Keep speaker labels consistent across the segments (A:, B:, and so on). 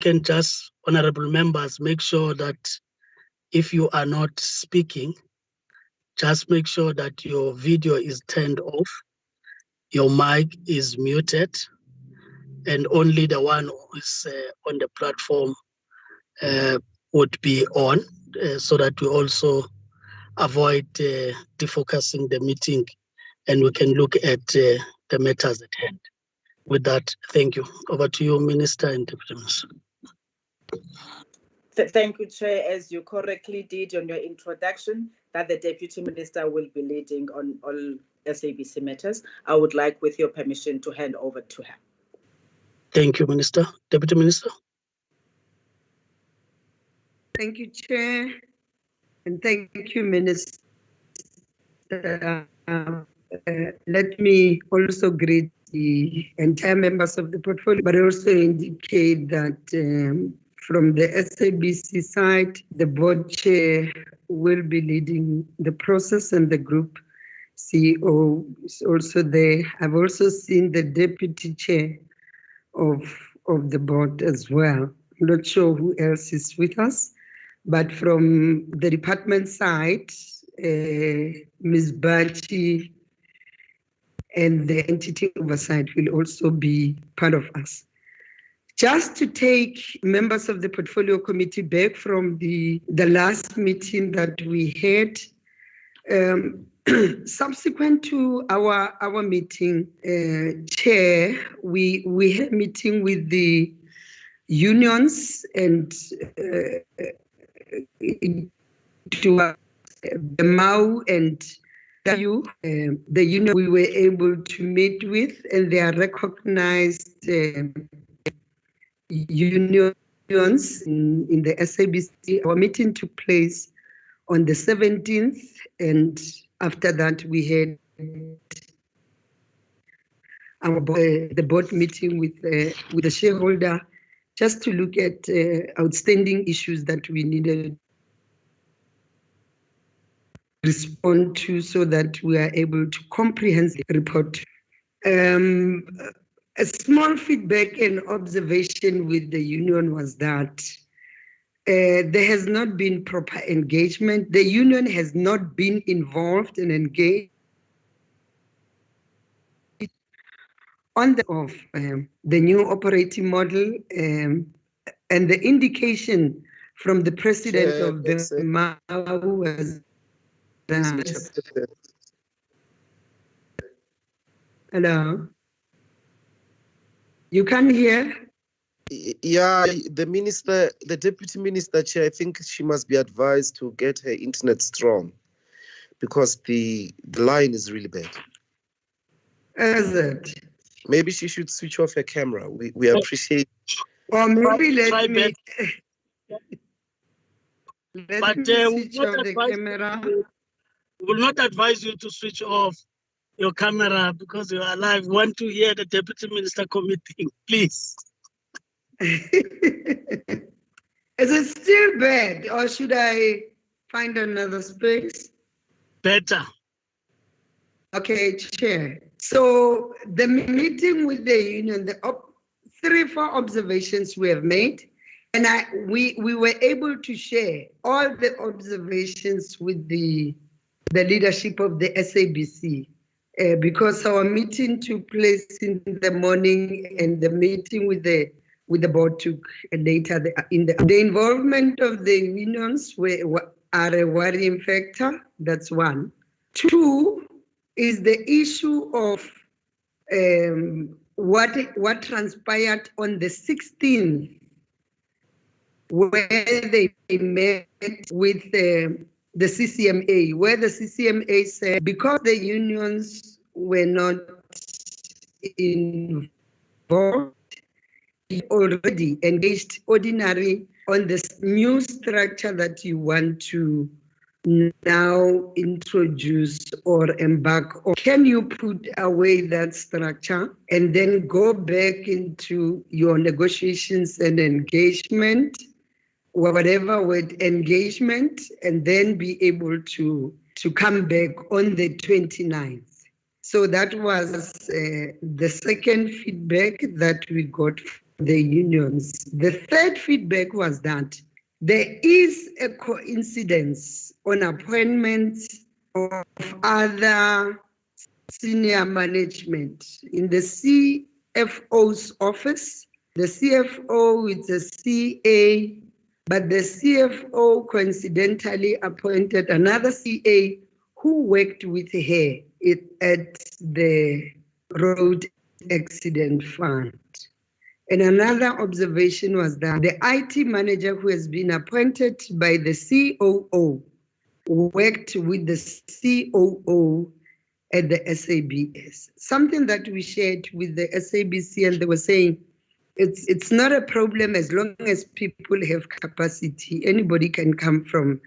A: can just, honorable members, make sure that if you are not speaking, just make sure that your video is turned off, your mic is muted, and only the one who is on the platform would be on, so that we also avoid defocusing the meeting and we can look at the matters at hand. With that, thank you. Over to you, Minister and Deputy Minister.
B: Thank you, Chair. As you correctly did on your introduction, that the Deputy Minister will be leading on all SABC matters, I would like, with your permission, to hand over to her.
A: Thank you, Minister. Deputy Minister.
C: Thank you, Chair, and thank you, Minister. Let me also greet the entire members of the portfolio, but also indicate that from the SABC side, the board chair will be leading the process and the group CEO is also there. I've also seen the deputy chair of the board as well. I'm not sure who else is with us, but from the department side, Ms. Bachi and the entity oversight will also be part of us. Just to take members of the portfolio committee back from the last meeting that we had, subsequent to our meeting, Chair, we had a meeting with the unions and to the MAU and the union we were able to meet with, and they are recognized unions in the SABC. Our meeting took place on the 17th, and after that we had the board meeting with the shareholder, just to look at outstanding issues that we needed to respond to, so that we are able to comprehensively report. A small feedback and observation with the union was that there has not been proper engagement. The union has not been involved and engaged on the new operating model, and the indication from the president of the MAU was that. Hello? You can't hear?
D: Yeah, the deputy minister, Chair, I think she must be advised to get her internet strong, because the line is really bad.
C: Is it?
D: Maybe she should switch off her camera. We appreciate.
C: Or maybe let me switch off the camera.
A: We will not advise you to switch off your camera because you are live. We want to hear the Deputy Minister committing, please.
C: Is it still bad, or should I find another space?
A: Better. Okay,
C: Chair. So the meeting with the union, the 3-4 observations we have made, and we were able to share all the observations with the leadership of the SABC, because our meeting took place in the morning and the meeting with the board took later. The involvement of the unions are a worrying factor. That's one. 2 is the issue of what transpired on the 16th, where they met with the CCMA, where the CCMA said because the unions were not involved, already engaged ordinary on this new structure that you want to now introduce or embark on. Can you put away that structure and then go back into your negotiations and engagement, whatever word engagement, and then be able to come back on the 29th? So that was the second feedback that we got the unions. The third feedback was that there is a coincidence on appointments of other senior management in the CFO's office. The CFO is a CA, but the CFO coincidentally appointed another CA who worked with her at the road accident fund. And another observation was that the IT manager who has been appointed by the COO worked with the COO at the SABC. Something that we shared with the SABC, and they were saying it's not a problem as long as people have capacity. Anybody can come from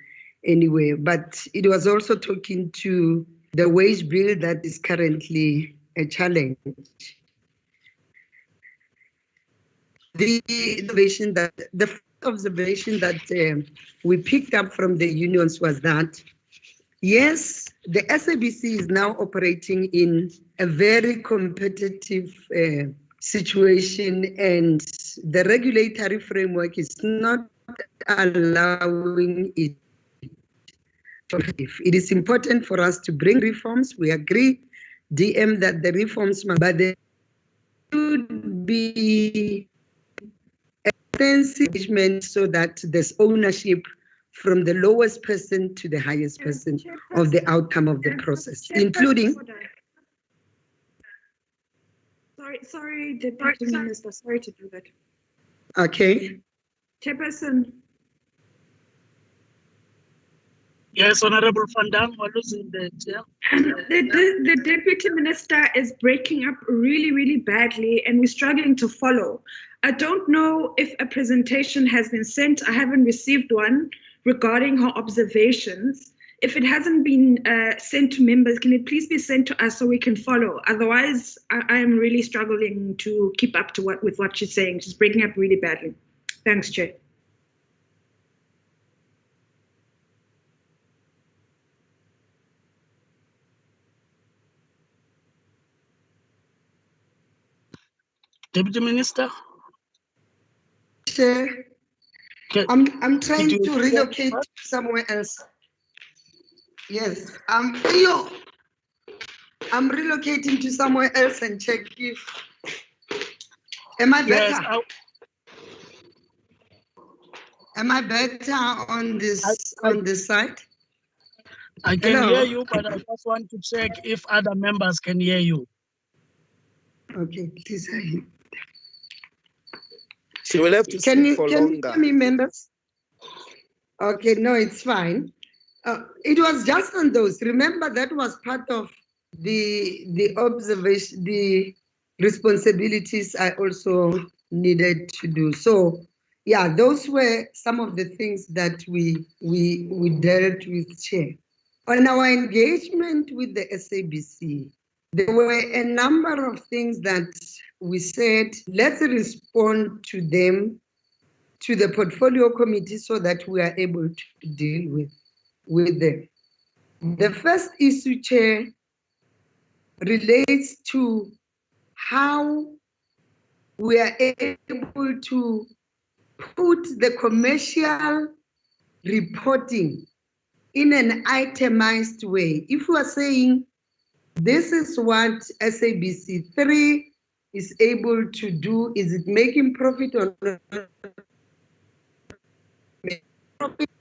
C: anywhere. But it was also talking to the wage bill that is currently a challenge. The first observation that we picked up from the unions was that, yes, the SABC is now operating in a very competitive situation, and the regulatory framework is not allowing it. It is important for us to bring reforms. We agree, DM, that the reforms must, but there should be engagement so that there's ownership from the lowest person to the highest person of the outcome of the process, including.
E: Sorry, Deputy Minister, sorry to do that.
C: Okay.
E: Chairperson.
A: Yes, Honorable Van Dam, we're losing the chair.
E: The Deputy Minister is breaking up really, really badly, and we're struggling to follow. I don't know if a presentation has been sent. I haven't received one regarding her observations. If it hasn't been sent to members, can it please be sent to us so we can follow? Otherwise, I am really struggling to keep up to with what she's saying. She's breaking up really badly. Thanks, Chair.
A: Deputy Minister?
C: Chair, I'm trying to relocate somewhere else. Yes, I'm relocating to somewhere else and check if, am I better?
A: Yes,
C: am I better on this side?
A: I can hear you, but I just want to check if other members can hear you.
C: Okay, please.
D: She will have to speak for longer.
C: Can you hear me, members? Okay, no, it's fine. It was just on those. Remember, that was part of the observation, the responsibilities I also needed to do. So, yeah, those were some of the things that we dealt with, Chair. On our engagement with the SABC, there were a number of things that we said, let's respond to them, to the portfolio committee, so that we are able to deal with them. The first issue, Chair, relates to how we are able to put the commercial reporting in an itemized way. If we are saying this is what SABC 3 is able to do, is it making profit or not?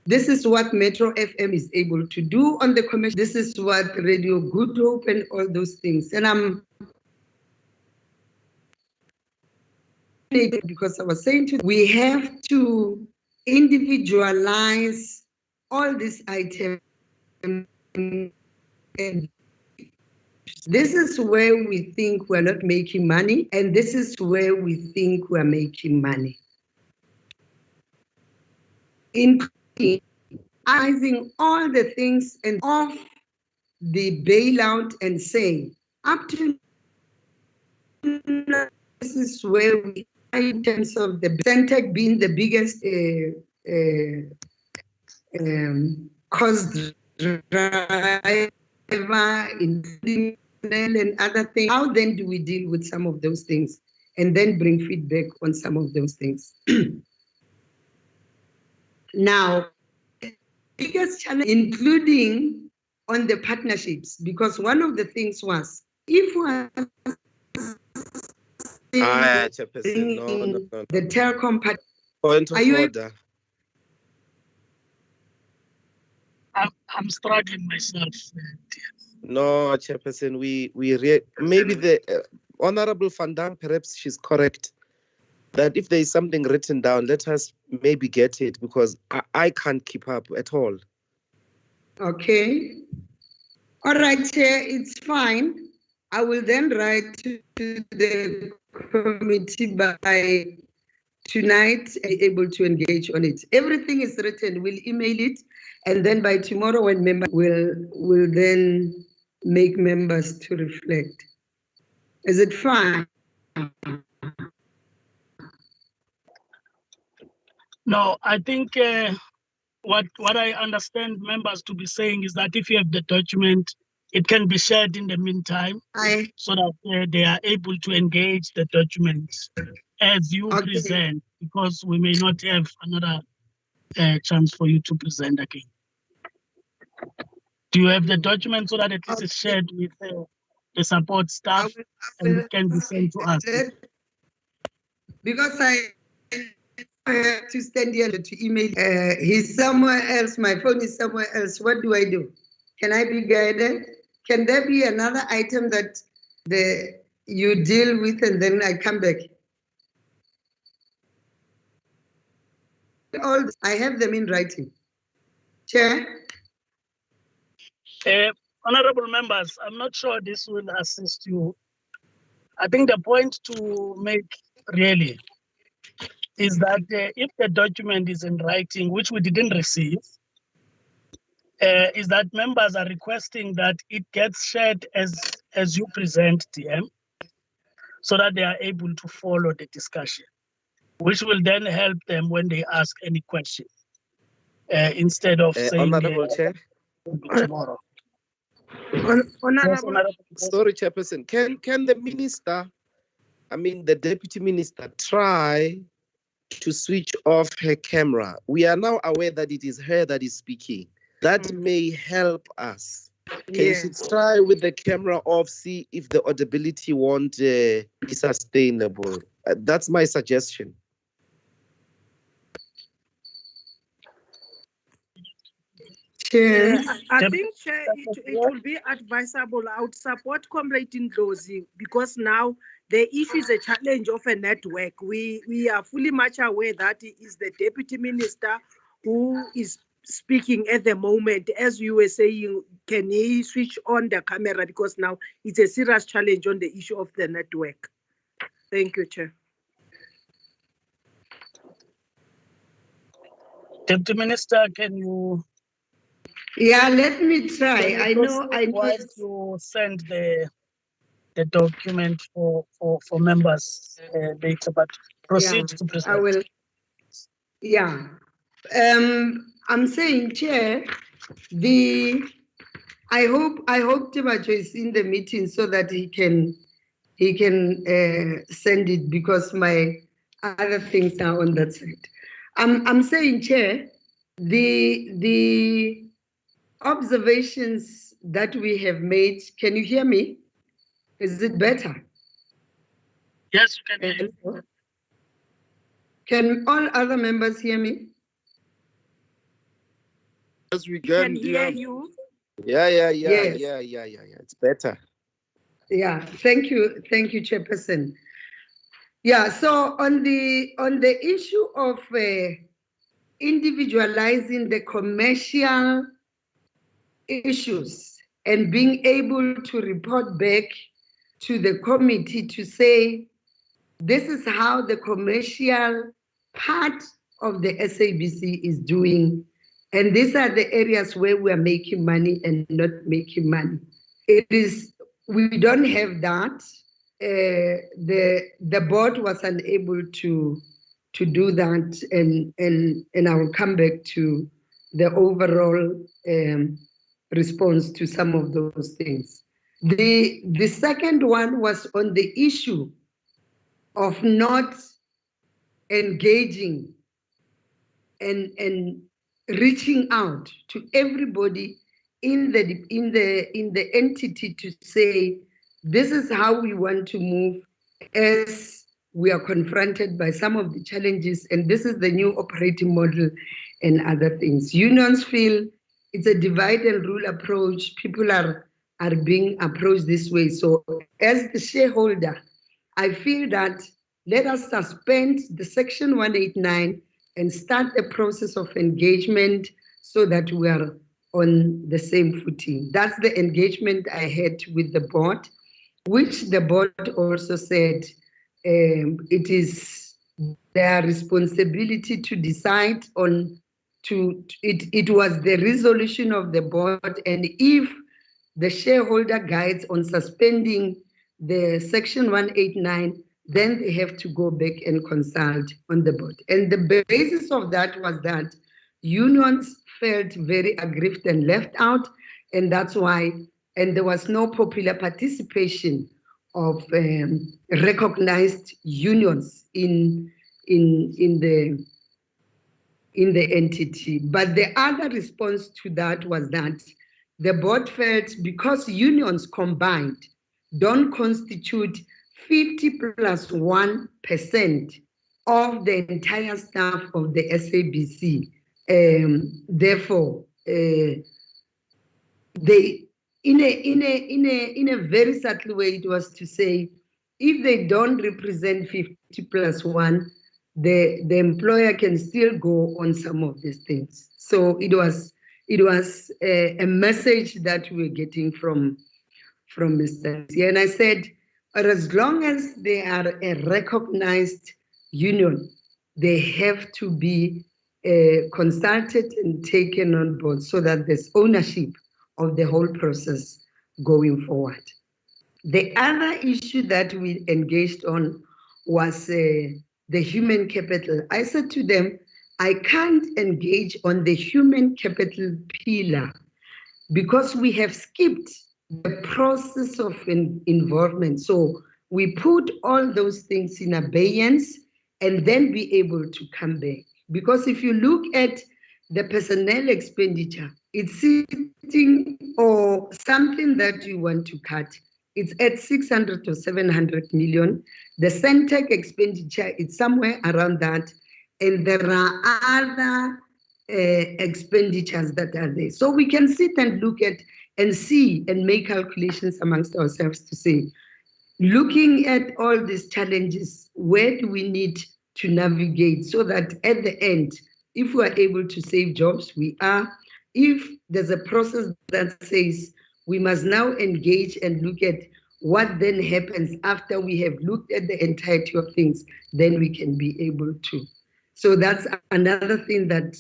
C: This is what Metro FM is able to do on the commercial. This is what Radio Good Hope and all those things. And I'm, because I was saying to you, we have to individualize all these items. And this is where we think we're not making money, and this is where we think we're making money. Including all the things and off the bailout and saying, up to now, this is where we are in terms of the Centec being the biggest cost driver, including and other things. How then do we deal with some of those things? and then bring feedback on some of those things. Now, biggest challenge, including on the partnerships, because one of the things was, if we are
D: Chairperson, no.
C: the telecom part,
D: Point of order.
A: I'm struggling myself.
D: No, Chairperson, maybe the Honorable Van Dam, perhaps she's correct, that if there is something written down, let us maybe get it, because I can't keep up at all.
C: Okay. All right, Chair, it's fine. I will then write to the committee by tonight and be able to engage on it. Everything is written, we'll email it, and then by tomorrow when members will then make members to reflect. Is it fine?
A: No, I think what I understand members to be saying is that if you have the document, it can be shared in the meantime, so that they are able to engage the documents as you present, because we may not have another chance for you to present again. Do you have the document so that at least it's shared with the support staff and it can be sent to us?
C: Because I have to stand here to email. He's somewhere else. My phone is somewhere else. What do I do? Can I be guided? Can there be another item that you deal with and then I come back? I have them in writing. Chair?
A: Honorable members, I'm not sure this will assist you. I think the point to make really is that if the document is in writing, which we didn't receive, is that members are requesting that it gets shared as you present DM, so that they are able to follow the discussion, which will then help them when they ask any question, instead of saying
D: Honorable Chair.
A: Tomorrow.
C: Honorable.
D: Sorry, Chairperson. Can the minister, the deputy minister, try to switch off her camera? We are now aware that it is her that is speaking. That may help us. Can she try with the camera off, see if the audibility won't be sustainable? That's my suggestion.
F: I think it will be advisable. I would support Comrade Ndlozi, because now the issue is a challenge of a network. We are fully much aware that it is the Deputy Minister who is speaking at the moment. As you were saying, can he switch on the camera, because now it's a serious challenge on the issue of the network. Thank you, Chair.
A: Deputy Minister, can you?
C: Yeah, let me try. I know.
A: To send the document for members later, but proceed to present.
C: I will. Yeah. I'm saying, Chair, I hope Tibacho is in the meeting so that he can send it, because my other things are on that side. I'm saying, Chair, the observations that we have made. Can you hear me? Is it better?
A: Yes, you can hear you.
C: Can all other members hear me?
D: Yes, we can
F: hear you.
D: Yeah. It's better.
C: Yeah, thank you, Chairperson. Yeah, so on the issue of individualizing the commercial issues and being able to report back to the committee to say, this is how the commercial part of the SABC is doing, and these are the areas where we are making money and not making money. We don't have that. The board was unable to do that, and I will come back to the overall response to some of those things. The second one was on the issue of not engaging and reaching out to everybody in the entity to say, this is how we want to move as we are confronted by some of the challenges, and this is the new operating model and other things. Unions feel it's a divide and rule approach. People are being approached this way. So as the shareholder, I feel that let us suspend the Section 189 and start the process of engagement so that we are on the same footing. That's the engagement I had with the board, which the board also said it is their responsibility to decide on it was the resolution of the board, and if the shareholder guides on suspending the Section 189, then they have to go back and consult on the board. And the basis of that was that unions felt very aggrieved and left out, and that's why, and there was no popular participation of recognized unions in the entity. But the other response to that was that the board felt because unions combined don't constitute 50+1% of the entire staff of the SABC. Therefore, they, in a very subtle way, it was to say, if they don't represent 50+1, the employer can still go on some of these things. So it was a message that we're getting from Mr. C. And I said, but as long as they are a recognized union, they have to be consulted and taken on board so that there's ownership of the whole process going forward. The other issue that we engaged on was the human capital. I said to them, I can't engage on the human capital pillar because we have skipped the process of involvement. So we put all those things in abeyance and then be able to come back. Because if you look at the personnel expenditure, it's sitting or something that you want to cut. It's at 600 to 700 million. The Centec expenditure is somewhere around that. And there are other expenditures that are there. So we can sit and look at and see and make calculations amongst ourselves to say, looking at all these challenges, where do we need to navigate so that at the end, if we are able to save jobs, we are. If there's a process that says we must now engage and look at what then happens after we have looked at the entirety of things, then we can be able to. So that's another thing that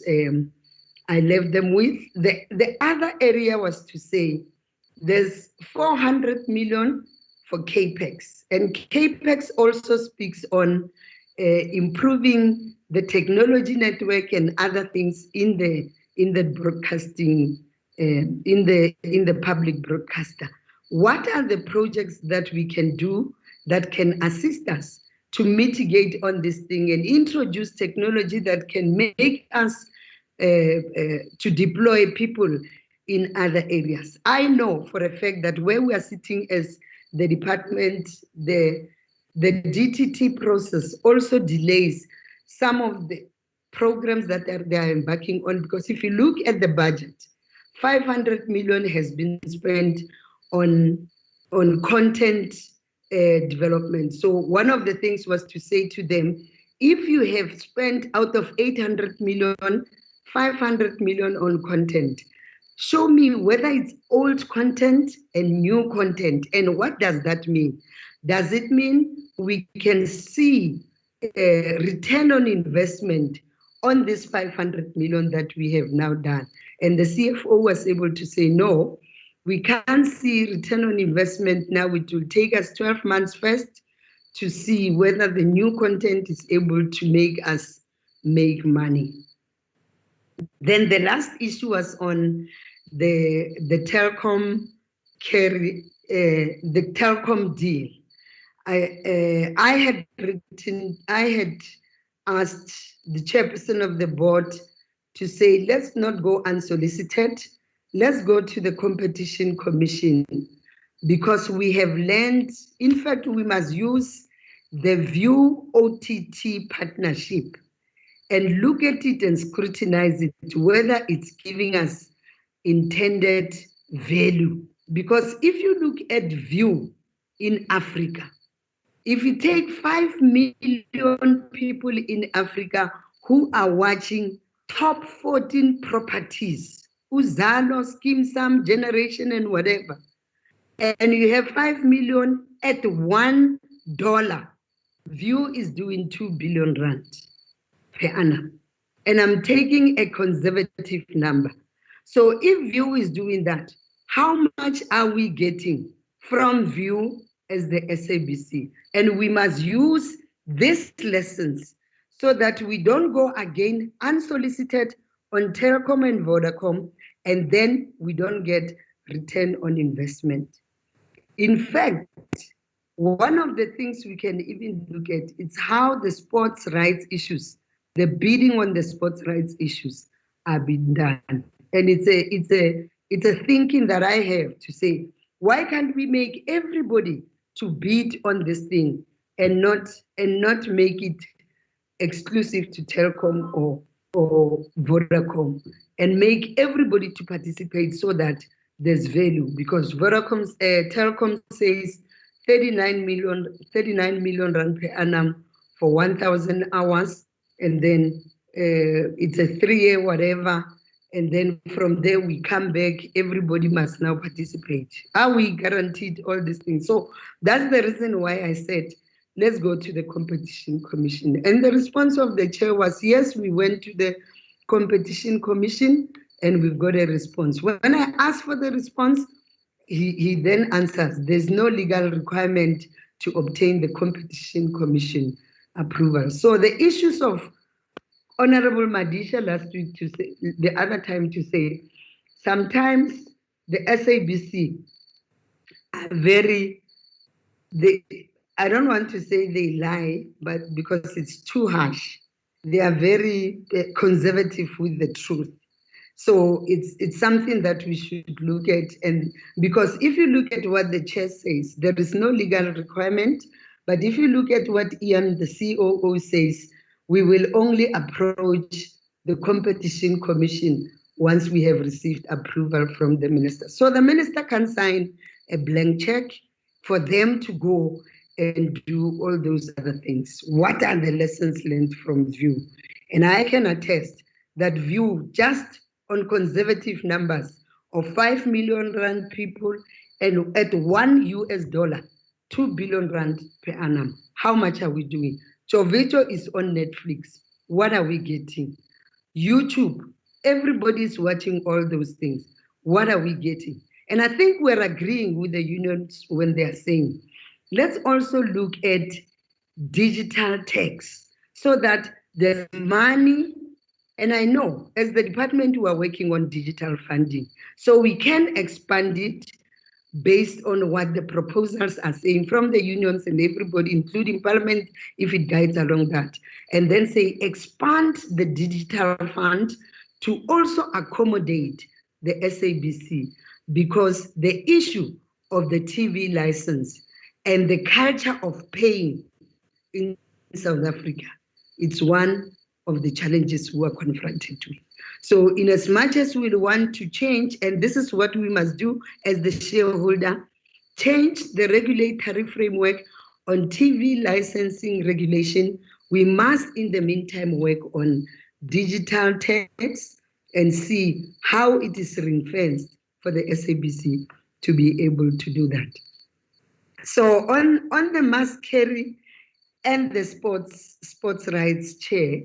C: I left them with. The other area was to say there's 400 million for CAPEX, and CAPEX also speaks on improving the technology network and other things in the broadcasting, in the public broadcaster. What are the projects that we can do that can assist us to mitigate on this thing and introduce technology that can make us to deploy people in other areas? I know for a fact that where we are sitting as the department, the DTT process also delays some of the programs that they are embarking on, because if you look at the budget, 500 million has been spent on content development. So one of the things was to say to them, if you have spent out of 800 million, 500 million on content, show me whether it's old content and new content. And what does that mean? Does it mean we can see a return on investment on this 500 million that we have now done? And the CFO was able to say, no, we can't see return on investment now. It will take us 12 months first to see whether the new content is able to make us make money. Then the last issue was on the telecom the telecom deal. I had asked the chairperson of the board to say, let's not go unsolicited. Let's go to the Competition Commission, because we have learned, in fact, we must use the View OTT partnership and look at it and scrutinize it, whether it's giving us intended value. Because if you look at View in Africa, if you take 5 million people in Africa who are watching top 14 properties, Uzalo, Scheme Sum, Generation, and whatever, and you have 5 million at $1, View is doing 2 billion rand per annum. And I'm taking a conservative number. So if View is doing that, how much are we getting from View as the SABC? And we must use these lessons so that we don't go again unsolicited on Telkom and Vodacom, and then we don't get return on investment. In fact, one of the things we can even look at is how the sports rights issues, the bidding on the sports rights issues are being done. And it's a thinking that I have to say, why can't we make everybody to bid on this thing and not make it exclusive to Telkom or Vodacom, and make everybody to participate so that there's value? Because Telkom says 39 million rand per annum for 1,000 hours, and then it's a 3-year whatever, and then from there we come back, everybody must now participate. Are we guaranteed all these things? So that's the reason why I said, let's go to the Competition Commission. And the response of the chair was, yes, we went to the Competition Commission and we've got a response. When I asked for the response, he then answers, there's no legal requirement to obtain the Competition Commission approval. So the issues of Honorable Madisha last week to say, the other time to say, sometimes the SABC are I don't want to say they lie, but because it's too harsh, they are very conservative with the truth. So it's something that we should look at. And because if you look at what the chair says, there is no legal requirement. But if you look at what Ian, the COO, says, we will only approach the Competition Commission once we have received approval from the minister. So the minister can sign a blank check for them to go and do all those other things. What are the lessons learned from View? And I can attest that View, just on conservative numbers of 5 million rand people and at $1, 2 billion rand per annum, how much are we doing? Chovecho is on Netflix. What are we getting? YouTube, everybody's watching all those things. What are we getting? And I think we're agreeing with the unions when they're saying, let's also look at digital tax so that the money, and I know as the department we are working on digital funding, so we can expand it based on what the proposals are saying from the unions and everybody, including Parliament, if it guides along that. And then say, expand the digital fund to also accommodate the SABC, because the issue of the TV license and the culture of paying in South Africa, it's one of the challenges we are confronted with. So in as much as we want to change, and this is what we must do as the shareholder, change the regulatory framework on TV licensing regulation, we must in the meantime work on digital tax and see how it is ring-fenced for the SABC to be able to do that. So on the must carry and the sports rights chair,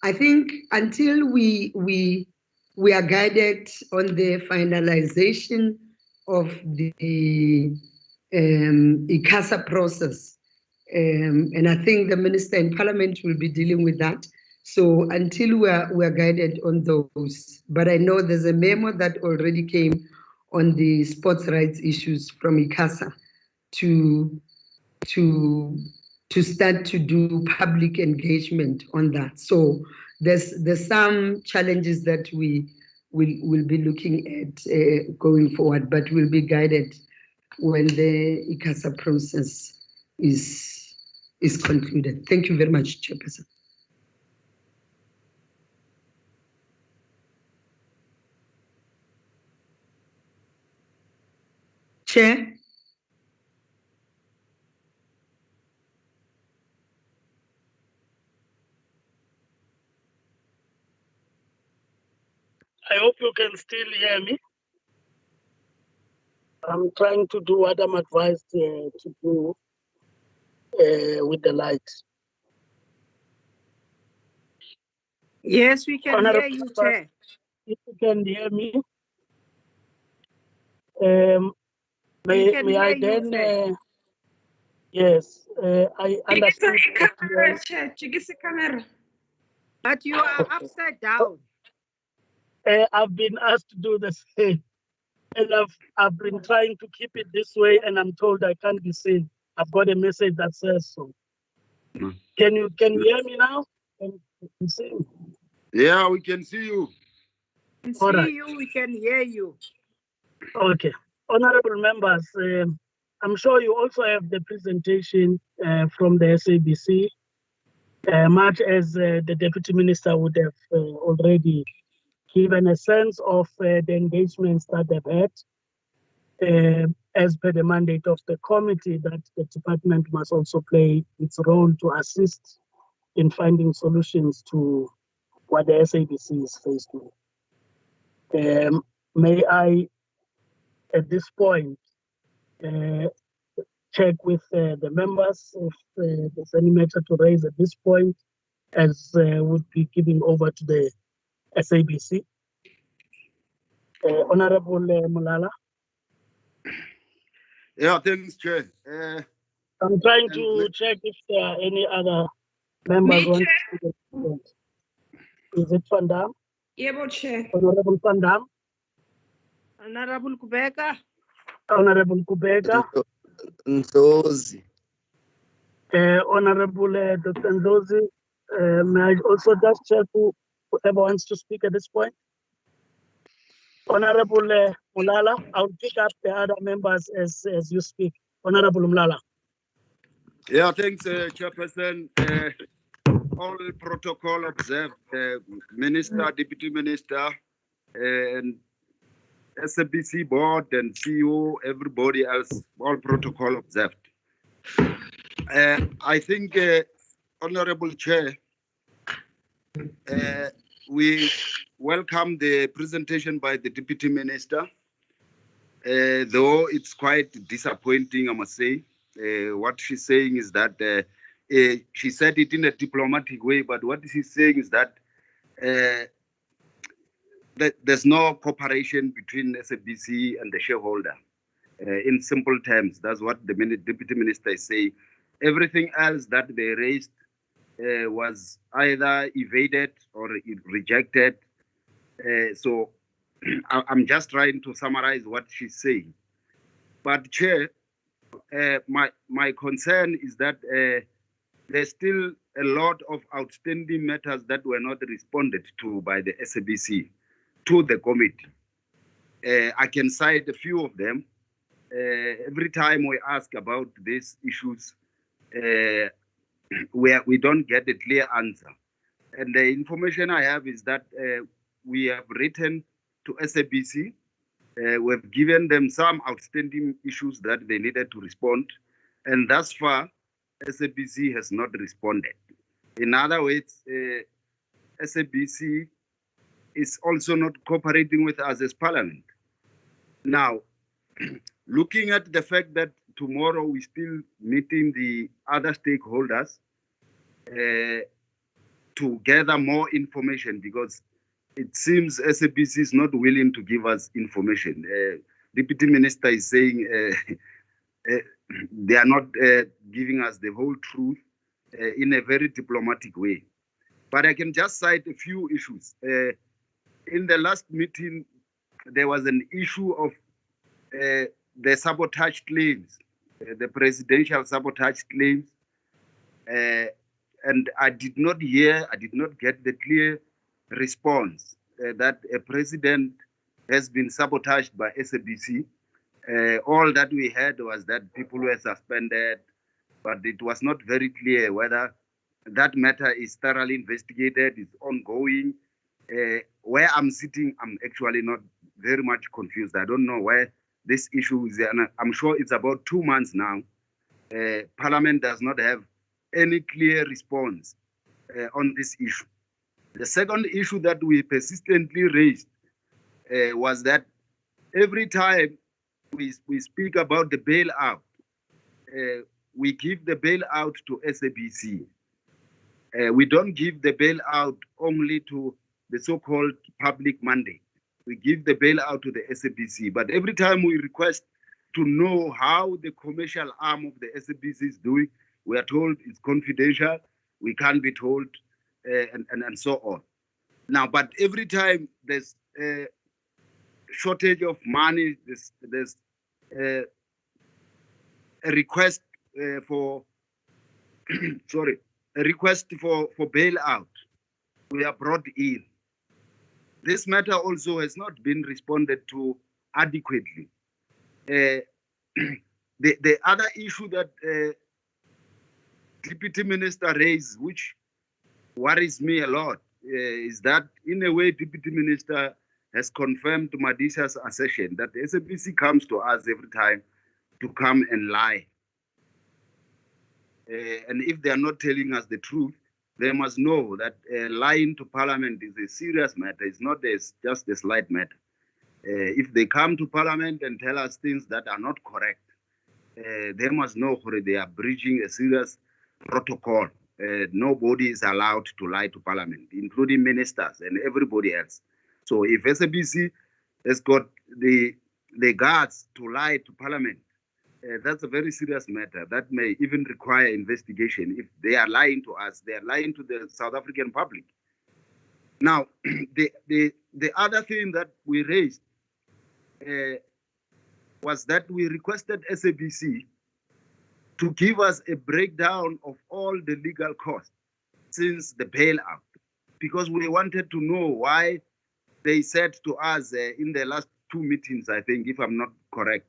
C: I think until we are guided on the finalization of the ICASA process, and I think the minister in Parliament will be dealing with that. So until we are guided on those, but I know there's a memo that already came on the sports rights issues from ICASA to to start to do public engagement on that. So there's some challenges that we will be looking at going forward, but we'll be guided when the ICASA process is concluded. Thank you very much, Chairperson. Chair.
A: I hope you can still hear me. I'm trying to do what I'm advised to do with the lights.
F: Yes, we can
A: Honorable
F: hear you, Chair.
A: If you can hear me,
F: We can
A: may I
F: hear you, Chair.
A: then? Yes, I understood.
F: But you are upside down.
A: I've been asked to do the same, and I've been trying to keep it this way, and I'm told I can't be seen. I've got a message that says so. Can you hear me now? Can you see me?
G: Yeah, we can see you.
F: We can see you, we can hear you.
A: Okay. Honorable members, I'm sure you also have the presentation from the SABC, much as the Deputy Minister would have already given a sense of the engagements that they've had as per the mandate of the committee, that the department must also play its role to assist in finding solutions to what the SABC is faced with. May I, at this point, check with the members if there's any matter to raise at this point, as would be giving over to the SABC. Honorable Mulala.
G: Yeah, thanks, Chair.
A: I'm trying to check if there are any other members want to speak. Is it Van Dam?
E: Yeah, Chair.
A: Honorable Van Dam?
F: Honorable Kubeka.
A: Honorable Kubeka.
D: Ndozi.
A: Honorable Dr. Ndozi. May I also just check whoever wants to speak at this point? Honorable Mulala, I'll pick up the other members as you speak. Honorable Mulala.
G: Yeah, thanks, Chairperson. All protocol observed, Minister, Deputy Minister, and SABC board and CEO, everybody else, all protocol observed. I think, Honorable Chair, we welcome the presentation by the Deputy Minister, though it's quite disappointing, I must say. What she's saying is that she said it in a diplomatic way, but what she's saying is that there's no cooperation between SABC and the shareholder. In simple terms, that's what the Deputy Minister is saying. Everything else that they raised was either evaded or rejected. So I'm just trying to summarize what she's saying. But Chair, my concern is that there's still a lot of outstanding matters that were not responded to by the SABC to the committee. I can cite a few of them. Every time we ask about these issues, we don't get a clear answer. And the information I have is that we have written to SABC. We've given them some outstanding issues that they needed to respond. And thus far, SABC has not responded. In other words, SABC is also not cooperating with us as Parliament. Now, looking at the fact that tomorrow we're still meeting the other stakeholders to gather more information, because it seems SABC is not willing to give us information. Deputy Minister is saying they are not giving us the whole truth in a very diplomatic way. But I can just cite a few issues. In the last meeting, there was an issue of the sabotage claims the presidential sabotage claims, and I did not get the clear response that a president has been sabotaged by SABC. All that we heard was that people were suspended, but it was not very clear whether that matter is thoroughly investigated, is ongoing. Where I'm sitting, I'm actually not very much confused. I don't know where this issue is. And I'm sure it's about 2 months now. Parliament does not have any clear response on this issue. The second issue that we persistently raised was that every time we speak about the bailout, we give the bailout to SABC. We don't give the bailout only to the so-called public mandate. We give the bailout to the SABC. But every time we request to know how the commercial arm of the SABC is doing, we are told it's confidential, we can't be told, and so on. Now, but every time there's a shortage of money, there's a request for a request for bailout, we are brought in. This matter also has not been responded to adequately. The other issue that Deputy Minister raised, which worries me a lot, is that in a way Deputy Minister has confirmed Madisha's assertion that the SABC comes to us every time to come and lie. And if they are not telling us the truth, they must know that lying to Parliament is a serious matter. It's not just a slight matter. If they come to Parliament and tell us things that are not correct, they must know they are breaching a serious protocol. Nobody is allowed to lie to Parliament, including ministers and everybody else. So if SABC has got the guards to lie to Parliament, that's a very serious matter. That may even require investigation. If they are lying to us, they are lying to the South African public. Now, the other thing that we raised was that we requested SABC to give us a breakdown of all the legal costs since the bailout, because we wanted to know why they said to us in the last 2 meetings, I think, if I'm not correct,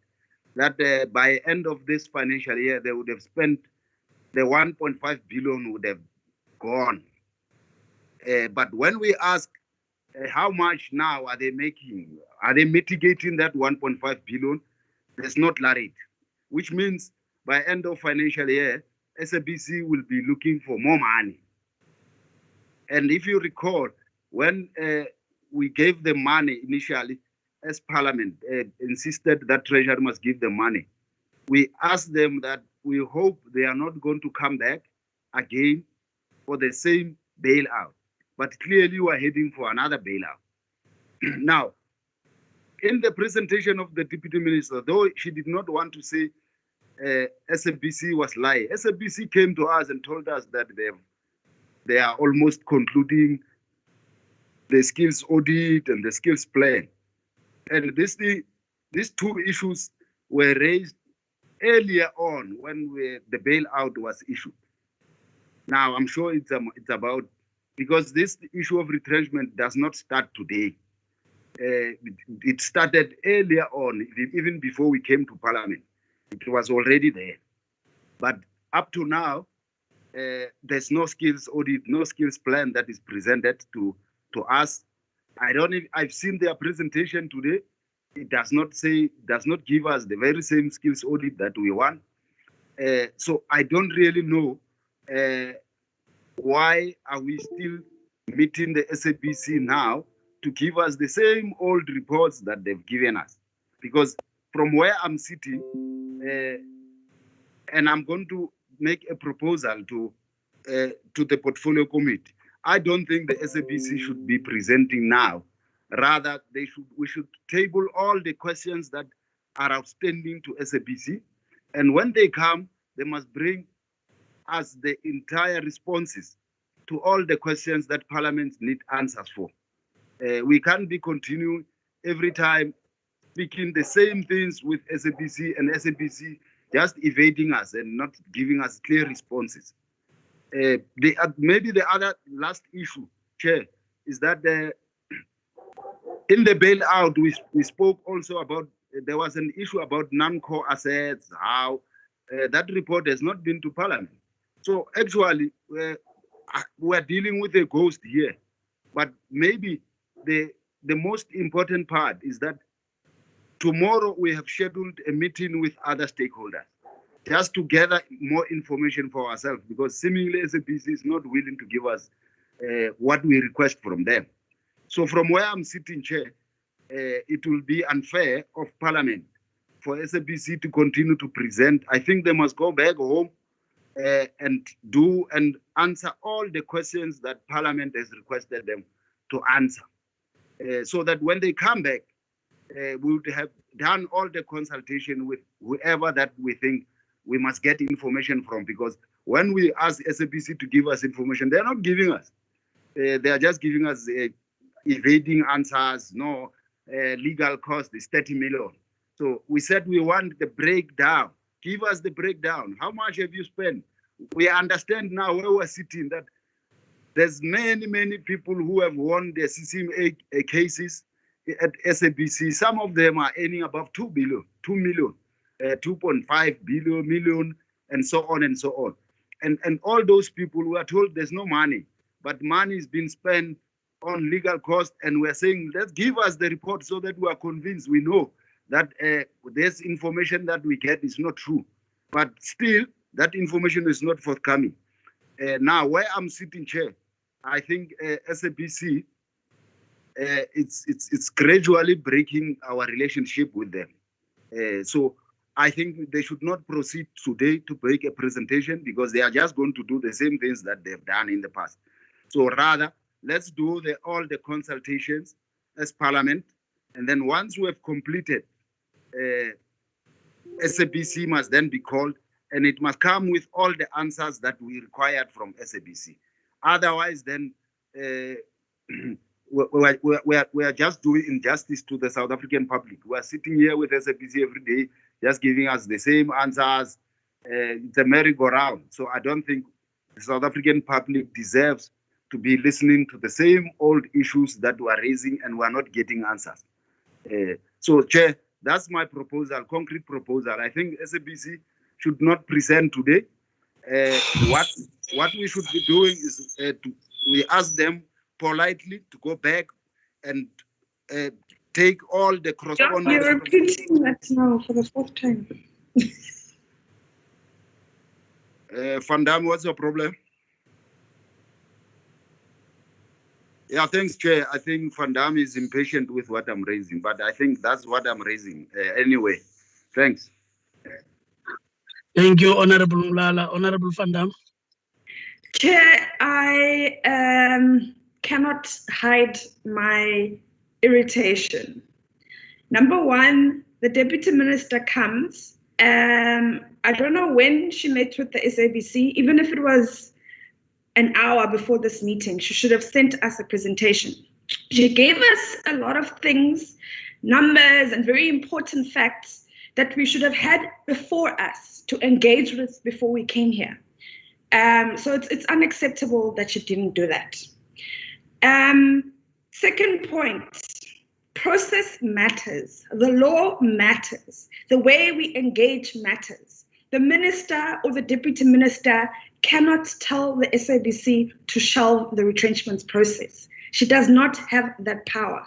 G: that by end of this financial year, they would have spent the 1.5 billion would have gone. But when we ask how much now are they making, are they mitigating that 1.5 billion, there's no clarity, which means by end of financial year, SABC will be looking for more money. And if you recall, when we gave them money initially, as Parliament insisted that Treasury must give them money, we asked them that we hope they are not going to come back again for the same bailout. But clearly we are heading for another bailout. Now, in the presentation of the Deputy Minister, though she did not want to say SABC was lying, SABC came to us and told us that they are almost concluding the skills audit and the skills plan. And these two issues were raised earlier on when the bailout was issued. Now, I'm sure it's about, because this issue of retrenchment does not start today. It started earlier on, even before we came to Parliament. It was already there. But up to now, there's no skills audit, no skills plan that is presented to us. I've seen their presentation today. It does not give us the very same skills audit that we want. So I don't really know why are we still meeting the SABC now to give us the same old reports that they've given us. Because from where I'm sitting, and I'm going to make a proposal to the portfolio committee, I don't think the SABC should be presenting now. Rather, we should table all the questions that are outstanding to SABC. And when they come, they must bring us the entire responses to all the questions that Parliament need answers for. We can't be continuing every time speaking the same things with SABC and SABC just evading us and not giving us clear responses. Maybe the other last issue, Chair, is that in the bailout, we spoke also about, there was an issue about non-core assets, how that report has not been to Parliament. So actually, we're dealing with a ghost here. But maybe the most important part is that tomorrow we have scheduled a meeting with other stakeholders just to gather more information for ourselves, because seemingly SABC is not willing to give us what we request from them. So from where I'm sitting, Chair, it will be unfair of Parliament for SABC to continue to present. I think they must go back home and answer all the questions that Parliament has requested them to answer, so that when they come back, we would have done all the consultation with whoever that we think we must get information from. Because when we ask SABC to give us information, they're not giving us. They are just giving us evading answers. No, legal cost is 30 million. So we said we want the breakdown. Give us the breakdown. How much have you spent? We understand now where we're sitting that there's many people who have won their CCMA cases at SABC. Some of them are earning above 2 million, 2.5 million, and so on and so on. And all those people who are told there's no money, but money is being spent on legal costs, and we're saying, let's give us the report so that we are convinced, we know that this information that we get is not true. But still, that information is not forthcoming. Now, where I'm sitting, Chair, I think SABC, it's gradually breaking our relationship with them. So I think they should not proceed today to make a presentation, because they are just going to do the same things that they've done in the past. So rather, let's do all the consultations as Parliament, and then once we have completed, SABC must then be called, and it must come with all the answers that we required from SABC. Otherwise, then we are just doing injustice to the South African public. We are sitting here with SABC every day, just giving us the same answers. It's a merry-go-round. So I don't think the South African public deserves to be listening to the same old issues that we are raising, and we are not getting answers. So, Chair, that's my proposal, concrete proposal. I think SABC should not present today. What we should be doing is we ask them politely to go back and take all the correspondence.
E: You're repeating that now for the 4th time.
G: Van Dam, what's your problem? Yeah, thanks, Chair. I think Van Dam is impatient with what I'm raising, but I think that's what I'm raising anyway. Thanks.
A: Thank you, Honorable Mlala. Honorable Van Dam.
E: Chair, I cannot hide my irritation. Number one, the Deputy Minister comes. I don't know when she met with the SABC, even if it was an hour before this meeting, she should have sent us a presentation. She gave us a lot of things, numbers and very important facts that we should have had before us to engage with before we came here. So it's unacceptable that she didn't do that. Second point, process matters. The law matters. The way we engage matters. The minister or the deputy minister cannot tell the SABC to shelve the retrenchments process. She does not have that power.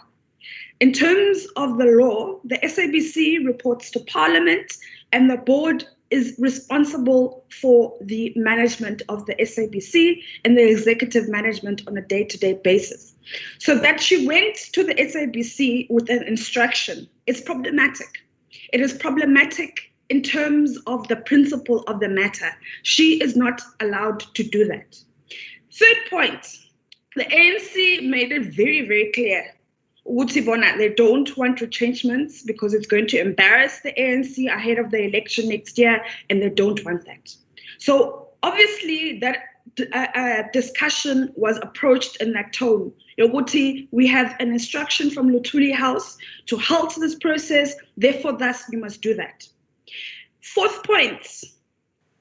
E: In terms of the law, the SABC reports to Parliament, and the board is responsible for the management of the SABC and the executive management on a day-to-day basis. So that she went to the SABC with an instruction is problematic. It is problematic in terms of the principle of the matter. She is not allowed to do that. Third point, the ANC made it very, very clear. They don't want retrenchments because it's going to embarrass the ANC ahead of the election next year, and they don't want that. So obviously that discussion was approached in that tone. Yoguti, we have an instruction from Luthuli House to halt this process, therefore thus we must do that. Fourth point,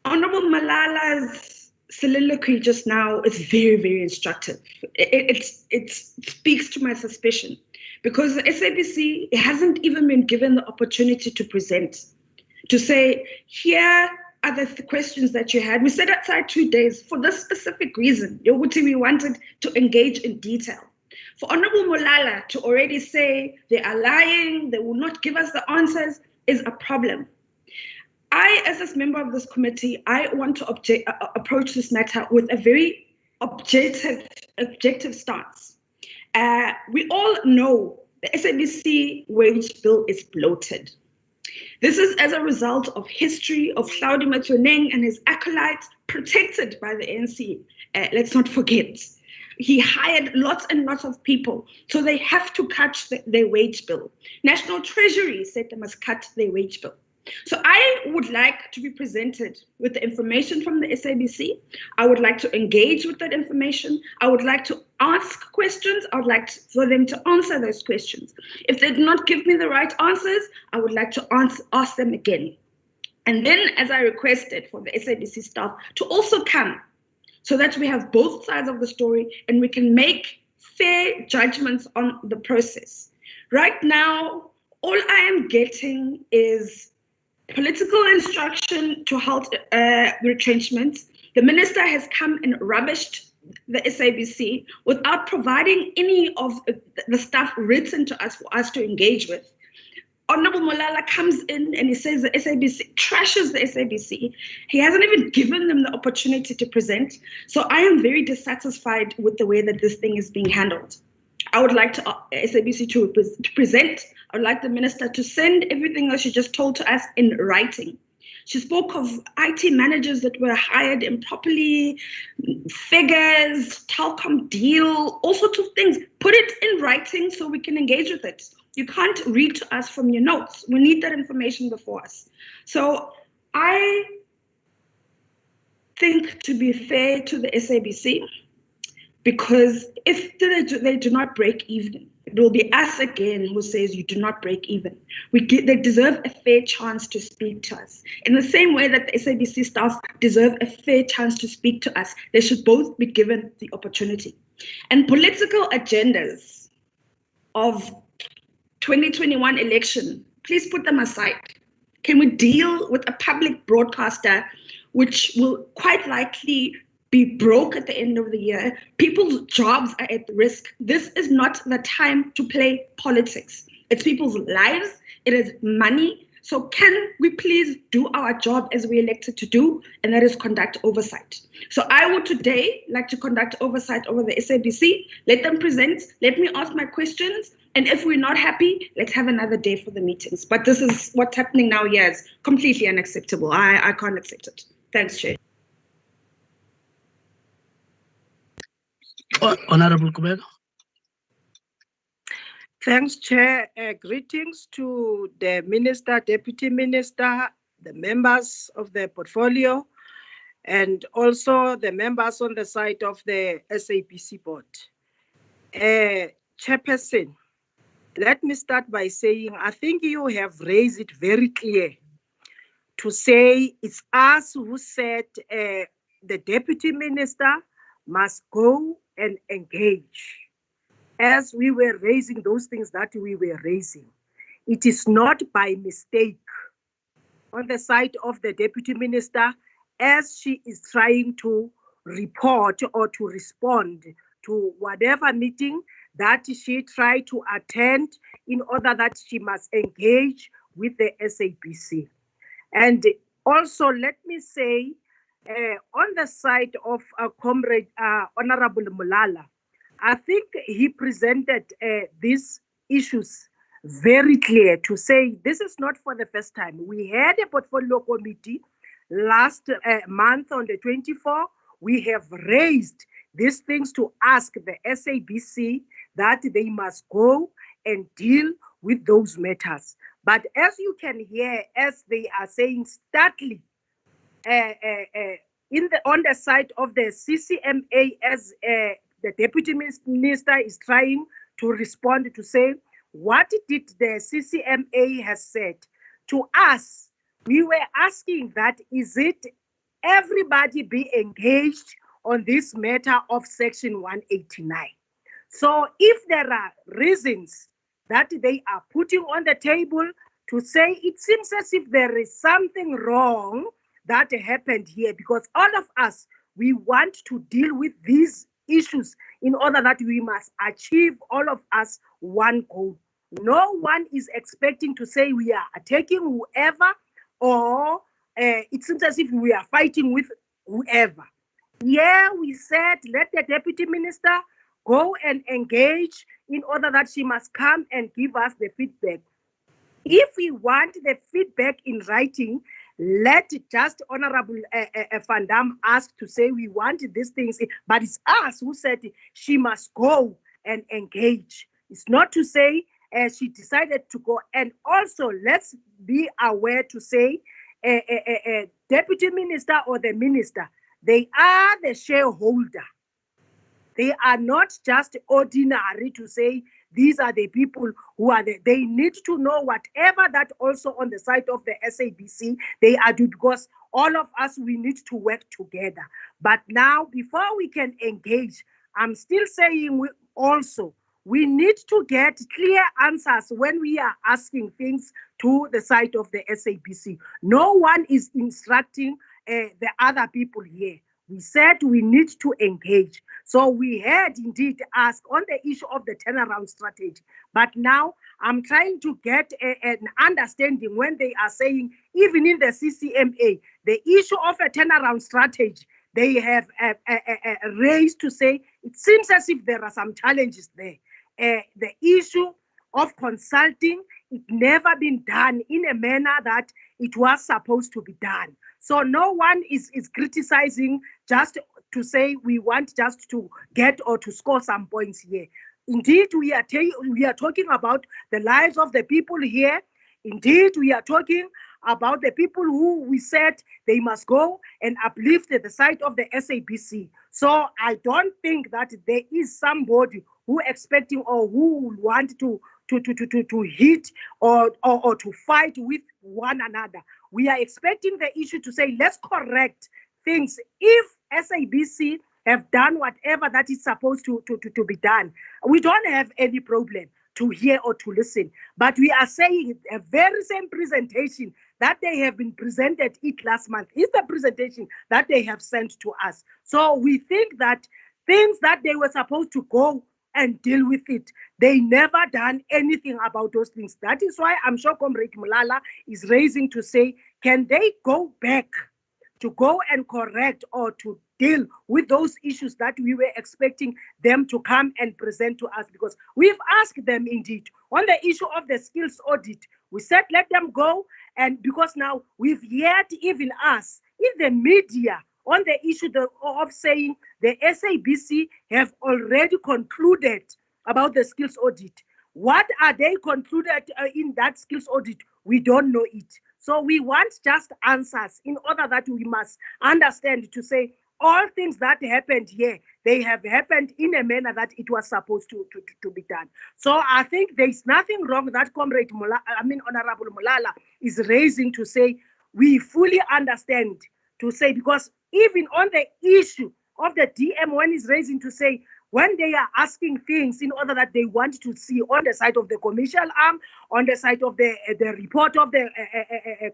E: Honorable Malala's soliloquy just now is very, very instructive. It speaks to my suspicion because the SABC hasn't even been given the opportunity to present, to say, here are the questions that you had. We set aside 2 days for this specific reason. We wanted to engage in detail. For Honorable Malala to already say they are lying, they will not give us the answers, is a problem. I, as a member of this committee, I want to approach this matter with a very objective stance. We all know the SABC wage bill is bloated. This is as a result of history of Hlaudi Motsoeneng and his acolytes protected by the ANC. Let's not forget. He hired lots and lots of people, so they have to cut their wage bill. National Treasury said they must cut their wage bill. So I would like to be presented with the information from the SABC. I would like to engage with that information. I would like to ask questions. I would like for them to answer those questions. If they do not give me the right answers, I would like to ask them again. And then, as I requested for the SABC staff to also come, so that we have both sides of the story and we can make fair judgments on the process. Right now, all I am getting is political instruction to halt retrenchments. The minister has come and rubbished the SABC without providing any of the stuff written to us for us to engage with. Honorable Malala comes in and he says the SABC trashes the SABC. He hasn't even given them the opportunity to present. So I am very dissatisfied with the way that this thing is being handled. I would like SABC to present. I would like the minister to send everything that she just told to us in writing. She spoke of IT managers that were hired improperly, figures, telecom deal, all sorts of things. Put it in writing so we can engage with it. You can't read to us from your notes. We need that information before us. So I think, to be fair to the SABC, because if they do not break even, it will be us again who says you do not break even. They deserve a fair chance to speak to us. In the same way that the SABC staff deserve a fair chance to speak to us, they should both be given the opportunity. And political agendas of 2021 election, please put them aside. Can we deal with a public broadcaster which will quite likely be broke at the end of the year? People's jobs are at risk. This is not the time to play politics. It's people's lives, it is money. So can we please do our job as we elected to do, and that is conduct oversight. So I would today like to conduct oversight over the SABC, let them present, let me ask my questions, and if we're not happy, let's have another day for the meetings. But this is what's happening now here is completely unacceptable. I can't accept it. Thanks, Chair.
A: Honorable Kubeka.
F: Thanks, Chair. Greetings to the Minister, Deputy Minister, the members of the portfolio, and also the members on the side of the SABC board. Chairperson, let me start by saying I think you have raised it very clear to say it's us who said the Deputy Minister must go and engage. As we were raising those things that we were raising, it is not by mistake on the side of the Deputy Minister as she is trying to report or to respond to whatever meeting that she tried to attend in order that she must engage with the SABC. And also, let me say, on the side of Comrade Honorable Malala, I think he presented these issues very clear to say this is not for the first time. We had a portfolio committee last month on the 24th. We have raised these things to ask the SABC that they must go and deal with those matters. But as you can hear, as they are saying starkly, on the side of the CCMA, as the Deputy Minister is trying to respond to say, what did the CCMA has said to us we were asking that, is it everybody be engaged on this matter of Section 189? So if there are reasons that they are putting on the table to say it seems as if there is something wrong that happened here, because all of us, we want to deal with these issues in order that we must achieve, all of us, one goal. No one is expecting to say we are attacking whoever, or it seems as if we are fighting with whoever. Yeah, we said let the deputy minister go and engage in order that she must come and give us the feedback. If we want the feedback in writing, let just Honorable Van Dam ask to say we want these things, but it's us who said she must go and engage. It's not to say she decided to go. And also, let's be aware to say deputy minister or the minister, they are the shareholder. They are not just ordinary to say these are the people who are there. They need to know whatever that also on the side of the SABC they are doing, because all of us, we need to work together. But now, before we can engage, I'm still saying we need to get clear answers when we are asking things to the side of the SABC. No one is instructing the other people here. We said we need to engage. So we had indeed asked on the issue of the turnaround strategy. But now I'm trying to get an understanding when they are saying, even in the CCMA, the issue of a turnaround strategy, they have raised to say, it seems as if there are some challenges there. The issue of consulting, it never been done in a manner that it was supposed to be done. So no one is criticizing just to say we want just to get or to score some points here. Indeed, we are talking about the lives of the people here. Indeed, we are talking about the people who we said they must go and uplift the side of the SABC. So I don't think that there is somebody who expecting or who want to hit or to fight with one another. We are expecting the issue to say, let's correct things. If SABC have done whatever that is supposed to be done, we don't have any problem to hear or to listen. But we are saying a very same presentation that they have been presented it last month is the presentation that they have sent to us. So we think that things that they were supposed to go and deal with it, they never done anything about those things. That is why I'm sure Comrade Mulala is raising to say, can they go back to go and correct or to deal with those issues that we were expecting them to come and present to us? Because we've asked them indeed on the issue of the skills audit. We said let them go, and because now we've yet even us in the media on the issue of saying the SABC have already concluded about the skills audit. What are they concluded in that skills audit? We don't know it. So we want just answers in order that we must understand to say all things that happened here, they have happened in a manner that it was supposed to be done. So I think there's nothing wrong that Comrade Honorable Mulala is raising to say we fully understand to say, because even on the issue of the DM, when he's raising to say, when they are asking things in order that they want to see on the side of the commercial arm, on the side of the report of the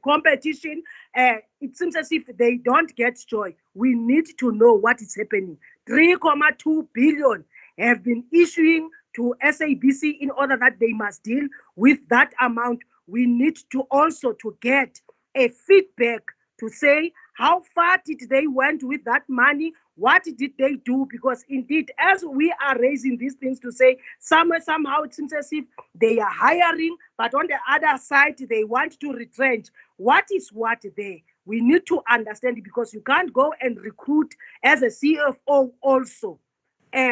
F: competition, it seems as if they don't get joy. We need to know what is happening. 3.2 billion have been issuing to SABC in order that they must deal with that amount. We need to also to get a feedback to say how far did they went with that money, what did they do? Because indeed, as we are raising these things to say, somehow it seems as if they are hiring, but on the other side, they want to retrench. What is what there? We need to understand it, because you can't go and recruit as a CFO also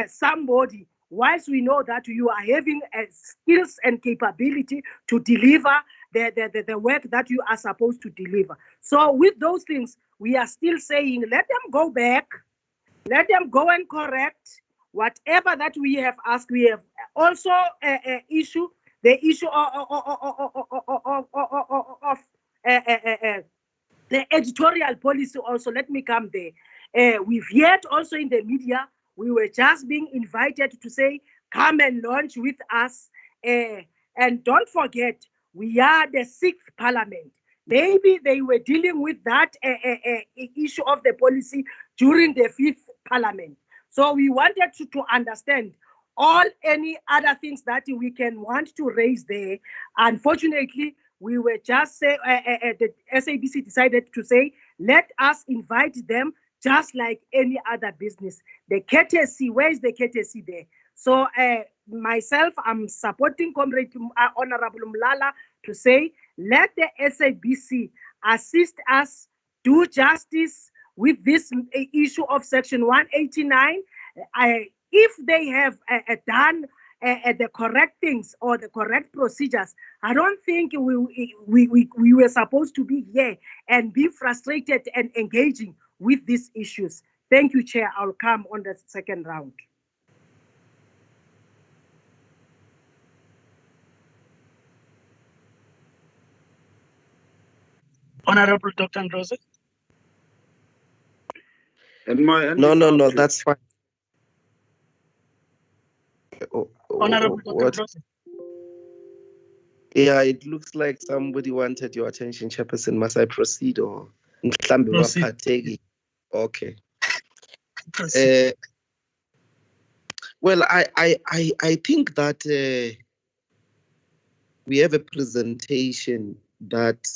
F: somebody, whilst we know that you are having skills and capability to deliver the work that you are supposed to deliver. So with those things, we are still saying, let them go back, let them go and correct whatever that we have asked. We have also the issue of the editorial policy also, let me come there. We've heard also in the media, we were just being invited to say, come and launch with us. And don't forget, we are the 6th parliament. Maybe they were dealing with that issue of the policy during the 5th parliament. So we wanted to understand all any other things that we can want to raise there. Unfortunately, we were just say the SABC decided to say, let us invite them just like any other business. The courtesy, where is the courtesy there? So myself, I'm supporting Comrade Honorable Mlala to say, let the SABC assist us do justice with this issue of Section 189. If they have done the correct things or the correct procedures, I don't think we were supposed to be here and be frustrated and engaging with these issues. Thank you, Chair. I'll come on the second round.
A: Honorable Dr. Ndlozi.
D: No, that's fine.
A: Honorable Dr. Ndlozi.
D: Yeah, it looks like somebody wanted your attention, Chairperson. Must I proceed or?
A: Proceed.
D: Okay.
A: Proceed.
D: Well, I think that we have a presentation that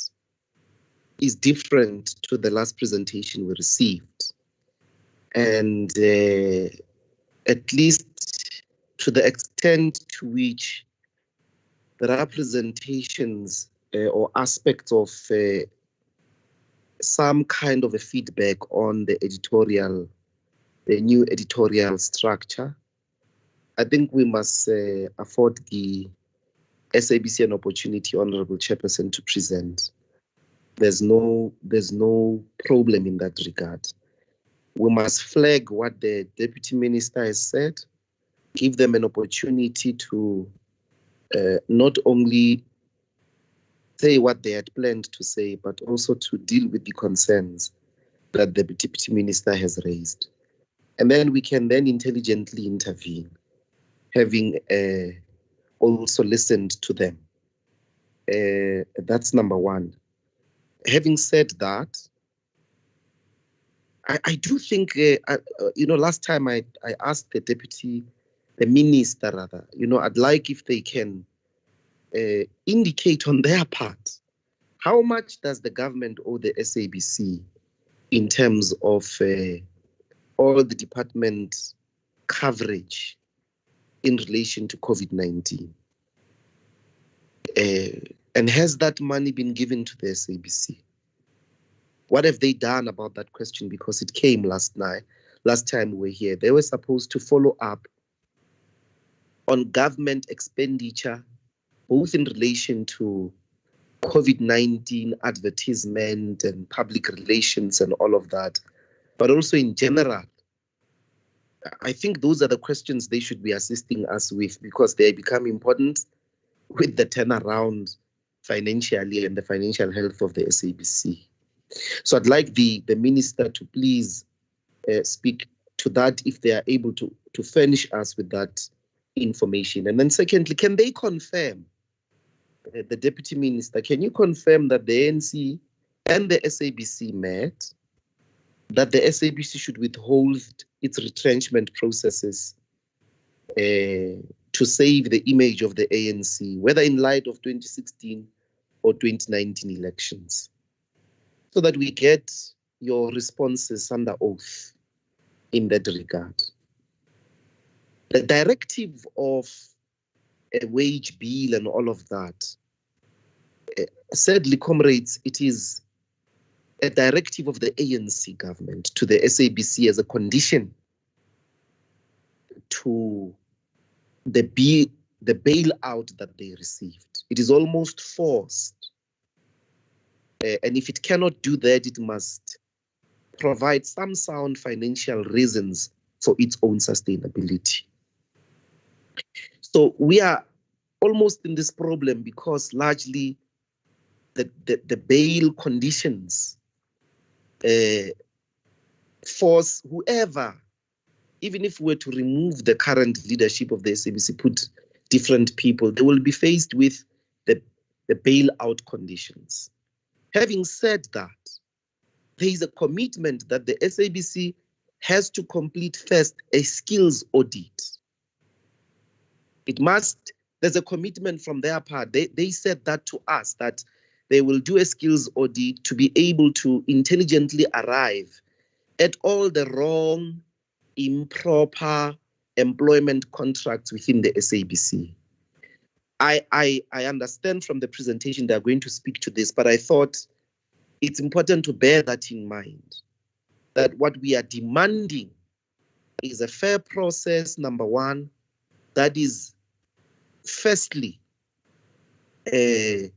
D: is different to the last presentation we received. And at least to the extent to which there are presentations or aspects of some kind of a feedback on the new editorial structure, I think we must afford the SABC an opportunity, Honorable Chairperson, to present. There's no problem in that regard. We must flag what the Deputy Minister has said, give them an opportunity to not only say what they had planned to say, but also to deal with the concerns that the Deputy Minister has raised. And then we can then intelligently intervene, having also listened to them. That's number one. Having said that, I do think, last time I asked the minister rather, I'd like if they can indicate on their part, how much does the government owe the SABC in terms of all the department coverage in relation to COVID-19? And has that money been given to the SABC? What have they done about that question? Because it came last time we were here. They were supposed to follow up on government expenditure, both in relation to COVID-19 advertisement and public relations and all of that, but also in general. I think those are the questions they should be assisting us with, because they become important with the turnaround financially and the financial health of the SABC. So I'd like the minister to please speak to that if they are able to furnish us with that information. And then secondly, can they confirm, the Deputy Minister, can you confirm that the ANC and the SABC met, that the SABC should withhold its retrenchment processes to save the image of the ANC, whether in light of 2016 or 2019 elections, so that we get your responses under oath in that regard? The directive of a wage bill and all of that, sadly, comrades, it is a directive of the ANC government to the SABC as a condition to the bailout that they received. It is almost forced. And if it cannot do that, it must provide some sound financial reasons for its own sustainability. So we are almost in this problem because largely the bail conditions force whoever, even if we were to remove the current leadership of the SABC, put different people, they will be faced with the bailout conditions. Having said that, there is a commitment that the SABC has to complete first a skills audit. It must, there's a commitment from their part. They said that to us, that they will do a skills audit to be able to intelligently arrive at all the wrong, improper employment contracts within the SABC. I understand from the presentation they're going to speak to this, but I thought it's important to bear that in mind, that what we are demanding is a fair process, number one, that is firstly, that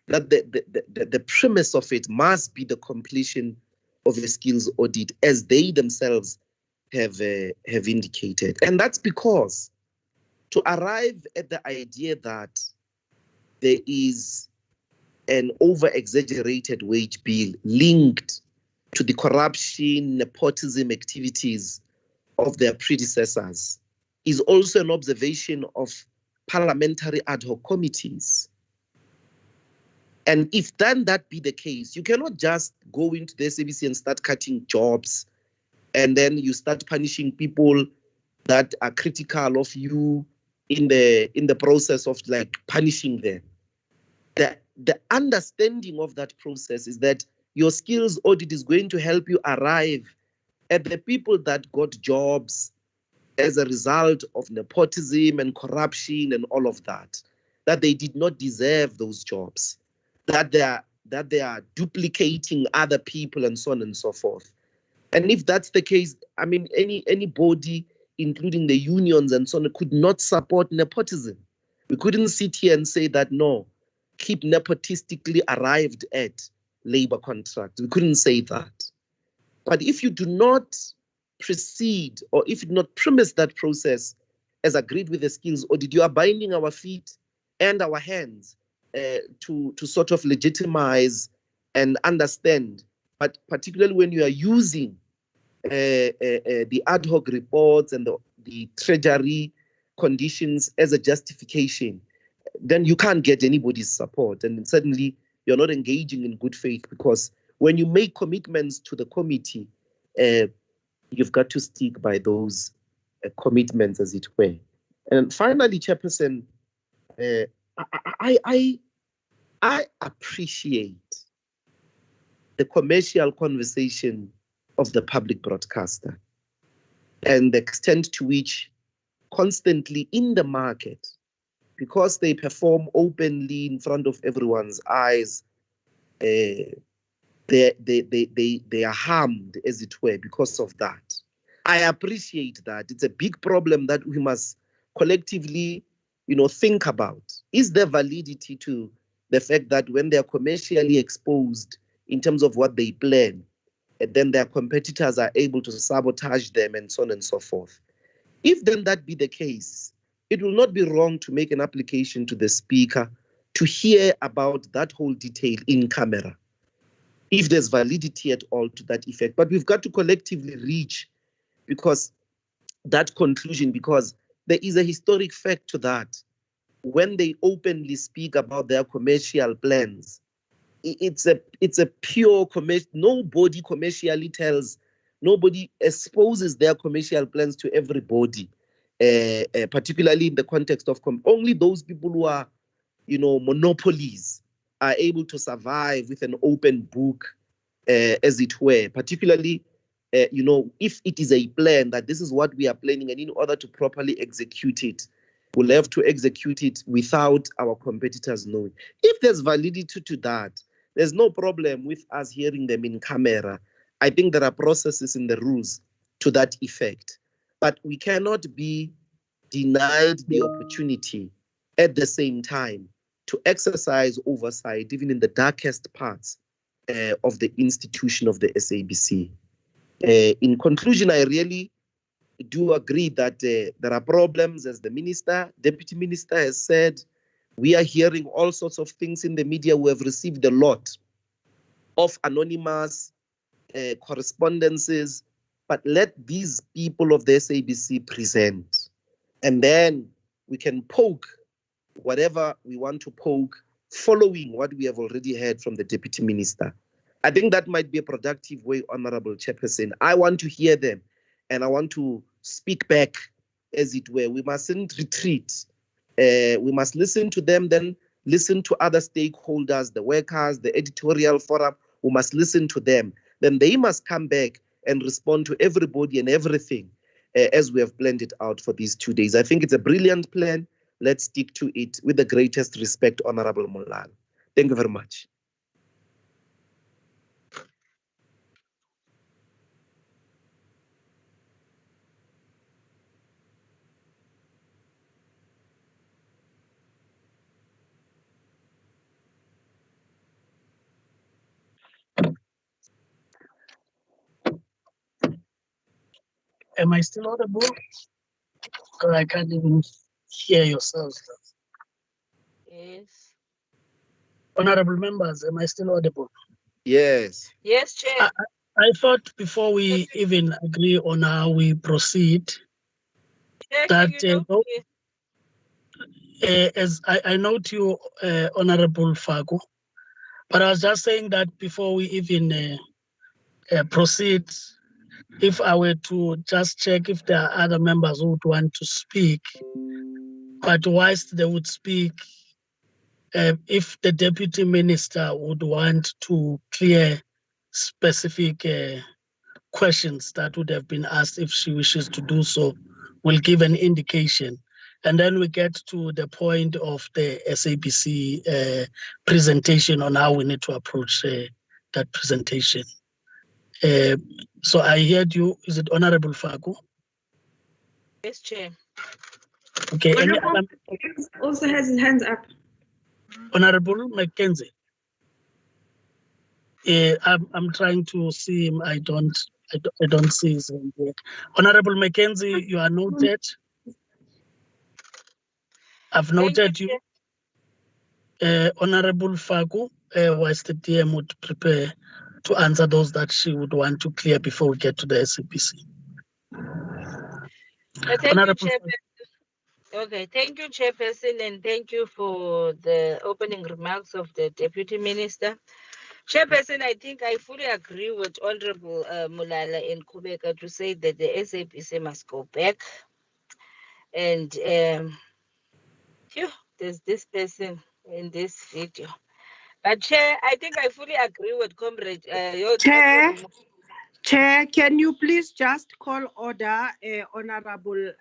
D: the premise of it must be the completion of a skills audit, as they themselves have indicated. And that's because to arrive at the idea that there is an over-exaggerated wage bill linked to the corruption, nepotism activities of their predecessors is also an observation of parliamentary ad hoc committees. And if then that be the case, you cannot just go into the SABC and start cutting jobs, and then you start punishing people that are critical of you in the process of like punishing them. The understanding of that process is that your skills audit is going to help you arrive at the people that got jobs as a result of nepotism and corruption and all of that they did not deserve those jobs, that they are duplicating other people and so on and so forth. And if that's the case, I mean, anybody, including the unions and so on, could not support nepotism. We couldn't sit here and say that, no, keep nepotistically arrived at labor contracts. We couldn't say that. But if you do not proceed, or if you do not premise that process as agreed with the skills audit, you are binding our feet and our hands to sort of legitimize and understand, but particularly when you are using the ad hoc reports and the treasury conditions as a justification, then you can't get anybody's support. And certainly you're not engaging in good faith, because when you make commitments to the committee, you've got to stick by those commitments, as it were. And finally, Chairperson, I appreciate the commercial conversation of the public broadcaster and the extent to which constantly in the market, because they perform openly in front of everyone's eyes, they are harmed, as it were, because of that. I appreciate that. It's a big problem that we must collectively, think about. Is there validity to the fact that when they are commercially exposed in terms of what they plan, then their competitors are able to sabotage them and so on and so forth? If then that be the case, it will not be wrong to make an application to the Speaker to hear about that whole detail in camera, if there's validity at all to that effect. But we've got to collectively reach that conclusion, because there is a historic fact to that. When they openly speak about their commercial plans, it's a pure commercial. Nobody commercially nobody exposes their commercial plans to everybody, particularly in the context of only those people who are, monopolies are able to survive with an open book, as it were, particularly, if it is a plan that this is what we are planning, and in order to properly execute it, we'll have to execute it without our competitors knowing. If there's validity to that, there's no problem with us hearing them in camera. I think there are processes in the rules to that effect. But we cannot be denied the opportunity at the same time to exercise oversight, even in the darkest parts of the institution of the SABC. In conclusion, I really do agree that there are problems, as the Deputy Minister has said. We are hearing all sorts of things in the media. We have received a lot of anonymous correspondences, but let these people of the SABC present, and then we can poke whatever we want to poke, following what we have already heard from the Deputy Minister. I think that might be a productive way, Honorable Chairperson. I want to hear them, and I want to speak back, as it were. We mustn't retreat. We must listen to them, then listen to other stakeholders, the workers, the editorial forum. We must listen to them. Then they must come back and respond to everybody and everything as we have planned it out for these 2 days. I think it's a brilliant plan. Let's stick to it with the greatest respect, Honorable Molala. Thank you very much.
A: Am I still audible? Because I can't even hear yourselves.
H: Yes.
A: Honorable members, am I still audible?
D: Yes.
H: Yes, Chair.
A: I thought before we even agree on how we proceed,
H: Chair,
A: that as I note you, Honorable Faku, but I was just saying that before we even proceed, if I were to just check if there are other members who would want to speak, but whilst they would speak, if the Deputy Minister would want to clear specific questions that would have been asked, if she wishes to do so, will give an indication. And then we get to the point of the SABC presentation on how we need to approach that presentation. So I heard you. Is it Honorable Faku?
H: Yes, Chair.
A: Okay.
E: Honorable also has his hands up.
A: Honorable Mackenzie. I'm trying to see him. I don't see his hand yet. Honorable Mackenzie, you are noted. I've noted you. Honorable Faku, whilst the DM would prepare to answer those that she would want to clear before we get to the SABC.
H: Thank you, Chairperson. Okay, thank you, Chairperson, and thank you for the opening remarks of the Deputy Minister. Chairperson, I think I fully agree with Honorable Molala and Kubeka to say that the SABC must go back. And there's this person in this video. But Chair, I think I fully agree with Comrade.
F: Chair, can you please just call order Honorable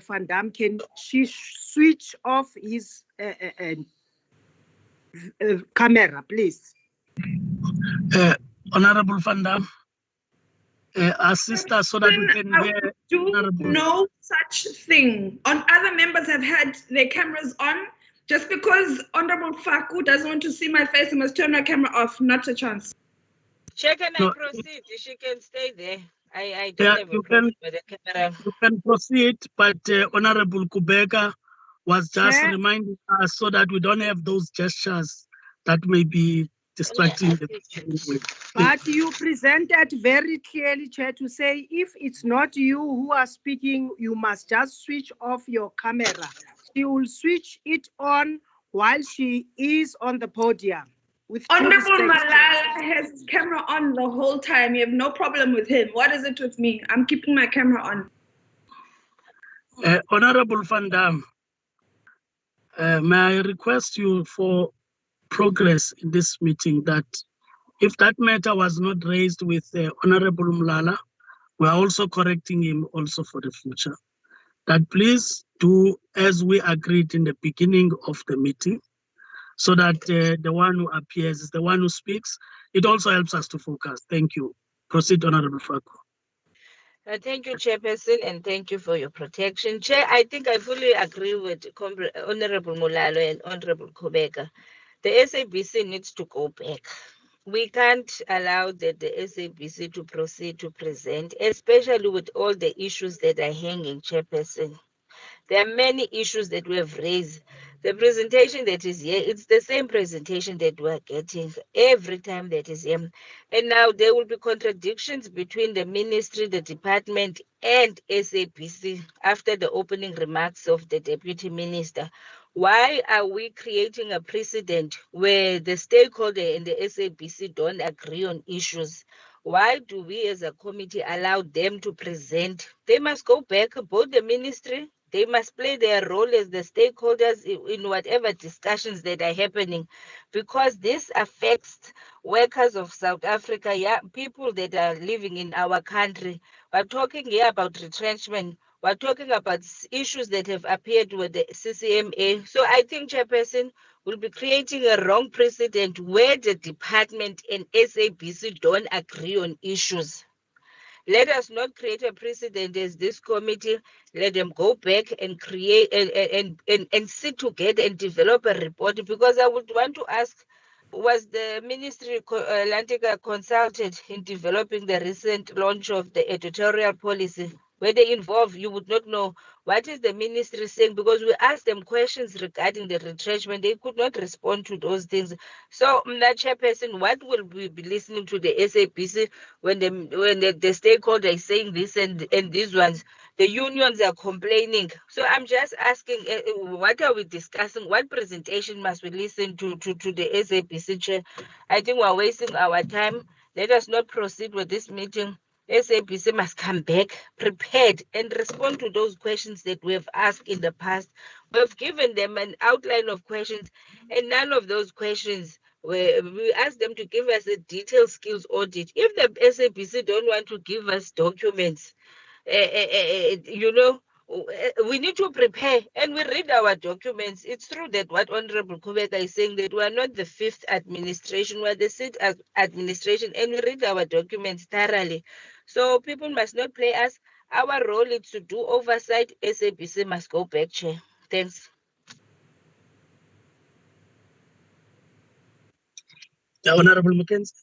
F: Van Dam? Can she switch off his camera, please?
A: Honorable Van Dam, assist us so that we can hear.
E: No such thing. Other members have had their cameras on. Just because Honorable Faku doesn't want to see my face, he must turn her camera off. Not a chance.
H: Chair, can I proceed? She can stay there. I don't have a problem with the camera.
A: You can proceed, but Honorable Kubeka was just reminding us so that we don't have those gestures that may be distracting.
F: But you presented very clearly, Chair, to say if it's not you who are speaking, you must just switch off your camera. She will switch it on while she is on the podium.
E: Honorable Malala has his camera on the whole time. You have no problem with him. What is it with me? I'm keeping my camera on.
A: Honorable Van Dam, may I request you for progress in this meeting that if that matter was not raised with Honorable Molala, we are also correcting him also for the future. That please do as we agreed in the beginning of the meeting, so that the one who appears is the one who speaks. It also helps us to focus. Thank you. Proceed, Honorable Faku.
H: Thank you, Chairperson, and thank you for your protection. Chair, I think I fully agree with Honorable Molalo and Honorable Kubeka. The SABC needs to go back. We can't allow the SABC to proceed to present, especially with all the issues that are hanging, Chairperson. There are many issues that we have raised, The presentation that is here, it's the same presentation that we're getting every time that is here. And now there will be contradictions between the ministry, the department, and SABC after the opening remarks of the deputy minister. Why are we creating a precedent where the stakeholder and the SABC don't agree on issues? Why do we as a committee allow them to present? They must go back, both the ministry, they must play their role as the stakeholders in whatever discussions that are happening, because this affects workers of South Africa, people that are living in our country. We're talking here about retrenchment. We're talking about issues that have appeared with the CCMA. So I think, Chairperson, will be creating a wrong precedent where the department and SABC don't agree on issues. Let us not create a precedent as this committee. Let them go back and create and sit together and develop a report, because I would want to ask, was the ministry Lantica consulted in developing the recent launch of the editorial policy? Were they involved? You would not know. What is the ministry saying? Because we asked them questions regarding the retrenchment. They could not respond to those things. So, Chairperson, what will we be listening to the SABC when the stakeholder is saying this and these ones? The unions are complaining. So I'm just asking, what are we discussing? What presentation must we listen to the SABC chair? I think we're wasting our time. Let us not proceed with this meeting. SABC must come back prepared and respond to those questions that we have asked in the past. We have given them an outline of questions, and none of those questions, we asked them to give us a detailed skills audit. If the SABC don't want to give us documents, we need to prepare and we read our documents. It's true that what Honorable Kubeka is saying, that we are not the fifth administration, we are the sixth administration, and we read our documents thoroughly. So people must not play us. Our role is to do oversight. SABC must go back, Chair. Thanks.
A: The Honorable Mackenzie.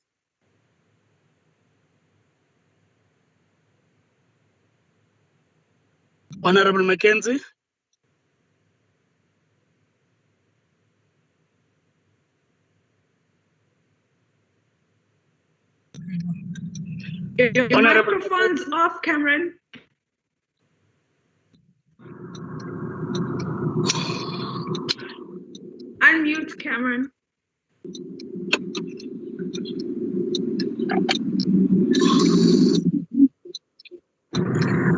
A: Honorable Mackenzie.
E: Your microphone's off, Cameron. Unmute, Cameron.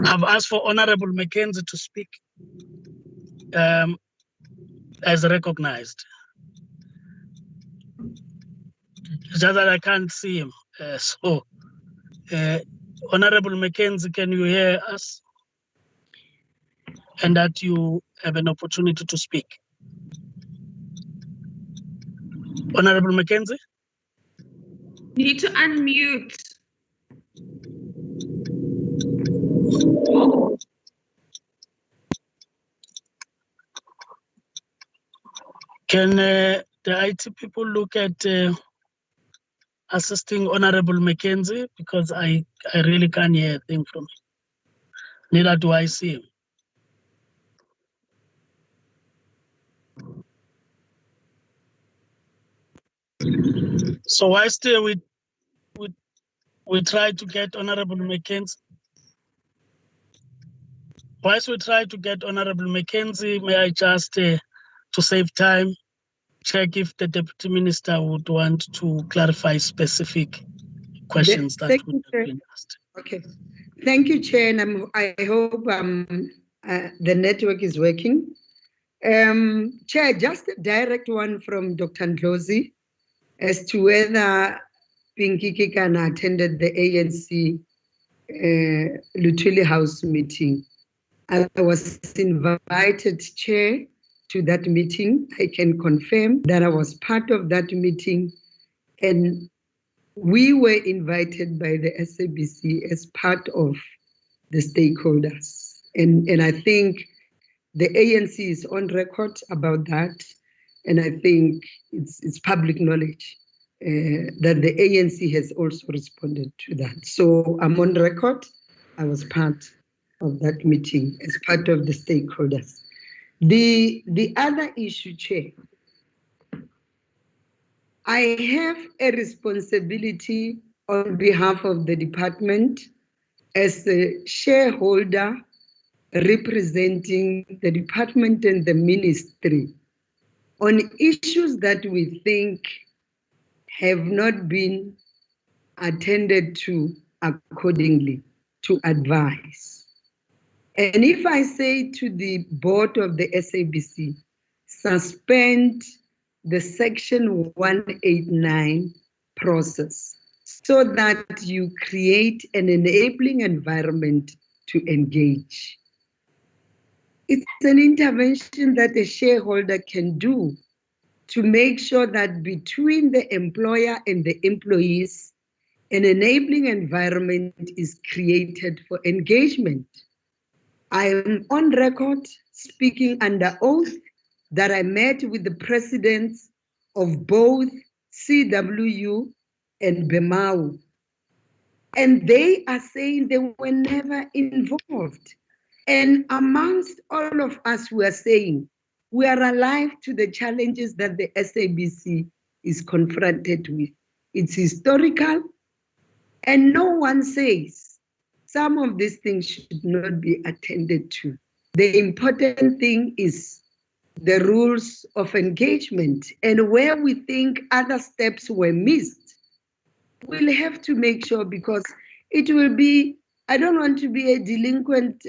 A: I've asked for Honorable Mackenzie to speak as recognized. It's just that I can't see him. Honorable Mackenzie, can you hear us? And that you have an opportunity to speak. Honorable Mackenzie?
E: Need to unmute.
A: Can the IT people look at assisting Honorable Mackenzie? Because I really can't hear a thing from him. Neither do I see him. So whilst we try to get Honorable Mackenzie, may I just, to save time, check if the Deputy Minister would want to clarify specific questions that would have been asked.
C: Okay. Thank you, Chair, and I hope the network is working. Chair, just a direct one from Dr. Ndlozi as to whether Pinky Kikana attended the ANC Lutuli House meeting. I was invited, Chair, to that meeting. I can confirm that I was part of that meeting, and we were invited by the SABC as part of the stakeholders. And I think the ANC is on record about that. And I think it's public knowledge that the ANC has also responded to that. So I'm on record. I was part of that meeting as part of the stakeholders. The other issue, Chair, I have a responsibility on behalf of the department as a shareholder representing the department and the ministry on issues that we think have not been attended to accordingly to advise. And if I say to the board of the SABC, suspend the Section 189 process so that you create an enabling environment to engage. It's an intervention that a shareholder can do to make sure that between the employer and the employees, an enabling environment is created for engagement. I am on record speaking under oath that I met with the presidents of both CWU and BEMAU, and they are saying they were never involved. And amongst all of us who are saying, we are alive to the challenges that the SABC is confronted with. It's historical, and no one says some of these things should not be attended to. The important thing is the rules of engagement, and where we think other steps were missed, we'll have to make sure, because it will be, I don't want to be a delinquent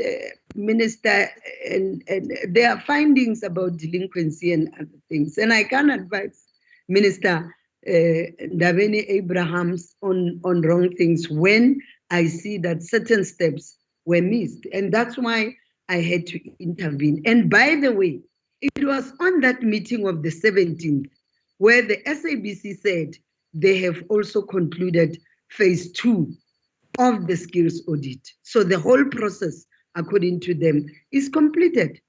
C: minister, and there are findings about delinquency and other things, and I can advise Minister Ndabeni Abrahams on wrong things when I see that certain steps were missed, and that's why I had to intervene. And by the way, it was on that meeting of the 17th where the SABC said they have also concluded phase 2 of the skills audit. So the whole process, according to them, is completed.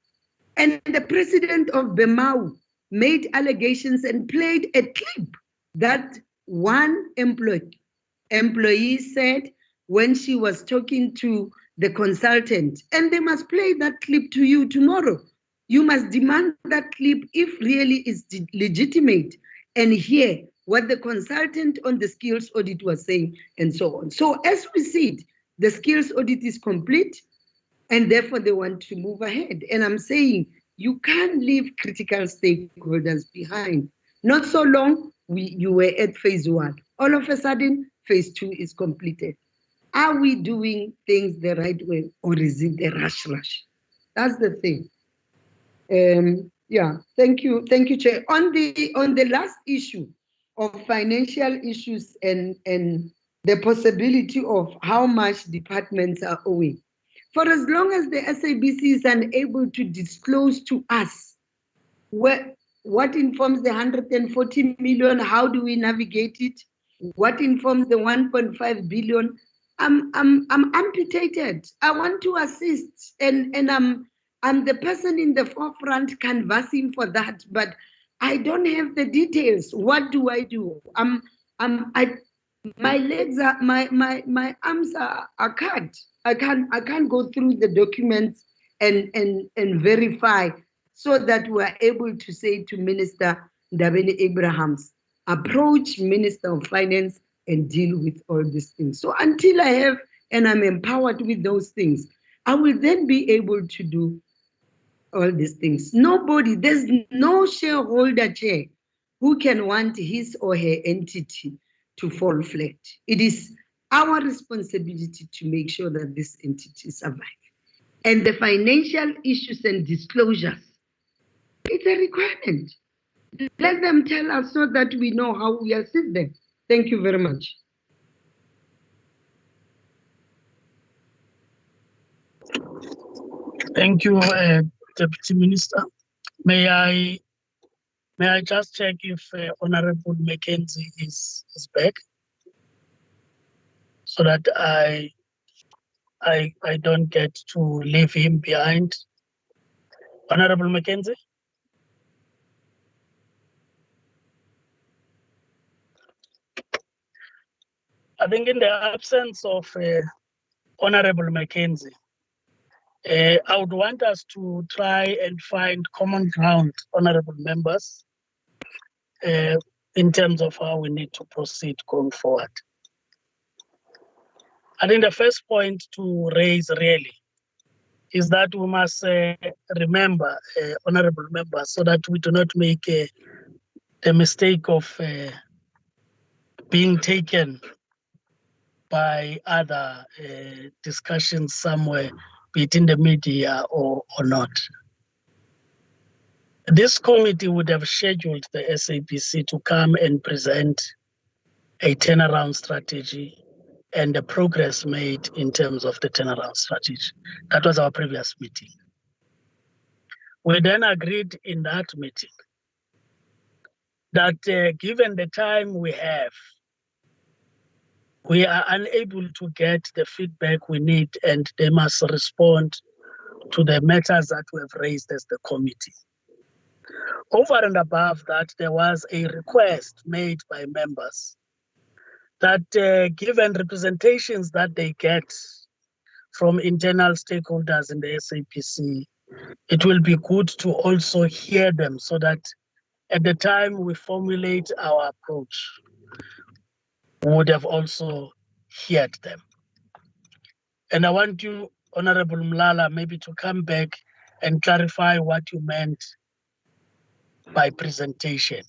C: And the president of BEMAU made allegations and played a clip that one employee said when she was talking to the consultant, and they must play that clip to you tomorrow. You must demand that clip if really is legitimate, and hear what the consultant on the skills audit was saying, and so on. So as we see it, the skills audit is complete, and therefore they want to move ahead. And I'm saying you can't leave critical stakeholders behind. Not so long you were at phase 1. All of a sudden, phase 2 is completed. Are we doing things the right way, or is it a rush? That's the thing. Yeah, thank you, Chair. On the last issue of financial issues and the possibility of how much departments are owing, for as long as the SABC is unable to disclose to us what informs the 140 million, how do we navigate it? What informs the 1.5 billion? I'm amputated. I want to assist, and I'm the person in the forefront canvassing for that, but I don't have the details. What do I do? My legs are, my arms are cut. I can't go through the documents and verify, so that we're able to say to Minister Ndabeni Abrahams, approach Minister of Finance and deal with all these things. So until I have, and I'm empowered with those things, I will then be able to do all these things. Nobody, there's no shareholder, Chair, who can want his or her entity to fall flat. It is our responsibility to make sure that this entity survives. And the financial issues and disclosures, it's a requirement. Let them tell us so that we know how we assist them. Thank you very much.
A: Thank you, Deputy Minister. May I just check if Honorable Mackenzie is back, so that I don't get to leave him behind. Honorable Mackenzie? I think in the absence of Honorable Mackenzie, I would want us to try and find common ground, honorable members, in terms of how we need to proceed going forward. I think the first point to raise really is that we must remember, honorable members, so that we do not make the mistake of being taken by other discussions somewhere, be it in the media or not. This committee would have scheduled the SABC to come and present a turnaround strategy and the progress made in terms of the turnaround strategy. That was our previous meeting. We then agreed in that meeting that given the time we have, we are unable to get the feedback we need, and they must respond to the matters that we have raised as the committee. Over and above that, there was a request made by members that given representations that they get from internal stakeholders in the SABC, it will be good to also hear them so that at the time we formulate our approach, we would have also heard them. And I want you, Honorable Mlala, maybe to come back and clarify what you meant by presentation.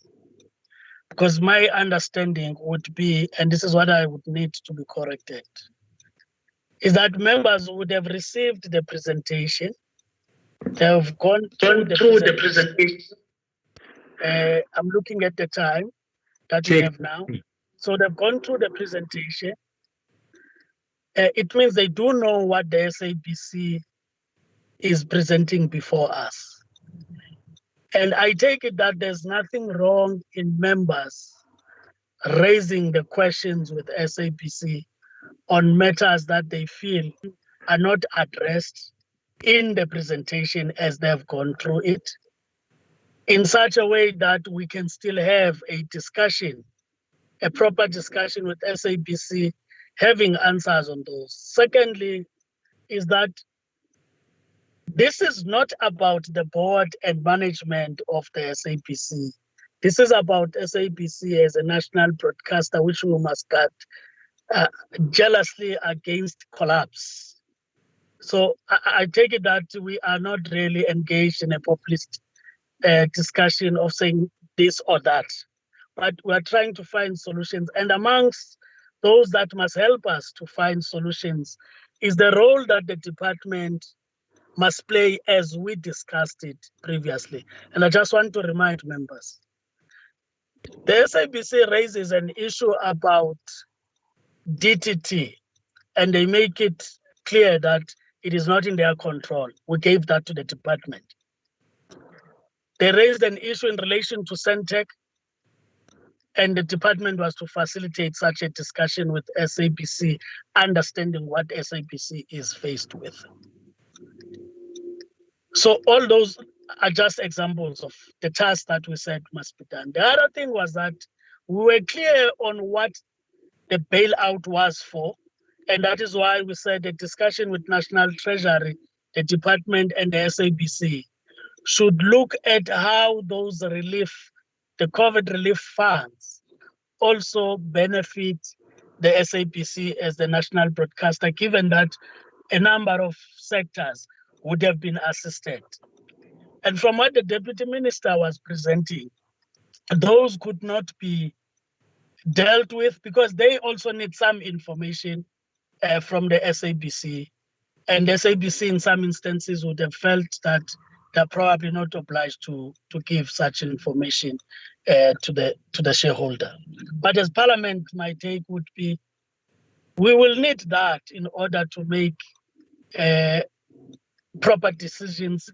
A: Because my understanding would be, and this is what I would need to be corrected, is that members would have received the presentation. They have gone through the presentation. I'm looking at the time that we have now. So they've gone through the presentation. It means they do know what the SABC is presenting before us. And I take it that there's nothing wrong in members raising the questions with SABC on matters that they feel are not addressed in the presentation as they've gone through it, in such a way that we can still have a discussion, a proper discussion with SABC, having answers on those. Secondly, is that this is not about the board and management of the SABC. This is about SABC as a national broadcaster, which we must guard jealously against collapse. So I take it that we are not really engaged in a populist discussion of saying this or that, but we are trying to find solutions. And amongst those that must help us to find solutions is the role that the department must play, as we discussed it previously. And I just want to remind members, the SABC raises an issue about DTT, and they make it clear that it is not in their control. We gave that to the department. They raised an issue in relation to Centec, and the department was to facilitate such a discussion with SABC, understanding what SABC is faced with. So all those are just examples of the tasks that we said must be done. The other thing was that we were clear on what the bailout was for, and that is why we said the discussion with National Treasury, the department, and the SABC should look at how those relief, the COVID relief funds, also benefit the SABC as the national broadcaster, given that a number of sectors would have been assisted. And from what the Deputy Minister was presenting, those could not be dealt with because they also need some information from the SABC. And the SABC in some instances would have felt that they're probably not obliged to give such information to the shareholder. But as Parliament, my take would be, we will need that in order to make proper decisions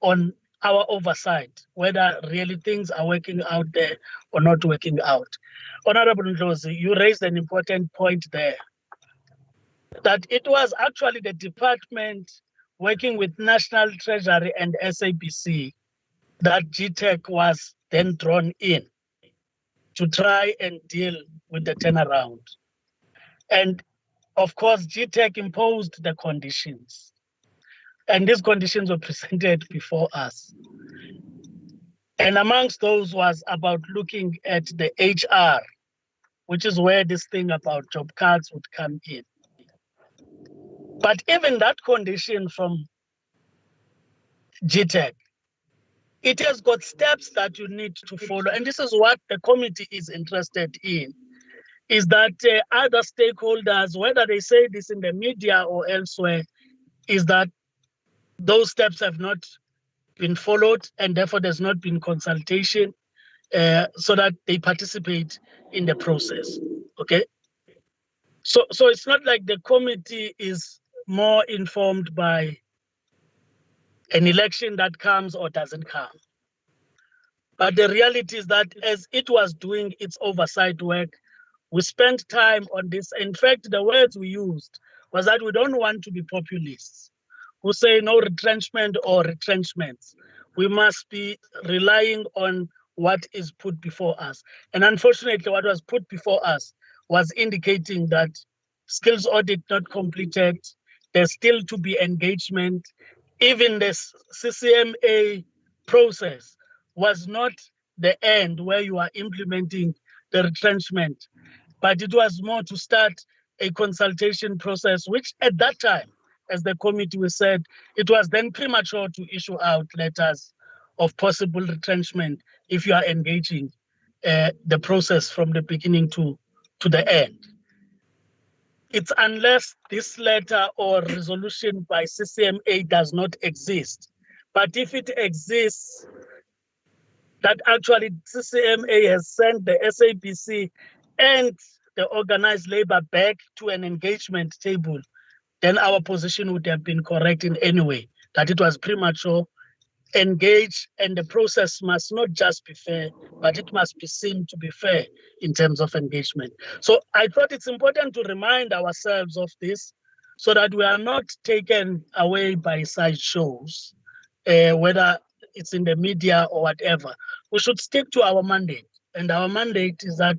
A: on our oversight, whether really things are working out there or not working out. Honorable Ndlozi, you raised an important point there, that it was actually the department working with National Treasury and SABC that GTEC was then drawn in to try and deal with the turnaround. And of course, GTEC imposed the conditions. And these conditions were presented before us. And amongst those was about looking at the HR, which is where this thing about job cards would come in. But even that condition from GTEC, it has got steps that you need to follow. And this is what the committee is interested in, is that other stakeholders, whether they say this in the media or elsewhere, is that those steps have not been followed and therefore there's not been consultation so that they participate in the process, okay? So it's not like the committee is more informed by an election that comes or doesn't come. But the reality is that as it was doing its oversight work, we spent time on this. In fact, the words we used was that we don't want to be populists who say no retrenchment or retrenchments. We must be relying on what is put before us. And unfortunately, what was put before us was indicating that skills audit not completed, there's still to be engagement. Even the CCMA process was not the end where you are implementing the retrenchment, but it was more to start a consultation process, which at that time, as the committee we said, it was then premature to issue out letters of possible retrenchment if you are engaging the process from the beginning to the end. It's unless this letter or resolution by CCMA does not exist. But if it exists, that actually CCMA has sent the SABC and the organized labor back to an engagement table, then our position would have been correct in any way, that it was premature, engage, and the process must not just be fair, but it must be seen to be fair in terms of engagement. So I thought it's important to remind ourselves of this so that we are not taken away by sideshows, whether it's in the media or whatever. We should stick to our mandate. And our mandate is that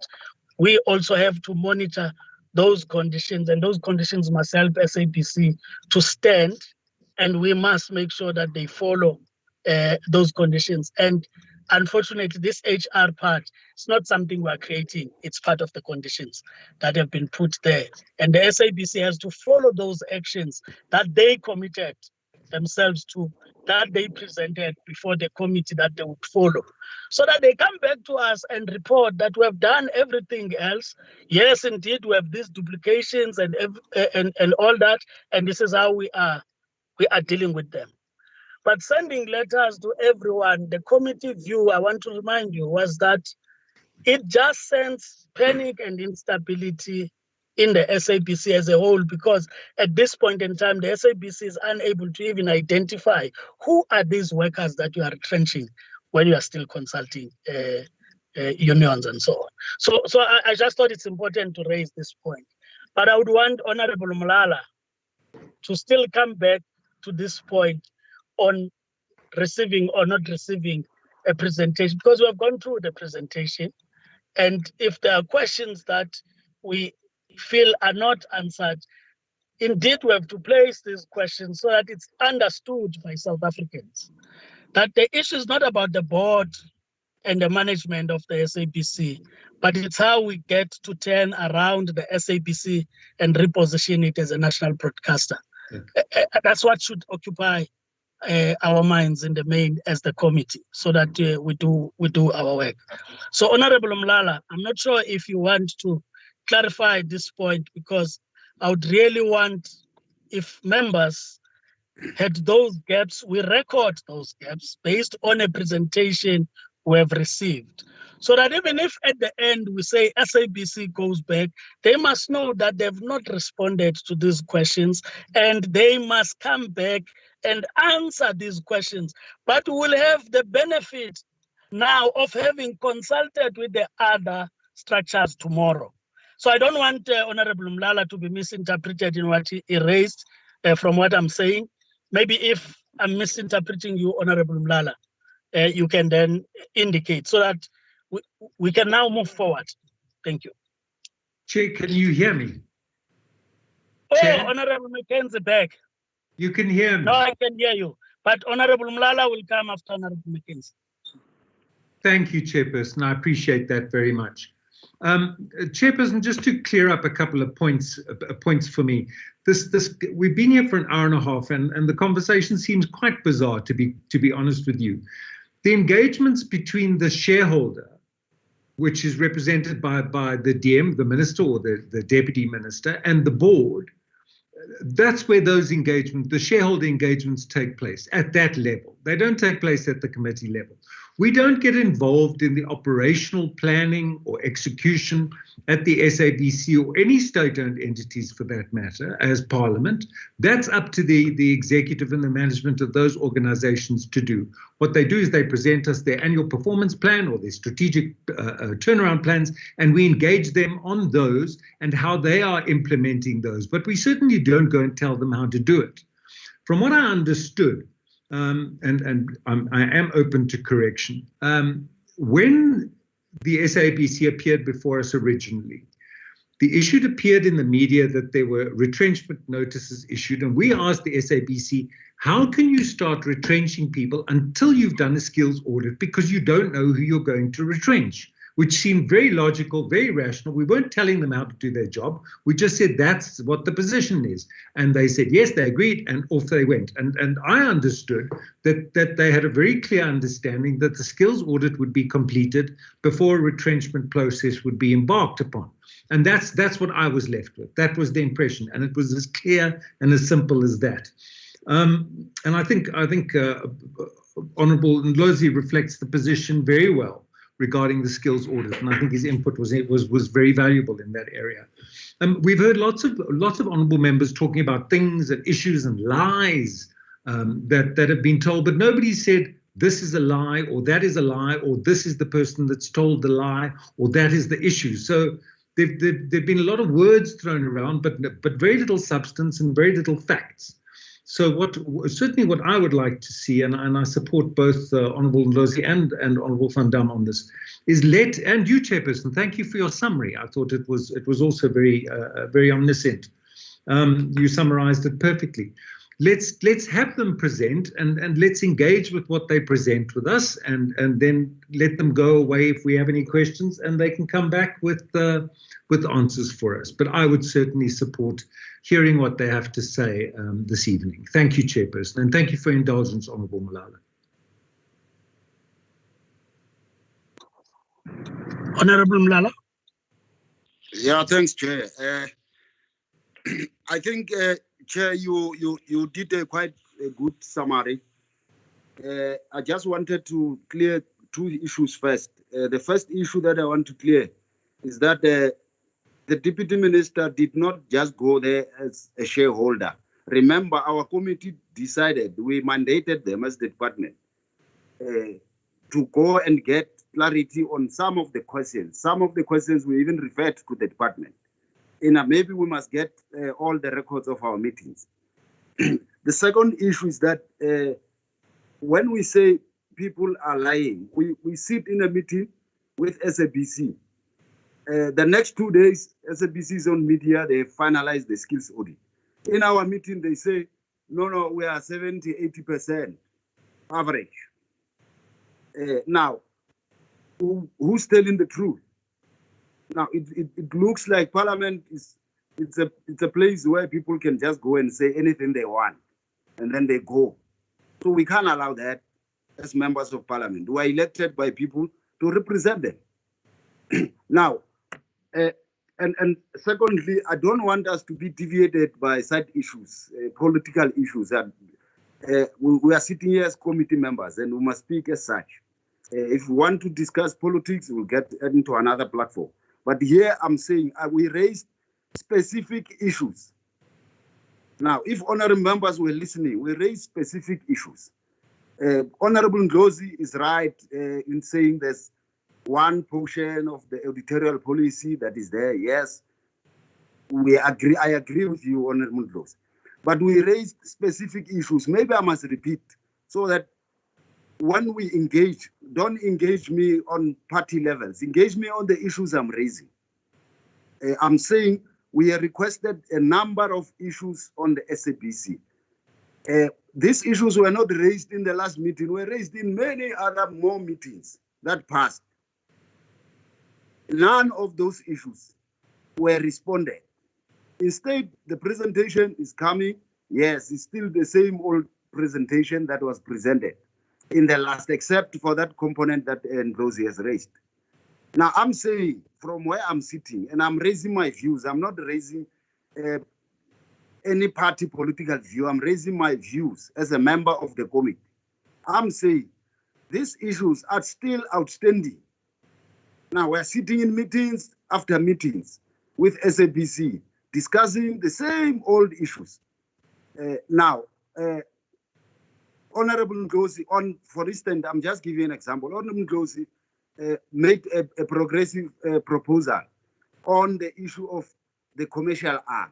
A: we also have to monitor those conditions, and those conditions must help SABC to stand, and we must make sure that they follow those conditions. And unfortunately, this HR part is not something we're creating. It's part of the conditions that have been put there. And the SABC has to follow those actions that they committed themselves to, that they presented before the committee that they would follow, so that they come back to us and report that we have done everything else. Yes, indeed, we have these duplications and all that, and this is how we are dealing with them. But sending letters to everyone, the committee view, I want to remind you, was that it just sends panic and instability in the SABC as a whole, because at this point in time, the SABC is unable to even identify who are these workers that you are retrenching when you are still consulting unions and so on. So I just thought it's important to raise this point. But I would want Honorable Mulala to still come back to this point on receiving or not receiving a presentation, because we have gone through the presentation. And if there are questions that we feel are not answered, indeed we have to place these questions so that it's understood by South Africans that the issue is not about the board and the management of the SABC, but it's how we get to turn around the SABC and reposition it as a national broadcaster. That's what should occupy our minds in the main as the committee, so that we do our work. So Honorable Mlala, I'm not sure if you want to clarify this point, because I would really want, if members had those gaps, we record those gaps based on a presentation we have received, so that even if at the end we say SABC goes back, they must know that they've not responded to these questions, and they must come back and answer these questions. But we will have the benefit now of having consulted with the other structures tomorrow. So I don't want Honorable Mlala to be misinterpreted in what he raised from what I'm saying. Maybe if I'm misinterpreting you, Honorable Mlala, you can then indicate so that we can now move forward. Thank you.
I: Chair, can you hear me?
A: Oh,
I: Chair?
A: Honorable Mackenzie back.
I: You can hear me.
A: No, I can hear you. But Honorable Mlala will come after Honorable McKenzie.
I: Thank you, Chairperson. I appreciate that very much. Chairperson, just to clear up a couple of points for me. We've been here for an hour and a half, and the conversation seems quite bizarre, to be honest with you. The engagements between the shareholder, which is represented by the DM, the minister or the deputy minister, and the board, that's where those engagements, the shareholder engagements, take place at that level. They don't take place at the committee level. We don't get involved in the operational planning or execution at the SABC or any state-owned entities for that matter as Parliament. That's up to the executive and the management of those organizations to do. What they do is they present us their annual performance plan or their strategic turnaround plans, and we engage them on those and how they are implementing those. But we certainly don't go and tell them how to do it. From what I understood, and I am open to correction. When the SABC appeared before us originally, the issue appeared in the media that there were retrenchment notices issued, and we asked the SABC, how can you start retrenching people until you've done a skills audit, because you don't know who you're going to retrench? Which seemed very logical, very rational. We weren't telling them how to do their job. We just said that's what the position is. And they said, yes, they agreed, and off they went. And I understood that they had a very clear understanding that the skills audit would be completed before a retrenchment process would be embarked upon. And that's what I was left with. That was the impression. And it was as clear and as simple as that. And I think Honourable Ndlozi reflects the position very well regarding the skills audit, and I think his input was very valuable in that area. We've heard lots of honourable members talking about things and issues and lies that have been told, but nobody said this is a lie, or that is a lie, or this is the person that's told the lie, or that is the issue. So there've been a lot of words thrown around, but very little substance and very little facts. So certainly what I would like to see, and I support both Honourable Ndlozi and Honourable Van Dam on this, is and you, Chairperson, thank you for your summary. I thought it was also very omniscient. You summarised it perfectly. Let's have them present and let's engage with what they present with us, and then let them go away if we have any questions, and they can come back with answers for us. But I would certainly support hearing what they have to say this evening. Thank you, Chairperson, and thank you for your indulgence, Honourable Mlala.
A: Honourable Mlala.
G: Yeah, thanks, Chair. I think, Chair, you did quite a good summary. I just wanted to clear two issues first. The first issue that I want to clear is that the Deputy Minister did not just go there as a shareholder. Remember, our committee decided, we mandated them as the department to go and get clarity on some of the questions. Some of the questions we even referred to the department. Maybe we must get all the records of our meetings. The second issue is that when we say people are lying, we sit in a meeting with SABC. The next 2 days, SABC is on media, they finalize the skills audit. In our meeting, they say, no, we are 70, 80% average. Now, who's telling the truth? Now, it looks like Parliament it's a place where people can just go and say anything they want, and then they go. So we can't allow that as members of Parliament. We are elected by people to represent them. Now, and secondly, I don't want us to be deviated by side issues, political issues. We are sitting here as committee members, and we must speak as such. If we want to discuss politics, we'll get into another platform. But here I'm saying we raised specific issues. Now, if honorable members were listening, we raised specific issues. Honorable Ndlozi is right in saying there's one portion of the editorial policy that is there. Yes, I agree with you, Honorable Ndlozi. But we raised specific issues. Maybe I must repeat so that when we engage, don't engage me on party levels. Engage me on the issues I'm raising. I'm saying we have requested a number of issues on the SABC. These issues were not raised in the last meeting, were raised in many other more meetings that passed. None of those issues were responded. Instead, the presentation is coming. Yes, it's still the same old presentation that was presented in the last, except for that component that Ndlozi has raised. Now, I'm saying from where I'm sitting, and I'm raising my views. I'm not raising any party political view. I'm raising my views as a member of the committee. I'm saying these issues are still outstanding. Now, we're sitting in meetings after meetings with SABC, discussing the same old issues. Honorable Ndlozi, for instance, I'm just giving an example. Honorable Ndlozi made a progressive proposal on the issue of the commercial arm.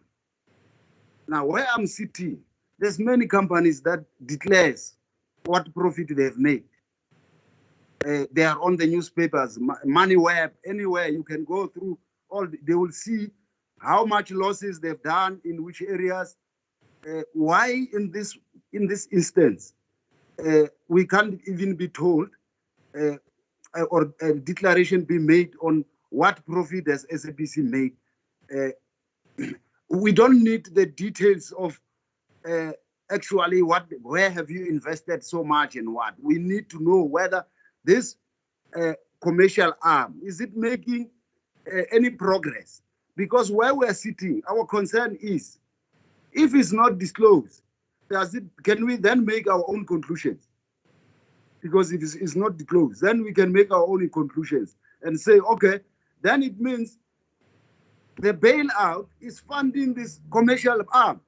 G: Now, where I'm sitting, there's many companies that declares what profit they've made. They are on the newspapers, MoneyWeb, anywhere you can go through. They will see how much losses they've done in which areas. Why in this instance we can't even be told or a declaration be made on what profit has SABC made? We don't need the details of actually where have you invested so much and what. We need to know whether this commercial arm, is it making any progress? Because where we're sitting, our concern is, if it's not disclosed, can we then make our own conclusions? Because if it's not disclosed, then we can make our own conclusions and say, okay, then it means the bailout is funding this commercial arm.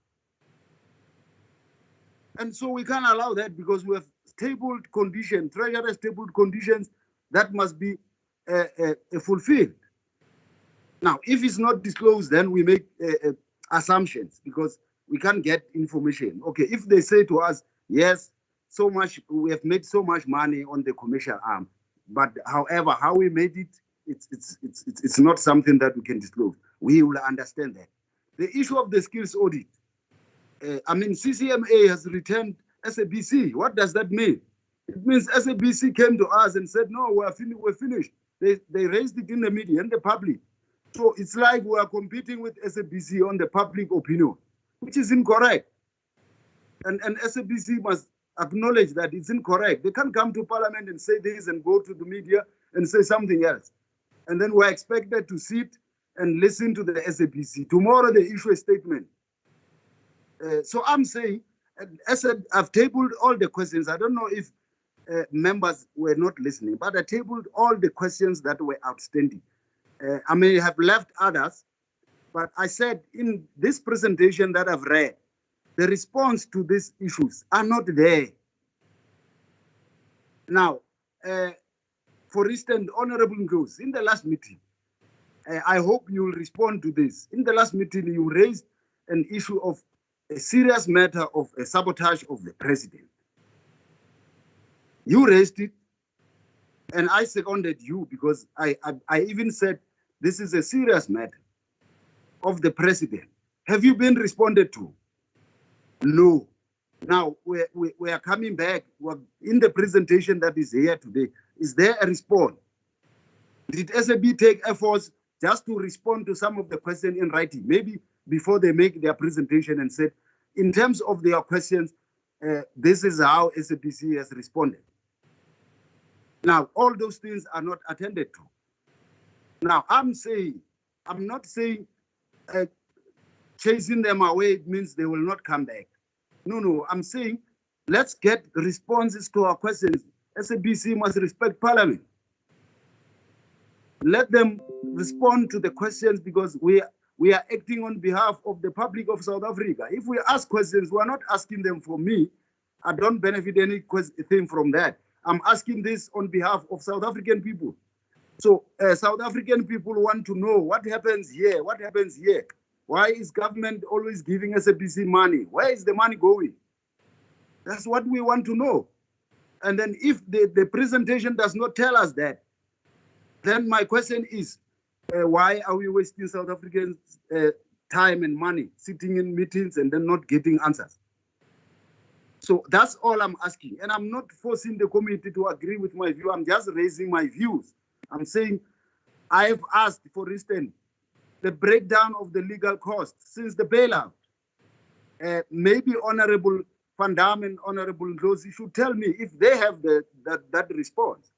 G: And so we can't allow that, because we have tabled conditions, Treasury tabled conditions that must be fulfilled. Now, if it's not disclosed, then we make assumptions, because we can't get information. Okay, if they say to us, yes, so much, we have made so much money on the commercial arm, but however, how we made it, it's not something that we can disclose. We will understand that. The issue of the skills audit, CCMA has returned SABC. What does that mean? It means SABC came to us and said, no, we're finished. They raised it in the media and the public. So it's like we are competing with SABC on the public opinion, which is incorrect. And SABC must acknowledge that it's incorrect. They can't come to Parliament and say this and go to the media and say something else. And then we're expected to sit and listen to the SABC. Tomorrow they issue a statement. So I'm saying, as I've tabled all the questions. I don't know if members were not listening, but I tabled all the questions that were outstanding. I may have left others, but I said in this presentation that I've read, the response to these issues are not there. Now, for instance, Honorable Ndlozi, in the last meeting, I hope you will respond to this. In the last meeting, you raised an issue of a serious matter of a sabotage of the president. You raised it, and I seconded you, because I even said this is a serious matter of the president. Have you been responded to? No. Now we are coming back in the presentation that is here today. Is there a response? Did SAB take efforts just to respond to some of the questions in writing, maybe before they make their presentation, and said, in terms of their questions, this is how SABC has responded? Now, all those things are not attended to. Now, I'm not saying chasing them away means they will not come back. No, I'm saying let's get responses to our questions. SABC must respect Parliament. Let them respond to the questions, because we are acting on behalf of the public of South Africa. If we ask questions, we are not asking them for me. I don't benefit anything from that. I'm asking this on behalf of South African people. So South African people want to know what happens here, what happens here. Why is government always giving SABC money? Where is the money going? That's what we want to know. And then if the presentation does not tell us that, then my question is, why are we wasting South Africans' time and money sitting in meetings and then not getting answers? So that's all I'm asking. And I'm not forcing the committee to agree with my view. I'm just raising my views. I'm saying I have asked, for instance, the breakdown of the legal costs since the bailout. Maybe Honorable Van Dam and Honorable Ndlozi should tell me if they have that response.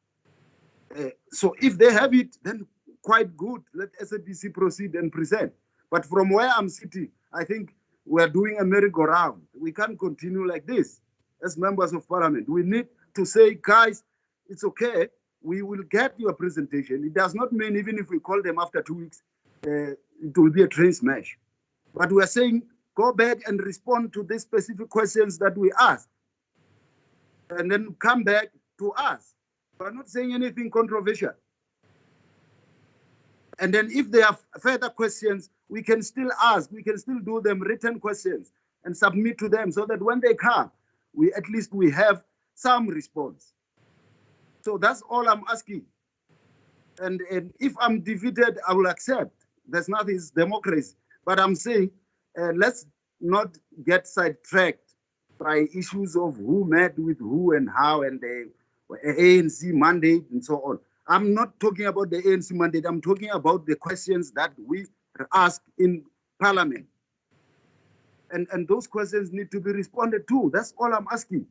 G: So if they have it, then quite good. Let SABC proceed and present. But from where I'm sitting, I think we're doing a merry-go-round. We can't continue like this as members of parliament. We need to say, guys, it's okay. We will get your presentation. It does not mean even if we call them after 2 weeks, it will be a train smash. But we are saying, go back and respond to these specific questions that we asked, and then come back to us. We're not saying anything controversial. And then if there are further questions, we can still ask, we can still do them written questions and submit to them so that when they come, at least we have some response. So that's all I'm asking. And if I'm defeated, I will accept. There's nothing, it's democracy. But I'm saying, let's not get sidetracked by issues of who met with who and how and the ANC mandate and so on. I'm not talking about the ANC mandate. I'm talking about the questions that we ask in Parliament. And those questions need to be responded to. That's all I'm asking.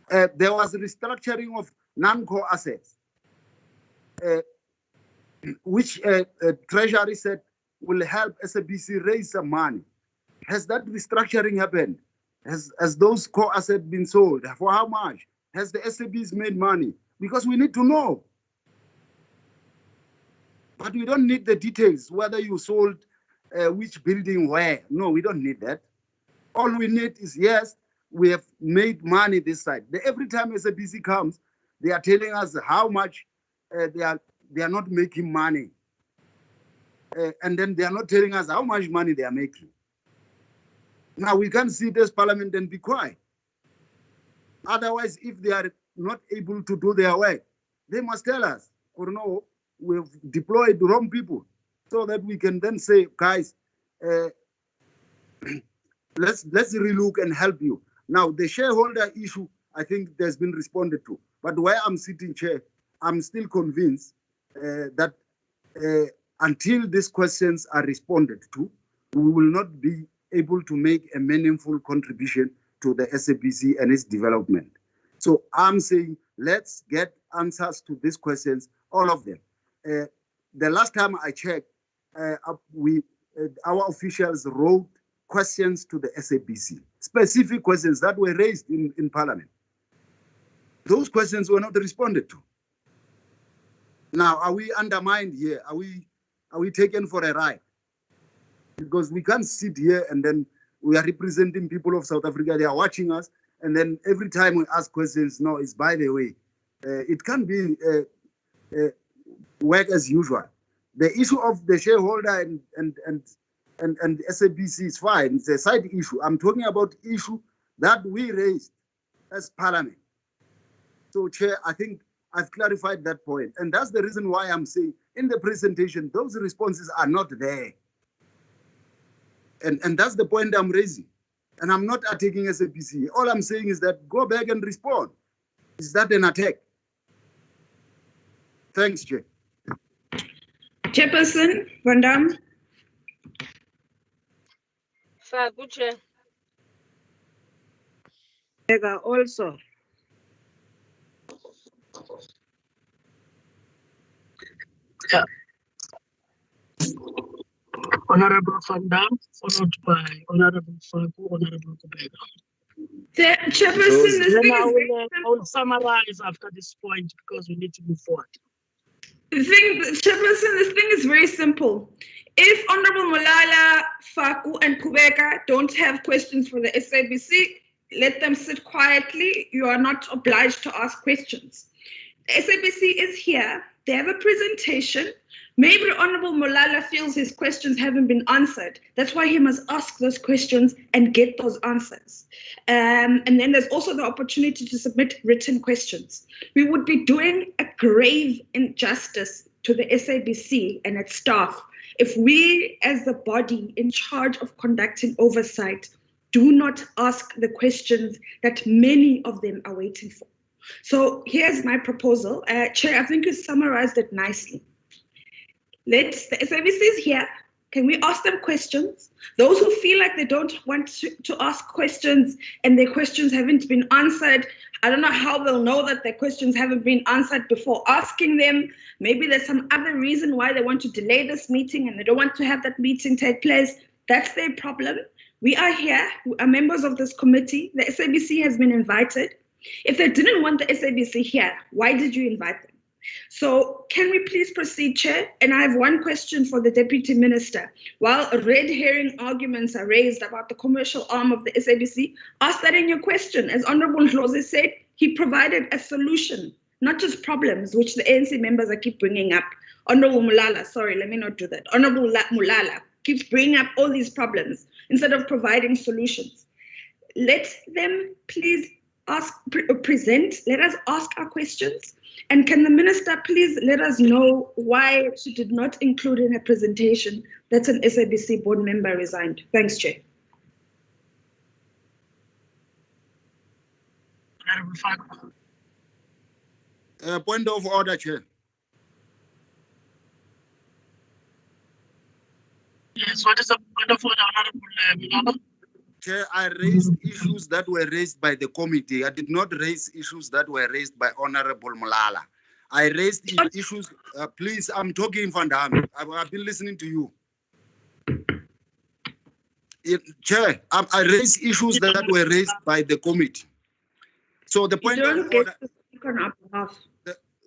G: There was restructuring of non-core assets, which Treasury said will help SABC raise some money. Has that restructuring happened? Has those core assets been sold? For how much? Has the SABs made money? Because we need to know. But we don't need the details, whether you sold which building where. No, we don't need that. All we need is, yes, we have made money this side. Every time SABC comes, they are telling us how much they are not making money. And then they are not telling us how much money they are making. Now, we can't sit as parliament and be quiet. Otherwise, if they are not able to do their work, they must tell us, or no, we've deployed the wrong people, so that we can then say, guys, let's relook and help you. Now, the shareholder issue, I think there's been responded to. But where I'm sitting, Chair, I'm still convinced that until these questions are responded to, we will not be able to make a meaningful contribution to the SABC and its development. So I'm saying, let's get answers to these questions, all of them. The last time I checked, our officials wrote questions to the SABC, specific questions that were raised in Parliament. Those questions were not responded to. Now, are we undermined here? Are we taken for a ride? Because we can't sit here and then we are representing people of South Africa. They are watching us, and then every time we ask questions, no, it's by the way. It can't be work as usual. The issue of the shareholder and SABC is fine. It's a side issue. I'm talking about issue that we raised as Parliament. So, Chair, I think I've clarified that point. And that's the reason why I'm saying in the presentation, those responses are not there. And that's the point I'm raising. And I'm not attacking SABC. All I'm saying is that go back and respond. Is that an attack? Thanks, Chair.
E: Chairperson Van Dam.
H: Chair.
F: Also.
A: Yeah. Honorable Van Dam, followed by Honorable Faku, Honorable Kubeka.
E: Chairperson,
A: I will summarize after this point because we need to move forward.
E: Chairperson, this thing is very simple. If Honorable Molala, Faku, and Kubeka don't have questions for the SABC, let them sit quietly. You are not obliged to ask questions. The SABC is here. They have a presentation. Maybe Honorable Molala feels his questions haven't been answered. That's why he must ask those questions and get those answers. And then there's also the opportunity to submit written questions. We would be doing a grave injustice to the SABC and its staff if we, as the body in charge of conducting oversight, do not ask the questions that many of them are waiting for. So here's my proposal. Chair, I think you summarized it nicely. The SABC is here. Can we ask them questions? Those who feel like they don't want to ask questions and their questions haven't been answered, I don't know how they'll know that their questions haven't been answered before asking them. Maybe there's some other reason why they want to delay this meeting and they don't want to have that meeting take place. That's their problem. We are here, we are members of this committee. The SABC has been invited. If they didn't want the SABC here, why did you invite them? So can we please proceed, Chair? And I have one question for the Deputy Minister. While red herring arguments are raised about the commercial arm of the SABC, ask that in your question. As Honorable Ndlozi said, he provided a solution, not just problems, which the ANC members are keep bringing up. Honorable Mulala, sorry, let me not do that. Honorable Mulala keeps bringing up all these problems instead of providing solutions. Let them please present, let us ask our questions. And can the Minister please let us know why she did not include in her presentation that an SABC board member resigned? Thanks, Chair.
G: Point of order, Chair.
A: Yes, what is the point of order, Honorable
G: Chair, I raised issues that were raised by the committee. I did not raise issues that were raised by Honorable Mulala. I raised issues, please, I'm talking, Van Dam. I've been listening to you. Chair, I raised issues that were raised by the committee. So the point of order,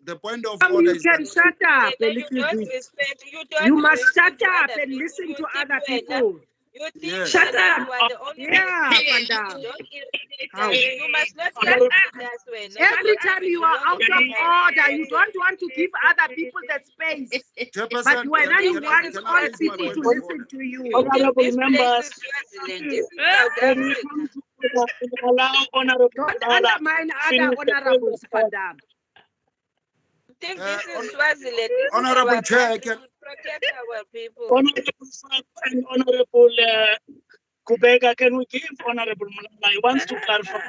G: the point of order is
F: can shut up a
H: You
F: little
H: don't
F: bit.
H: respect. You
F: You must
H: respect
F: shut up
H: other
F: and
H: people.
F: listen
H: You
F: to
H: think
F: other
H: you are
F: people.
H: You think
G: Yeah.
F: Shut up.
H: you are the only
F: Yeah,
H: person.
F: Van Dam.
H: Don't irritate
F: How?
H: us. You must not
F: Shut
H: irritate us when
F: Every time you are out of order, you don't want to give other people the space. But when you want all people to listen to you.
A: Honorable members,
H: Swaziland.
A: when we come to order, allow Honorable
F: Don't
A: Mulala
F: undermine
A: to
F: other
A: finish the
F: honorables,
A: point of
F: Van
A: order.
F: Dam.
H: Think this is Swaziland. This is
G: Honorable
H: our
G: Chair,
H: country. We protect our people.
A: Honorable Fak and Honorable Kubeka, can we give Honorable Mulala? He wants to clarify.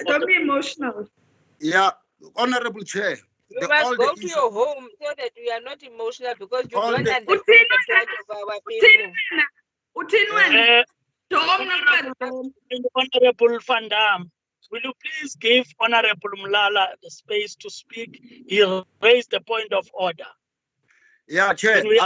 E: Don't be emotional.
G: Yeah, Honorable Chair.
H: You must go to your home so that we are not emotional because you
G: All
H: don't
G: the-
H: understand the point of our people.
A: Honorable Van Dam, will you please give Honorable Mulala the space to speak? He raised the point of order.
G: Yeah, Chair,
A: Can we-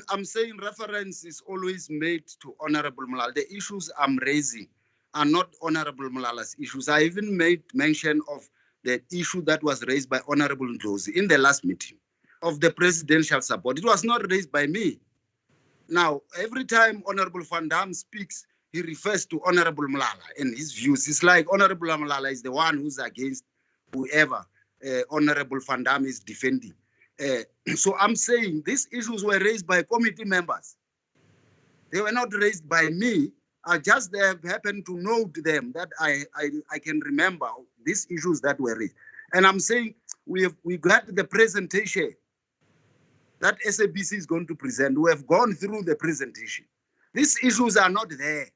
G: I'm saying reference is always made to Honorable Mulala. The issues I'm raising are not Honorable Mulala's issues. I even made mention of the issue that was raised by Honorable Ndlozi in the last meeting of the presidential support. It was not raised by me. Now, every time Honorable Van Dam speaks, he refers to Honorable Mulala and his views. It's like Honorable Mulala is the one who's against whoever Honorable Van Dam is defending. So I'm saying these issues were raised by committee members. They were not raised by me. I just happened to note them that I can remember these issues that were raised. And I'm saying we got the presentation that SABC is going to present. We have gone through the presentation. These issues are not there.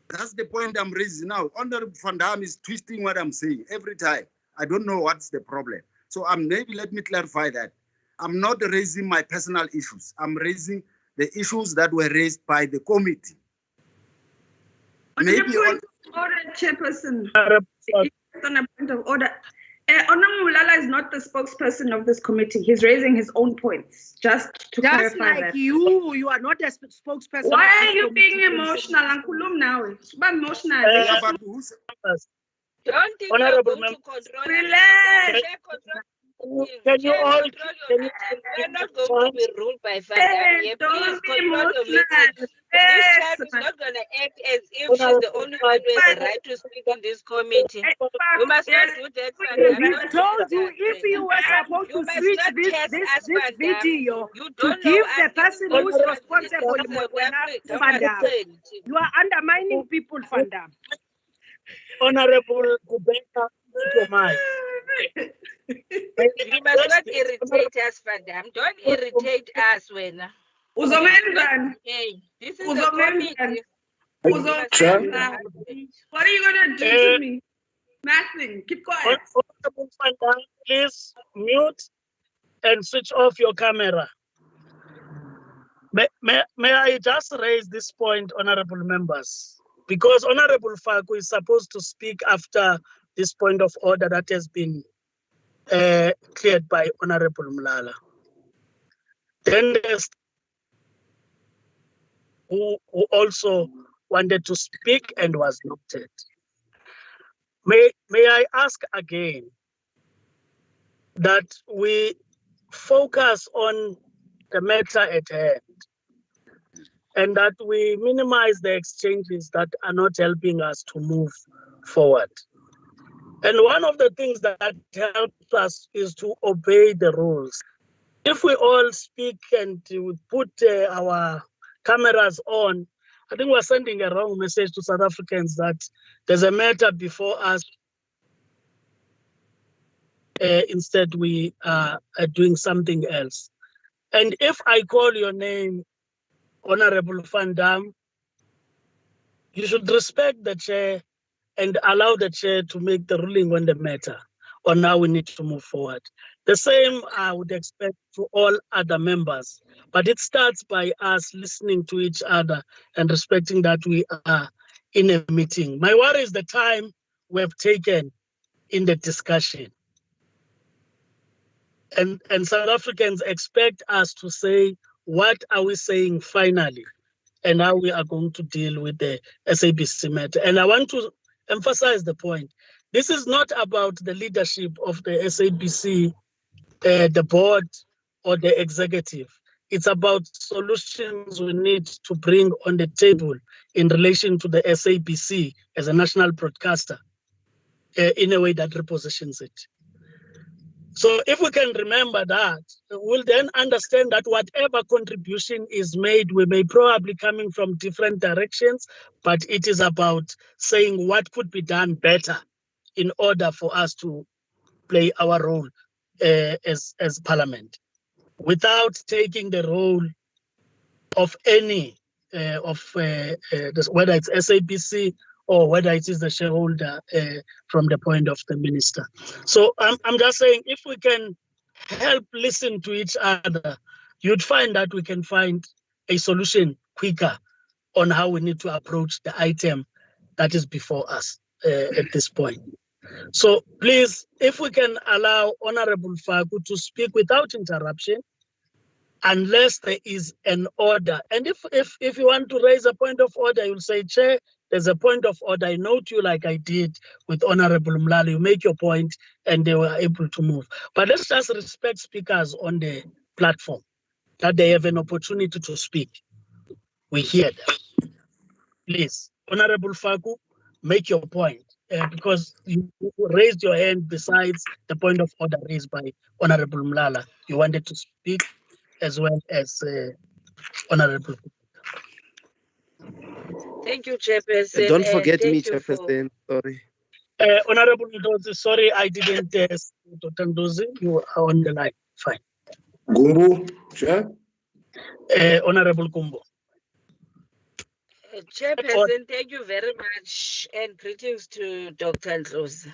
G: That's the point I'm raising now. Honorable Van Dam is twisting what I'm saying every time. I don't know what's the problem. So maybe let me clarify that. I'm not raising my personal issues. I'm raising the issues that were raised by the committee.
E: Maybe on order, Chairperson. On a point of order. Honorable Mulala is not the spokesperson of this committee. He's raising his own points. Just to clarify
F: like
E: that.
F: you are not a spokesperson.
E: Why are you being emotional? Uncle now. Emotional.
H: Don't think
A: Honorable
H: you're going to control.
E: Relax.
A: Can you all?
H: We're not going to be ruled by Van Dam here. Please control your meeting. This child is not going to act as if she's the only one who has the right to speak in this committee. You must not do that, Van Dam.
F: We told you if you were supposed to switch this video to give the person who's responsible, Van Dam. You are undermining people, Van Dam.
A: Honorable Kubeka, your mind.
H: You must not irritate us, Van Dam. Don't irritate us, when.
E: Uzomenzani?
H: Hey, this is a
E: Uzomenzani?
H: committee.
E: Uzomenzani? What are you gonna do to me? Nothing. Keep quiet.
A: Honorable Van Dam, please mute and switch off your camera. May I just raise this point, honorable members? Because Honorable Faku is supposed to speak after this point of order that has been cleared by Honorable Mlala. Then there's who also wanted to speak and was noted. May I ask again that we focus on the matter at hand and that we minimize the exchanges that are not helping us to move forward. And one of the things that helps us is to obey the rules. If we all speak and we put our cameras on, I think we're sending a wrong message to South Africans that there's a matter before us. Instead, we are doing something else. And if I call your name, Honorable Van Dam, you should respect the chair and allow the chair to make the ruling on the matter on how we need to move forward. The same I would expect to all other members, but it starts by us listening to each other and respecting that we are in a meeting. My worry is the time we have taken in the discussion. And South Africans expect us to say, what are we saying finally? And how we are going to deal with the SABC matter. And I want to emphasize the point. This is not about the leadership of the SABC, the board, or the executive. It's about solutions we need to bring on the table in relation to the SABC as a national broadcaster in a way that repositions it. So if we can remember that, we'll then understand that whatever contribution is made, we may probably coming from different directions, but it is about saying what could be done better in order for us to play our role as Parliament, without taking the role of any whether it's SABC or whether it is the shareholder from the point of the minister. So I'm just saying, if we can help listen to each other, you'd find that we can find a solution quicker on how we need to approach the item that is before us at this point. So please, if we can allow Honorable Faku to speak without interruption, unless there is an order. And if you want to raise a point of order, you'll say, Chair, there's a point of order. I note you like I did with Honorable Mlala. You make your point and they were able to move. But let's just respect speakers on the platform, that they have an opportunity to speak. We hear them. Please, Honorable Faku, make your point. Because you raised your hand besides the point of order raised by Honorable Mlala. You wanted to speak as well as Honorable.
H: Thank you, Chairperson.
D: Don't forget me, Chairperson. Sorry.
A: Honorable Ndozi, sorry I didn't Dr. Ndozi, you are on the line. Fine.
J: Gumbo, Chair.
A: Honorable Gumbo.
H: Chairperson, thank you very much, and greetings to Dr. Ndozi.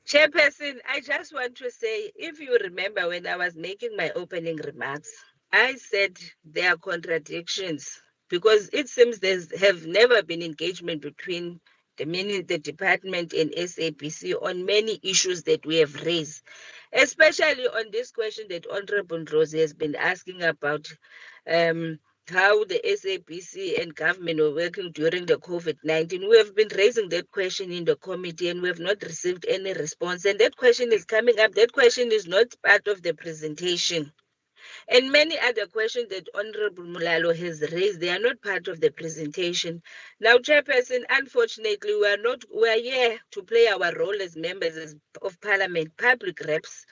H: Chairperson, I just want to say, if you remember when I was making my opening remarks, I said there are contradictions because it seems there have never been engagement between the department and SABC on many issues that we have raised, especially on this question that Honorable Ndozi has been asking about how the SABC and government were working during the COVID-19. We have been raising that question in the committee and we have not received any response. And that question is coming up. That question is not part of the presentation. And many other questions that Honorable Mulalo has raised, they are not part of the presentation. Now, Chairperson, unfortunately, we are here to play our role as members of Parliament, public reps.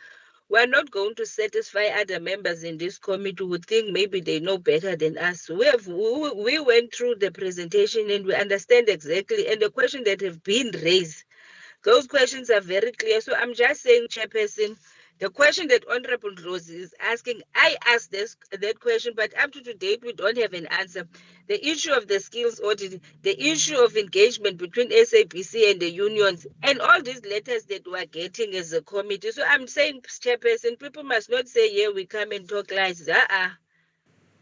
H: We are not going to satisfy other members in this committee who think maybe they know better than us. We went through the presentation and we understand exactly, and the questions that have been raised, those questions are very clear. So I'm just saying, Chairperson, The question that Honorable Rose is asking, I asked that question, but up to date, we don't have an answer. The issue of the skills audit, the issue of engagement between SABC and the unions, and all these letters that we're getting as a committee. So I'm saying, Chairperson, people must not say, yeah, we come and talk lies.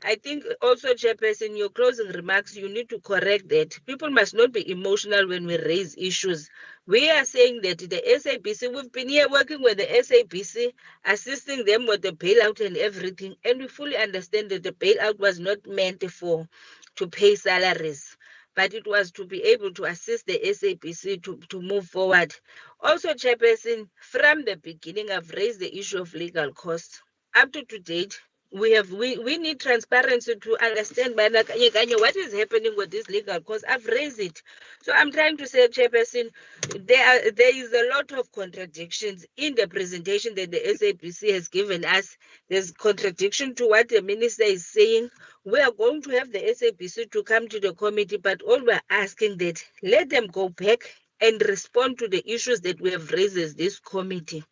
H: I think also, Chairperson, in your closing remarks, you need to correct that. People must not be emotional when we raise issues. We are saying that the SABC, we've been here working with the SABC, assisting them with the bailout and everything, and we fully understand that the bailout was not meant to pay salaries, but it was to be able to assist the SABC to move forward. Also, Chairperson, from the beginning, I've raised the issue of legal costs. Up to date, we need transparency to understand what is happening with this legal costs. I've raised it. So I'm trying to say, Chairperson, there is a lot of contradictions in the presentation that the SABC has given us. There's contradiction to what the minister is saying. We are going to have the SABC to come to the committee, but all we're asking that let them go back and respond to the issues that we have raised as this committee.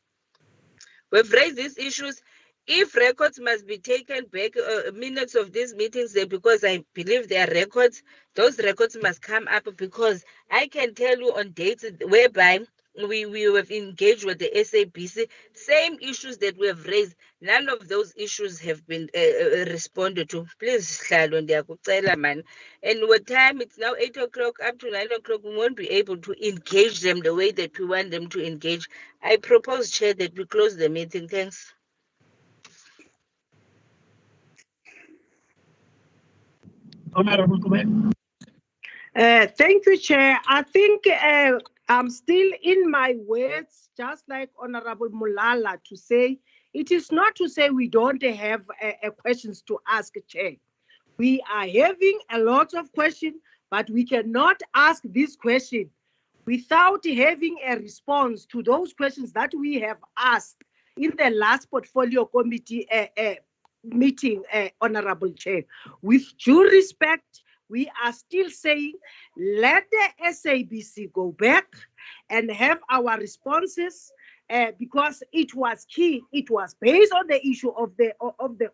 H: We've raised these issues. If records must be taken back, minutes of these meetings, because I believe they are records, those records must come up, because I can tell you on dates whereby we have engaged with the SABC, same issues that we have raised, none of those issues have been responded to. Please, man. And with time, it's now 8 o'clock, up to 9 o'clock, we won't be able to engage them the way that we want them to engage. I propose, Chair, that we close the meeting. Thanks.
A: Honorable Kume.
F: Thank you, Chair. I think I'm still in my words, just like Honorable Mulala, to say it is not to say we don't have questions to ask, Chair. We are having a lot of questions, but we cannot ask this question without having a response to those questions that we have asked in the last portfolio committee meeting, Honorable Chair. With due respect, we are still saying let the SABC go back and have our responses, because it was key. It was based on the issue of the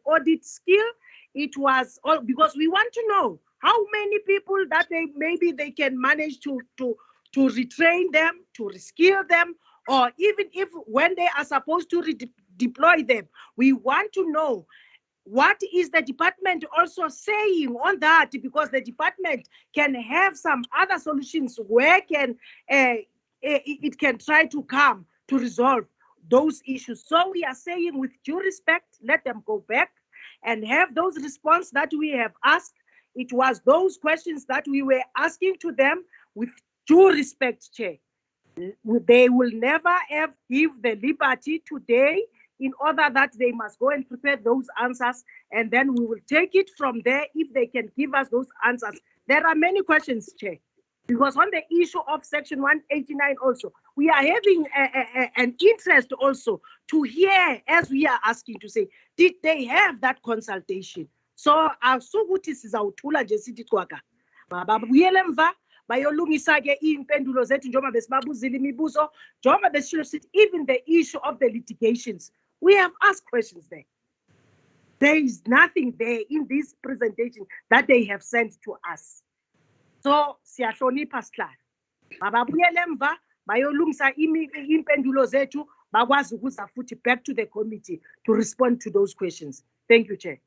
F: audit skill. It was all because we want to know how many people that maybe they can manage to retrain them, to reskill them, or even if when they are supposed to deploy them, we want to know what is the department also saying on that, because the department can have some other solutions where it can try to come to resolve those issues. So we are saying with due respect, let them go back and have those responses that we have asked. It was those questions that we were asking to them with due respect, Chair. They will never have give the liberty today in order that they must go and prepare those answers, and then we will take it from there if they can give us those answers. There are many questions, Chair, because on the issue of Section 189 also, we are having an interest also to hear, as we are asking to say, did they have that consultation? So, asukuthi sizawuthula nje sithi cwaka. Mababuyele emva bayolungisa ke impendulo zethu njengoba besibabuzile imibuzo, njengoba besishilo sithi even the issue of the litigations, we have asked questions there. There is nothing there in this presentation that they have sent to us. So, siyahlonipha sihlala. Mababuyele emva bayolungisa impendulo zethu bakwazi ukuza futhi back to the committee to respond to those questions. Thank you, Chair.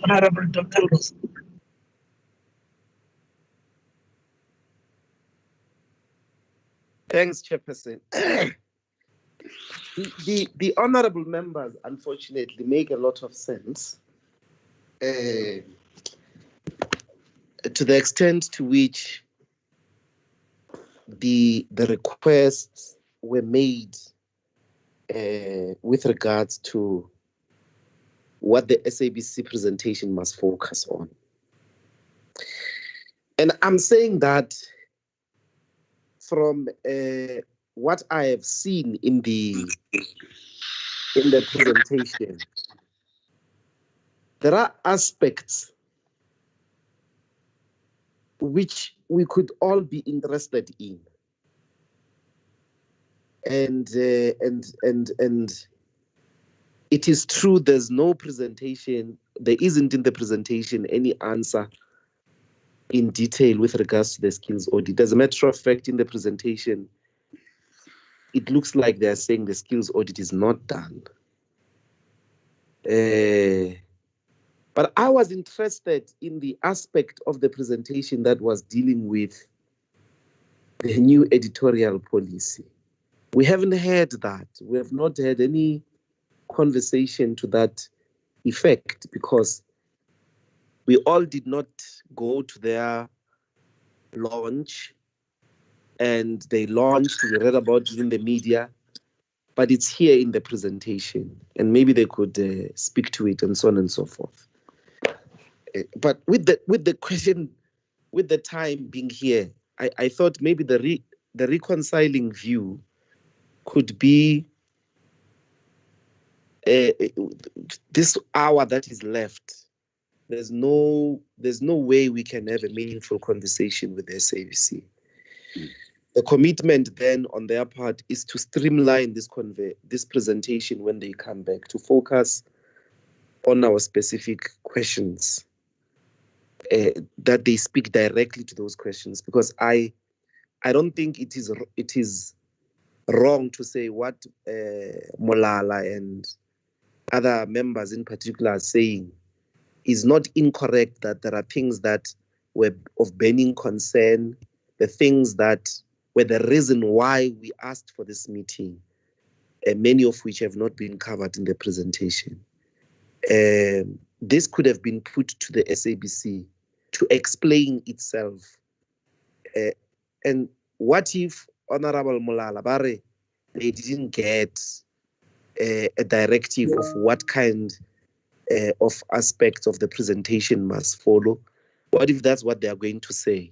A: Honorable Dr. Rose.
D: Thanks, Chairperson. The honorable members, unfortunately, make a lot of sense to the extent to which the requests were made with regards to what the SABC presentation must focus on. And I'm saying that from what I have seen in the presentation, there are aspects which we could all be interested in. and it is true there's no presentation, there isn't in the presentation any answer in detail with regards to the skills audit. As a matter of fact, in the presentation, it looks like they're saying the skills audit is not done. But I was interested in the aspect of the presentation that was dealing with the new editorial policy. We haven't heard that. We have not had any conversation to that effect because we all did not go to their launch, and they launched, we read about it in the media, but it's here in the presentation, and maybe they could speak to it and so on and so forth. But with the question, with the time being here, I thought maybe the reconciling view could be this hour that is left. There's no way we can have a meaningful conversation with the SABC. The commitment then on their part is to streamline this presentation when they come back, to focus on our specific questions, that they speak directly to those questions, because I don't think it is wrong to say what Molala and other members in particular are saying is not incorrect, that there are things that were of burning concern, the things that were the reason why we asked for this meeting, many of which have not been covered in the presentation. This could have been put to the SABC to explain itself. And what if Honorable Molala Bare, they didn't get a directive of what kind of aspects of the presentation must follow? What if that's what they are going to say?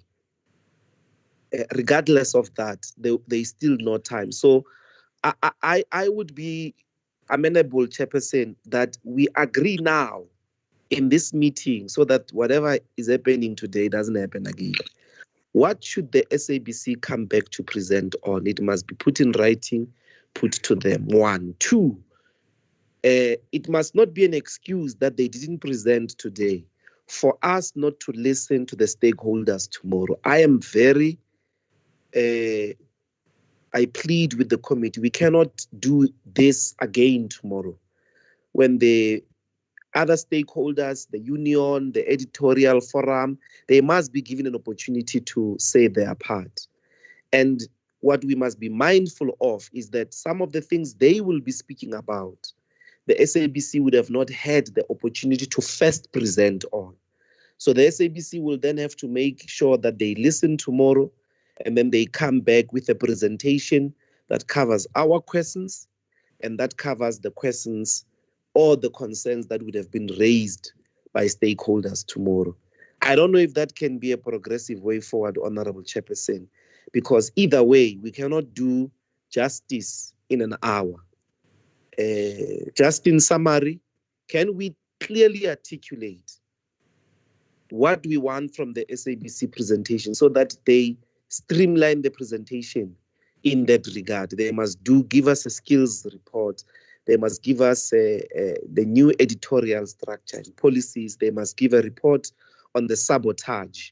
D: Regardless of that, there's still no time. So I would be amenable, Chairperson, that we agree now in this meeting so that whatever is happening today doesn't happen again. What should the SABC come back to present on? It must be put in writing, put to them. 1. 2, it must not be an excuse that they didn't present today for us not to listen to the stakeholders tomorrow. I am very, I plead with the committee, we cannot do this again tomorrow. When the other stakeholders, the union, the editorial forum, they must be given an opportunity to say their part. And what we must be mindful of is that some of the things they will be speaking about, the SABC would have not had the opportunity to first present on. So the SABC will then have to make sure that they listen tomorrow, and then they come back with a presentation that covers our questions and that covers the questions or the concerns that would have been raised by stakeholders tomorrow. I don't know if that can be a progressive way forward, Honorable Chairperson, because either way, we cannot do justice in an hour. Just in summary, can we clearly articulate what we want from the SABC presentation so that they streamline the presentation in that regard? They must give us a skills report. They must give us the new editorial structure and policies. They must give a report on the sabotage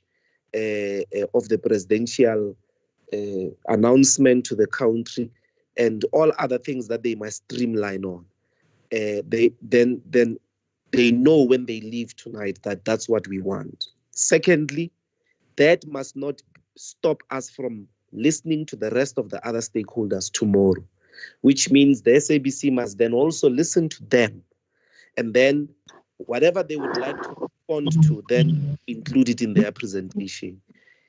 D: of the presidential announcement to the country and all other things that they must streamline on. Then they know when they leave tonight that that's what we want. Secondly, that must not stop us from listening to the rest of the other stakeholders tomorrow, which means the SABC must then also listen to them, and then whatever they would like to respond to, then include it in their presentation.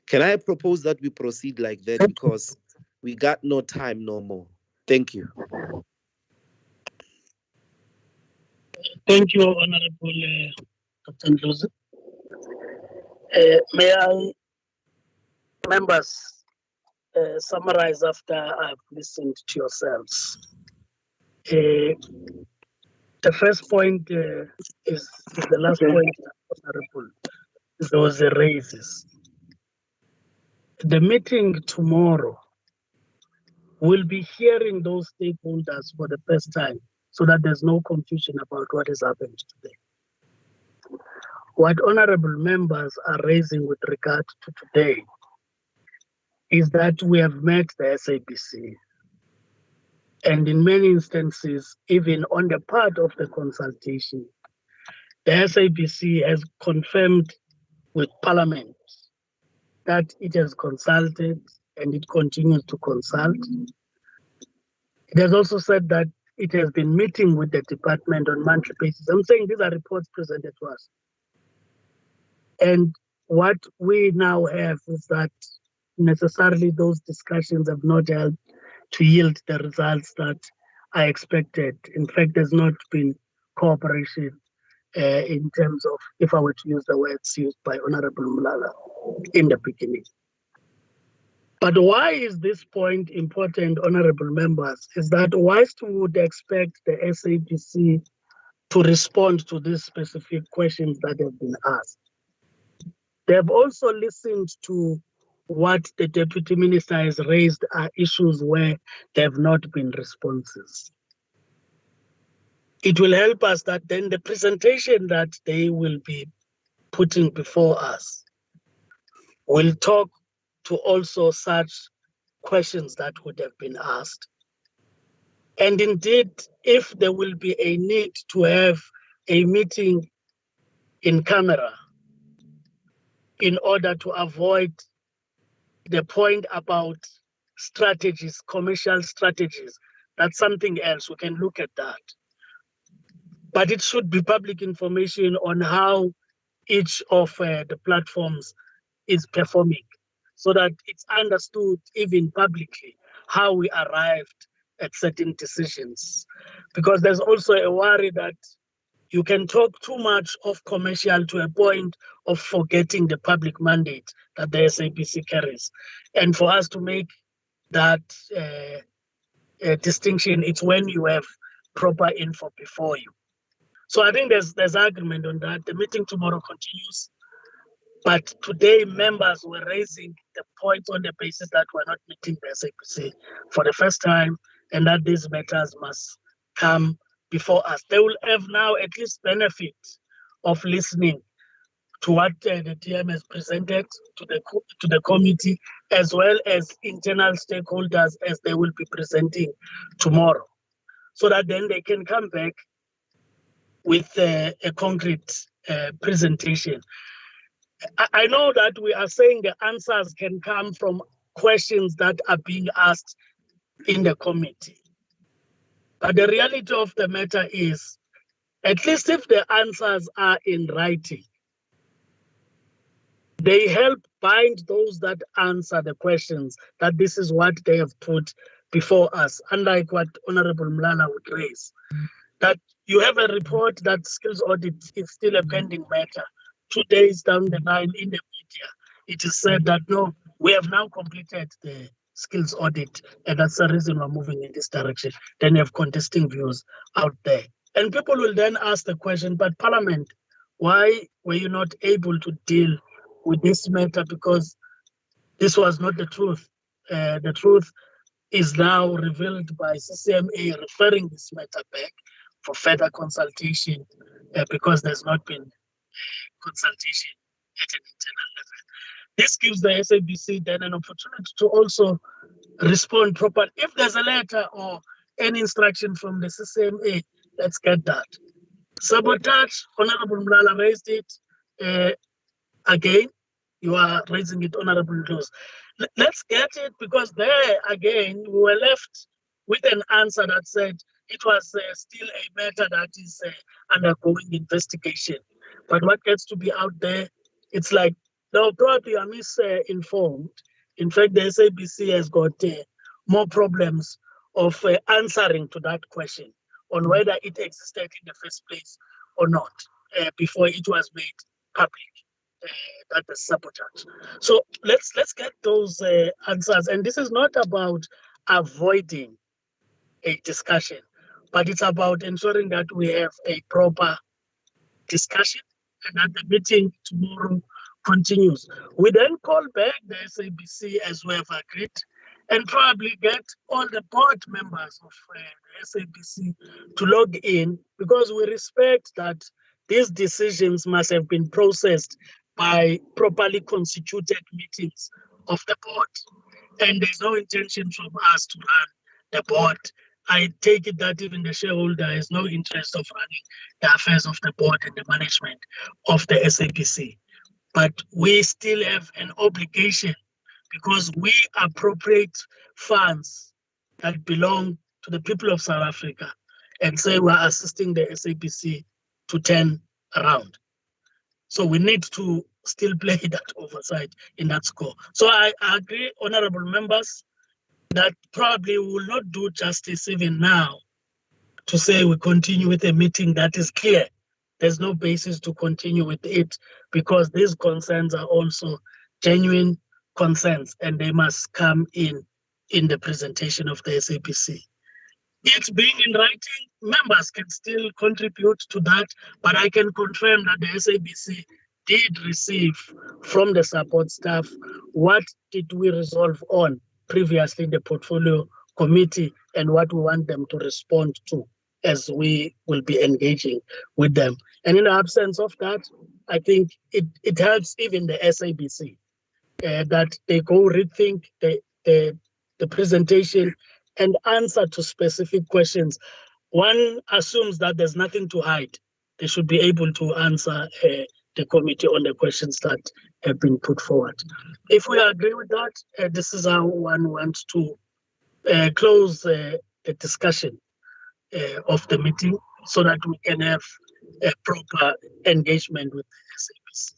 D: Can I propose that we proceed like that, because we got no time no more? Thank you.
A: Thank you, Honorable Captain Joseph. May I, members, summarize after I've listened to yourselves? The first point is the last point, Honorable, those raises. The meeting tomorrow will be hearing those stakeholders for the first time so that there's no confusion about what has happened today. What honorable members are raising with regard to today is that we have met the SABC. And in many instances, even on the part of the consultation, the SABC has confirmed with Parliament that it has consulted and it continues to consult. It has also said that it has been meeting with the department on monthly basis. I'm saying these are reports presented to us. And what we now have is that necessarily those discussions have not helped to yield the results that I expected. In fact, there's not been cooperation in terms of, if I were to use the words used by Honorable Mlala in the beginning. But why is this point important, honorable members, is that whilst we would expect the SABC to respond to these specific questions that have been asked, they have also listened to what the Deputy Minister has raised are issues where there have not been responses. It will help us that then the presentation that they will be putting before us will talk to also such questions that would have been asked. And indeed, if there will be a need to have a meeting in camera in order to avoid the point about strategies, commercial strategies, that's something else. We can look at that. But it should be public information on how each of the platforms is performing, so that it's understood even publicly how we arrived at certain decisions. Because there's also a worry that you can talk too much of commercial to a point of forgetting the public mandate that the SABC carries. And for us to make that distinction, it's when you have proper info before you. So I think there's agreement on that. The meeting tomorrow continues. But today, members were raising the points on the basis that we're not meeting the SABC for the first time, and that these matters must come before us. They will have now at least benefit of listening to what the TM has presented to the committee, as well as internal stakeholders as they will be presenting tomorrow, so that then they can come back with a concrete presentation. I know that we are saying the answers can come from questions that are being asked in the committee. But the reality of the matter is, at least if the answers are in writing, they help bind those that answer the questions, that this is what they have put before us, unlike what Honorable Mlala would raise. That you have a report that skills audit is still a pending matter. 2 days down the line in the media, it is said that no, we have now completed the skills audit, and that's the reason we're moving in this direction. Then you have contesting views out there. And people will then ask the question, but Parliament, why were you not able to deal with this matter? Because this was not the truth. The truth is now revealed by CCMA referring this matter back for further consultation because there's not been consultation at an internal level. This gives the SABC then an opportunity to also respond properly. If there's a letter or any instruction from the CCMA, let's get that. Sabotage, Honorable Mlala raised it. Again, you are raising it, Honorable Jones. Let's get it, because there, again, we were left with an answer that said it was still a matter that is undergoing investigation. But what gets to be out there, it's like, no, probably I'm misinformed. In fact, the SABC has got more problems of answering to that question on whether it existed in the first place or not before it was made public. That is sabotage. So let's get those answers. And this is not about avoiding a discussion, but it's about ensuring that we have a proper discussion and that the meeting tomorrow continues. We then call back the SABC as we have agreed, and probably get all the board members of the SABC to log in, because we respect that these decisions must have been processed by properly constituted meetings of the board. And there's no intention from us to run the board. I take it that even the shareholder has no interest of running the affairs of the board and the management of the SABC. But we still have an obligation, because we appropriate funds that belong to the people of South Africa and say we're assisting the SABC to turn around. So we need to still play that oversight in that score. So I agree, honorable members, that probably we will not do justice even now to say we continue with a meeting that is clear. There's no basis to continue with it, because these concerns are also genuine concerns, and they must come in the presentation of the SABC. It's being in writing, members can still contribute to that, but I can confirm that the SABC did receive from the support staff what did we resolve on previously in the portfolio committee and what we want them to respond to as we will be engaging with them. And in the absence of that, I think it helps even the SABC that they go rethink the presentation and answer to specific questions. One assumes that there's nothing to hide. They should be able to answer the committee on the questions that have been put forward. If we agree with that, this is how one wants to close the discussion of the meeting, so that we can have a proper engagement with the SABC.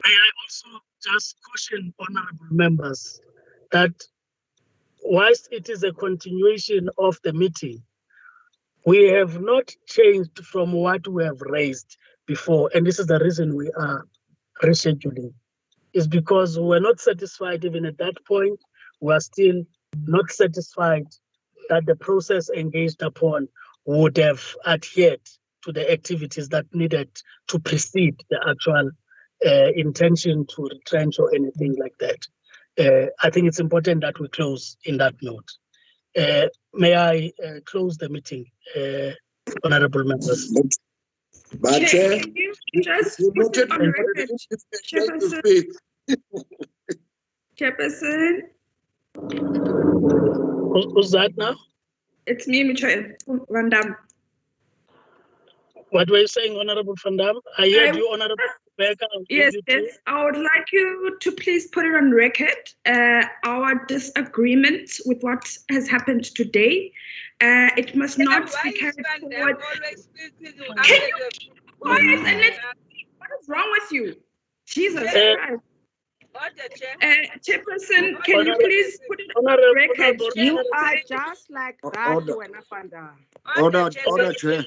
A: May I also just caution honorable members that whilst it is a continuation of the meeting, we have not changed from what we have raised before, and this is the reason we are rescheduling, is because we're not satisfied even at that point. We are still not satisfied that the process engaged upon would have adhered to the activities that needed to precede the actual intention to retrench or anything like that. I think it's important that we close in that note. May I close the meeting, honorable members?
J: But Chair,
E: Can you just
J: you
E: put it
J: noted
E: on record, Chairperson? Chairperson,
A: Who's that now?
E: it's me, Michael Van Dam.
A: What were you saying, Honorable Van Dam? I heard you, Honorable Becker.
E: Yes, yes. I would like you to please put it on record, our disagreement with what has happened today. It must not be carried forward. Can you quiet and let's see what is wrong with you? Jesus Christ. Chairperson, can you please put it on record?
F: You are just like that,
J: Order, Chair.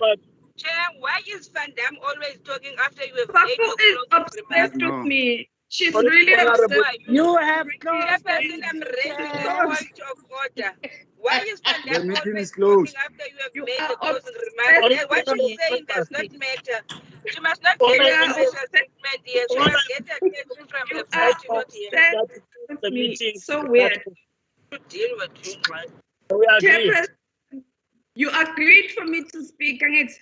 H: Chair, why is Van Dam always talking after you have
E: Papu
H: made your
E: is
H: closing
E: obsessed
H: remarks?
E: with me. She's really upset.
F: You have
H: Chairperson, I'm raising the point of order. Why is Van
J: The
H: Dam
J: meeting
H: always
J: is closed.
H: talking after you have
E: You
H: made
E: are
H: the closing
E: obsessed
H: remarks? What
E: with
H: she's saying does
E: me.
H: not matter. She must not get a special treatment here. She must get attention from the floor. She not here.
E: Obsessed with me. So weird.
H: To deal with you, right?
A: We agree.
E: Chairperson, you agreed for me to speak, Kangit.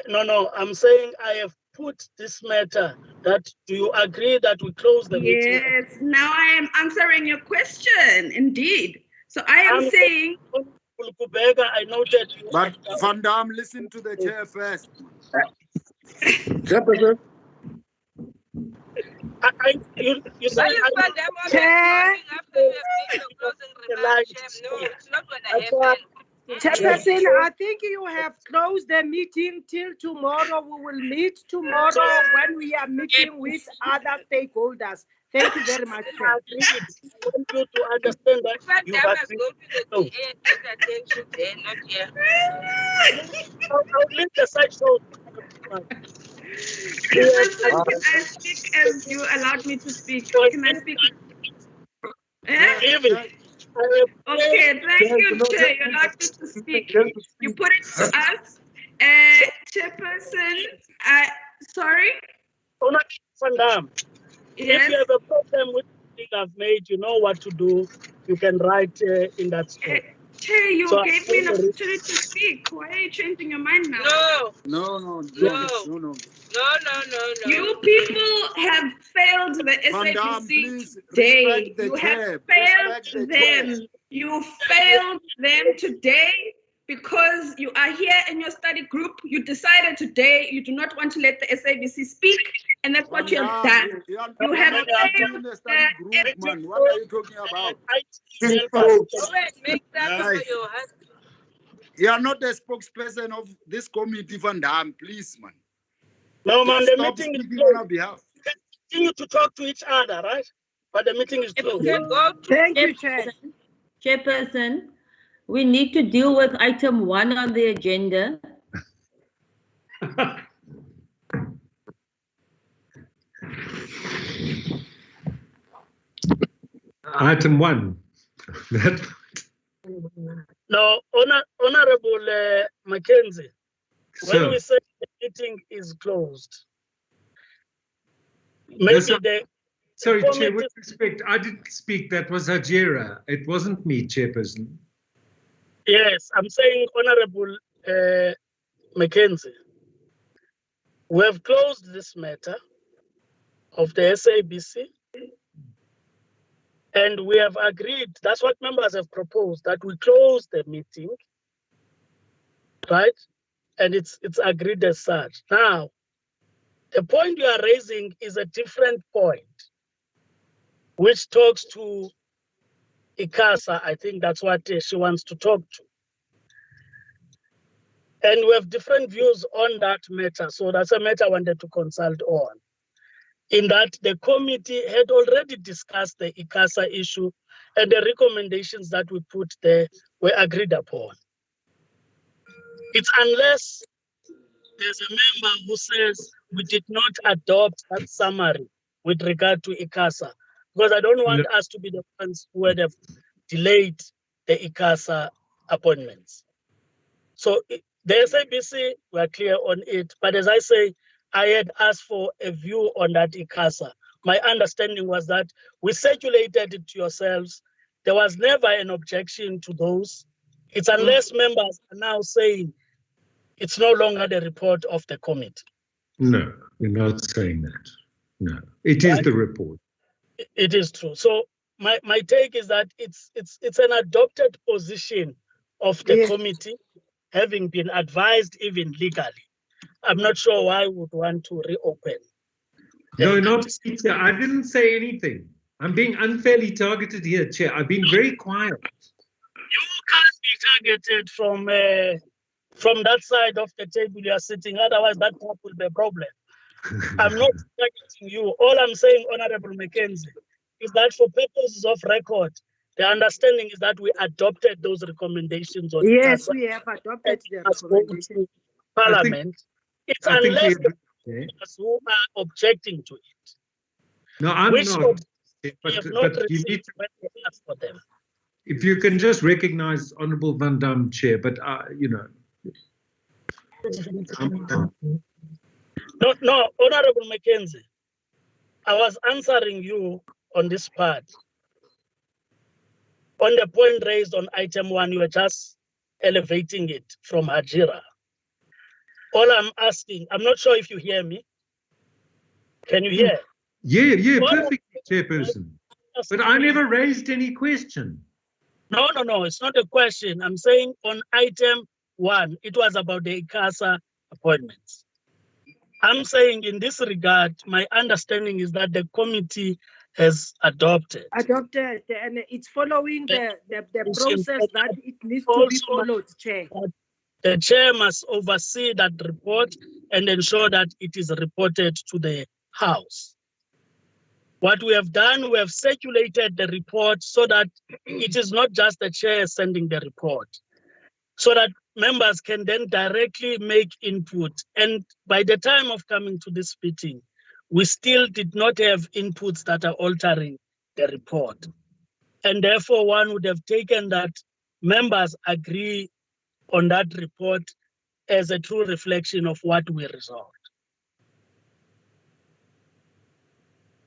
A: No, I'm saying I have put this matter that, do you agree that we close the meeting?
E: Yes, now I am answering your question, indeed. So I am saying...
A: I noted you.
J: But Van Dam, listen to the chair first. Chairperson.
A: You say,
H: Why is Van Dam always talking after you have made the closing remarks? No, it's not going to happen.
F: Chairperson, I think you have closed the meeting till tomorrow. We will meet tomorrow when we are meeting with other stakeholders. Thank you very much, Chair.
A: I want you to understand that
H: Van
A: you
H: Dam
A: have
H: must go to the DA and get attention there, not here.
A: I'll leave the side so.
E: Chairperson, can I speak as you allowed me to speak? Can I speak? Okay, thank you, Chair. You allowed me to speak. You put it to us. Chairperson, sorry?
A: Van Dam,
E: Yes.
A: if you have a problem with the thing I've made, you know what to do. you can write in that spot.
E: Chair, you
A: So
E: gave me an opportunity to speak. Why are you changing your mind now?
H: No.
E: You people have failed the
J: Van Dam,
E: SABC
J: please
E: today.
J: respect the
E: You
J: chair.
E: have failed
J: Respect the
E: them.
J: chair.
E: You failed them today because you are here in your study group. You decided today you do not want to let the SABC speak, and that's what you have done. You have
J: not
E: failed
J: in the study group, man. What are you talking about?
H: Make that for
J: Guys,
H: your husband.
J: you are not the spokesperson of this committee, Van Dam. Please, man.
A: No, man, the
J: Stop
A: meeting is
J: speaking on
A: closed.
J: our behalf.
A: Continue to talk to each other, right? But the meeting is closed.
H: You can go to
F: Thank you, Chair.
K: Chairperson, we need to deal with item 1 on the agenda.
I: Item 1.
A: Now, Honorable Mackenzie, when we
I: So,
A: say the meeting is closed,
I: no,
A: maybe
I: sir.
A: the
I: Sorry, Chair,
A: committee-
I: with respect, I didn't speak. That was Ajira. It wasn't me, Chairperson.
A: Yes, I'm saying Honorable Mackenzie, we have closed this matter of the SABC, and we have agreed, that's what members have proposed, that we close the meeting, right? And it's agreed as such. Now, the point you are raising is a different point, which talks to ICASA. I think that's what she wants to talk to. And we have different views on that matter. So that's a matter I wanted to consult on. In that the committee had already discussed the ICASA issue, and the recommendations that we put there were agreed upon. It's unless there's a member who says we did not adopt that summary with regard to ICASA, because I don't want us to be the ones who would have delayed the ICASA appointments. So the SABC were clear on it, but as I say, I had asked for a view on that ICASA. My understanding was that we circulated it to yourselves. There was never an objection to those. It's unless members are now saying it's no longer the report of the committee.
I: No, we're not saying that. No, it is the report.
A: It is true. So my take is that it's an adopted position of the committee, having been advised even legally. I'm not sure why we would want to reopen.
I: No, not Chair. I didn't say anything. I'm being unfairly targeted here, Chair. I've been very quiet.
A: You can't be targeted from that side of the table you are sitting. Otherwise, that will be a problem. I'm not targeting you. All I'm saying, Honorable Mackenzie, is that for purposes of record, the understanding is that we adopted those recommendations on
F: Yes,
A: ICASA
F: we have adopted the
A: as going
F: recommendation.
A: to Parliament. It's unless the members who are objecting to it.
I: No, I'm
A: which
I: not.
A: we have not
I: But you
A: received
I: need,
A: when we asked for them.
I: if you can just recognize Honorable Van Dam, Chair, but you know.
A: No, Honorable Mackenzie, I was answering you on this part. On the point raised on item 1, you were just elevating it from Hajira. All I'm asking, I'm not sure if you hear me. Can you hear?
I: Yeah, perfectly, Chairperson. But I never raised any question.
A: No, it's not a question. I'm saying on item 1, it was about the ICASA appointments. I'm saying in this regard, my understanding is that the committee has adopted,
F: and it's following the process that it needs to be followed, Chair.
A: The chair must oversee that report and ensure that it is reported to the House. What we have done, we have circulated the report so that it is not just the chair sending the report, so that members can then directly make input. And by the time of coming to this meeting, we still did not have inputs that are altering the report. And therefore, one would have taken that members agree on that report as a true reflection of what we resolved.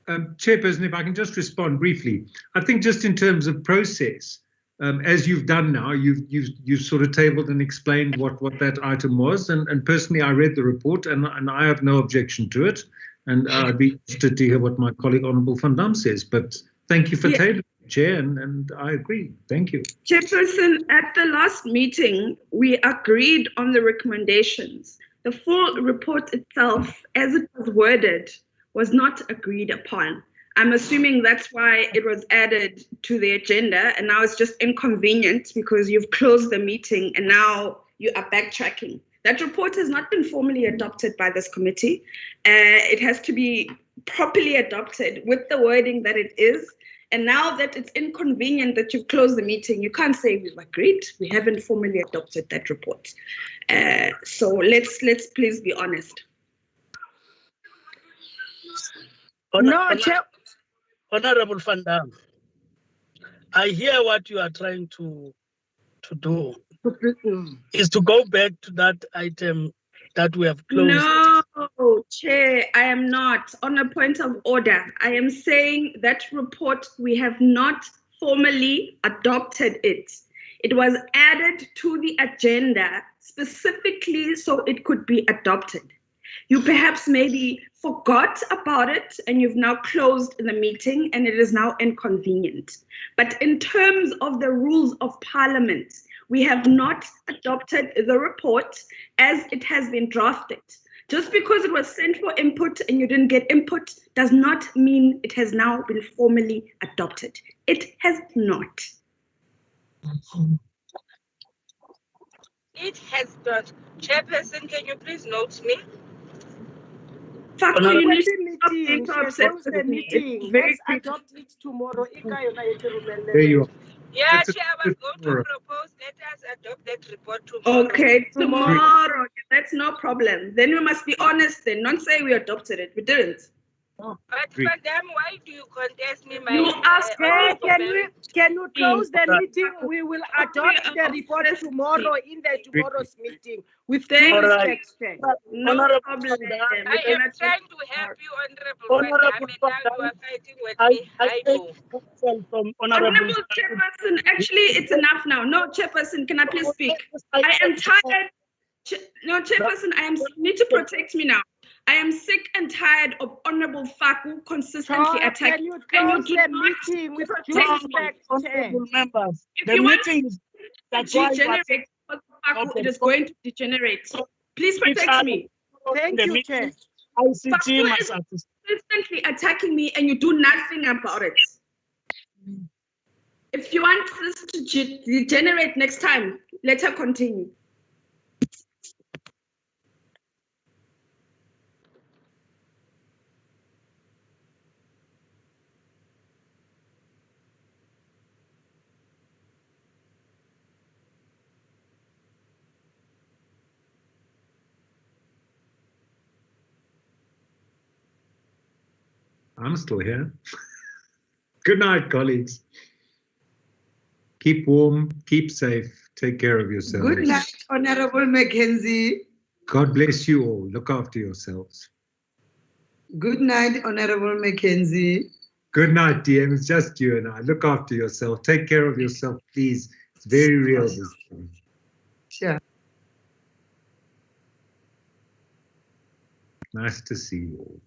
I: Chairperson, if I can just respond briefly. I think just in terms of process, as you've done now, you've sort of tabled and explained what that item was, and personally I read the report and I have no objection to it, and I'd be interested to hear what my colleague Honourable Van Dam says. But thank you for tabling, Chair, and I agree. Thank you.
E: Chairperson, at the last meeting, we agreed on the recommendations. The full report itself, as it was worded, was not agreed upon. I'm assuming that's why it was added to the agenda, and now it's just inconvenient because you've closed the meeting and now you are backtracking. That report has not been formally adopted by this committee. It has to be properly adopted with the wording that it is. And now that it's inconvenient that you've closed the meeting, you can't say we've agreed. We haven't formally adopted that report. So let's please be honest.
A: Honorable Van Dam, I hear what you are trying to do is to go back to that item that we have closed.
E: No, Chair, I am not. On a point of order, I am saying that report, we have not formally adopted it. It was added to the agenda specifically so it could be adopted. You perhaps maybe forgot about it and you've now closed the meeting and it is now inconvenient. But in terms of the rules of Parliament, we have not adopted the report as it has been drafted. Just because it was sent for input and you didn't get input does not mean it has now been formally adopted. It has not.
H: It has not. Chairperson, can you please note me?
F: Let's adopt it tomorrow.
I: There you are.
H: Yeah, Chair, I was going to propose let us adopt that report tomorrow.
E: Okay, tomorrow. That's no problem. Then we must be honest then, not say we adopted it. We didn't.
H: But Madam, why do you contest me?
E: You asked
F: can you close the meeting? We will adopt the report tomorrow in tomorrow's meeting with due respect.
E: No problem.
H: I am trying to help you, Honourable Van Dam, and now you are fighting with me.
E: Honourable Chairperson, actually it's enough now. No, Chairperson, can I please speak? I am tired. No, Chairperson, need to protect me now. I am sick and tired of Honourable Faku consistently attacking.
F: Can you do the meeting with due respect,
A: Honourable members?
E: If you want to degenerate, Faku, it is going to degenerate. So please protect me.
F: Thank you, Chair.
A: ICT must assist.
E: Consistently attacking me and you do nothing about it. If you want this to degenerate next time, let her continue.
I: I'm still here. Good night, colleagues. Keep warm, keep safe, take care of yourselves.
C: Good night, Honourable Mackenzie.
I: God bless you all. Look after yourselves.
C: Good night, Honourable Mackenzie.
I: Good night, DM. It's just you and I. Look after yourself. Take care of yourself, please. It's very real this time.
C: Sure.
I: Nice to see you all.